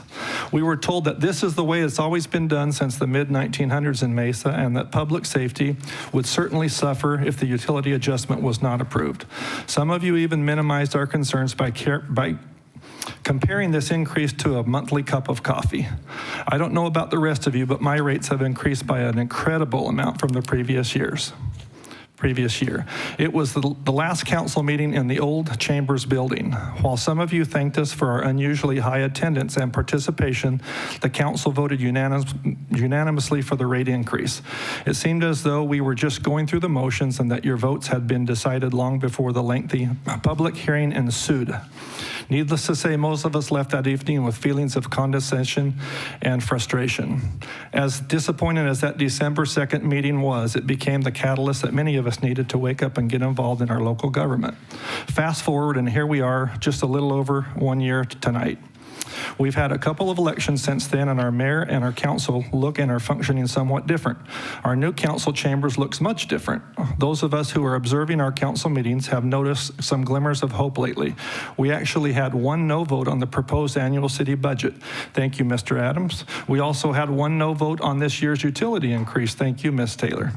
We were told that this is the way it's always been done since the mid-1900s in Mesa, and that public safety would certainly suffer if the utility adjustment was not approved. Some of you even minimized our concerns by comparing this increase to a monthly cup of coffee. I don't know about the rest of you, but my rates have increased by an incredible amount from the previous year. It was the last council meeting in the old Chambers building. While some of you thanked us for our unusually high attendance and participation, the council voted unanimously for the rate increase. It seemed as though we were just going through the motions and that your votes had been decided long before the lengthy public hearing ensued. Needless to say, most of us left that evening with feelings of condescension and frustration. As disappointing as that December 2nd meeting was, it became the catalyst that many of us needed to wake up and get involved in our local government. Fast forward, and here we are, just a little over 1 year tonight. We've had a couple of elections since then, and our mayor and our council look and are functioning somewhat different. Our new council chambers looks much different. Those of us who are observing our council meetings have noticed some glimmers of hope lately. We actually had one no vote on the proposed annual city budget. Thank you, Mr. Adams. We also had one no vote on this year's utility increase. Thank you, Ms. Taylor.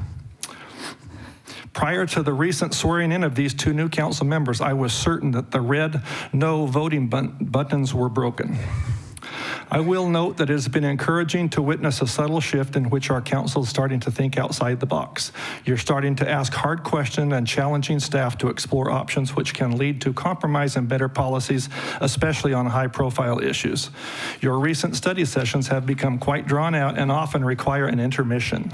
Prior to the recent swearing in of these two new council members, I was certain that the red no voting buttons were broken. I will note that it has been encouraging to witness a subtle shift in which our council is starting to think outside the box. You're starting to ask hard questions and challenging staff to explore options which can lead to compromise and better policies, especially on high-profile issues. Your recent study sessions have become quite drawn out and often require an intermission.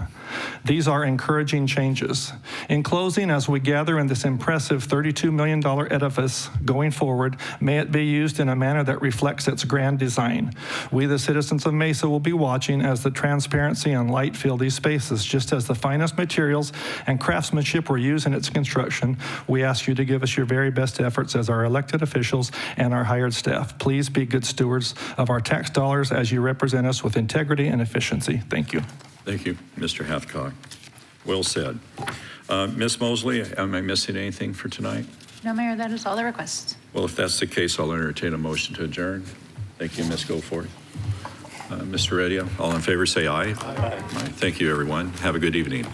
These are encouraging changes. In closing, as we gather in this impressive $32 million edifice going forward, may it be used in a manner that reflects its grand design. We, the citizens of Mesa, will be watching as the transparency and light fill these spaces. Just as the finest materials and craftsmanship were used in its construction, we ask you to give us your very best efforts as our elected officials and our hired staff. Please be good stewards of our tax dollars as you represent us with integrity and efficiency. Thank you. Thank you, Mr. Hathcock. Well said. Ms. Mosley, am I missing anything for tonight? No, Mayor, that is all the requests. Well, if that's the case, I'll entertain a motion to adjourn. Thank you, Ms. Goforth. Mr. Redia, all in favor say aye. Aye. Thank you, everyone. Have a good evening.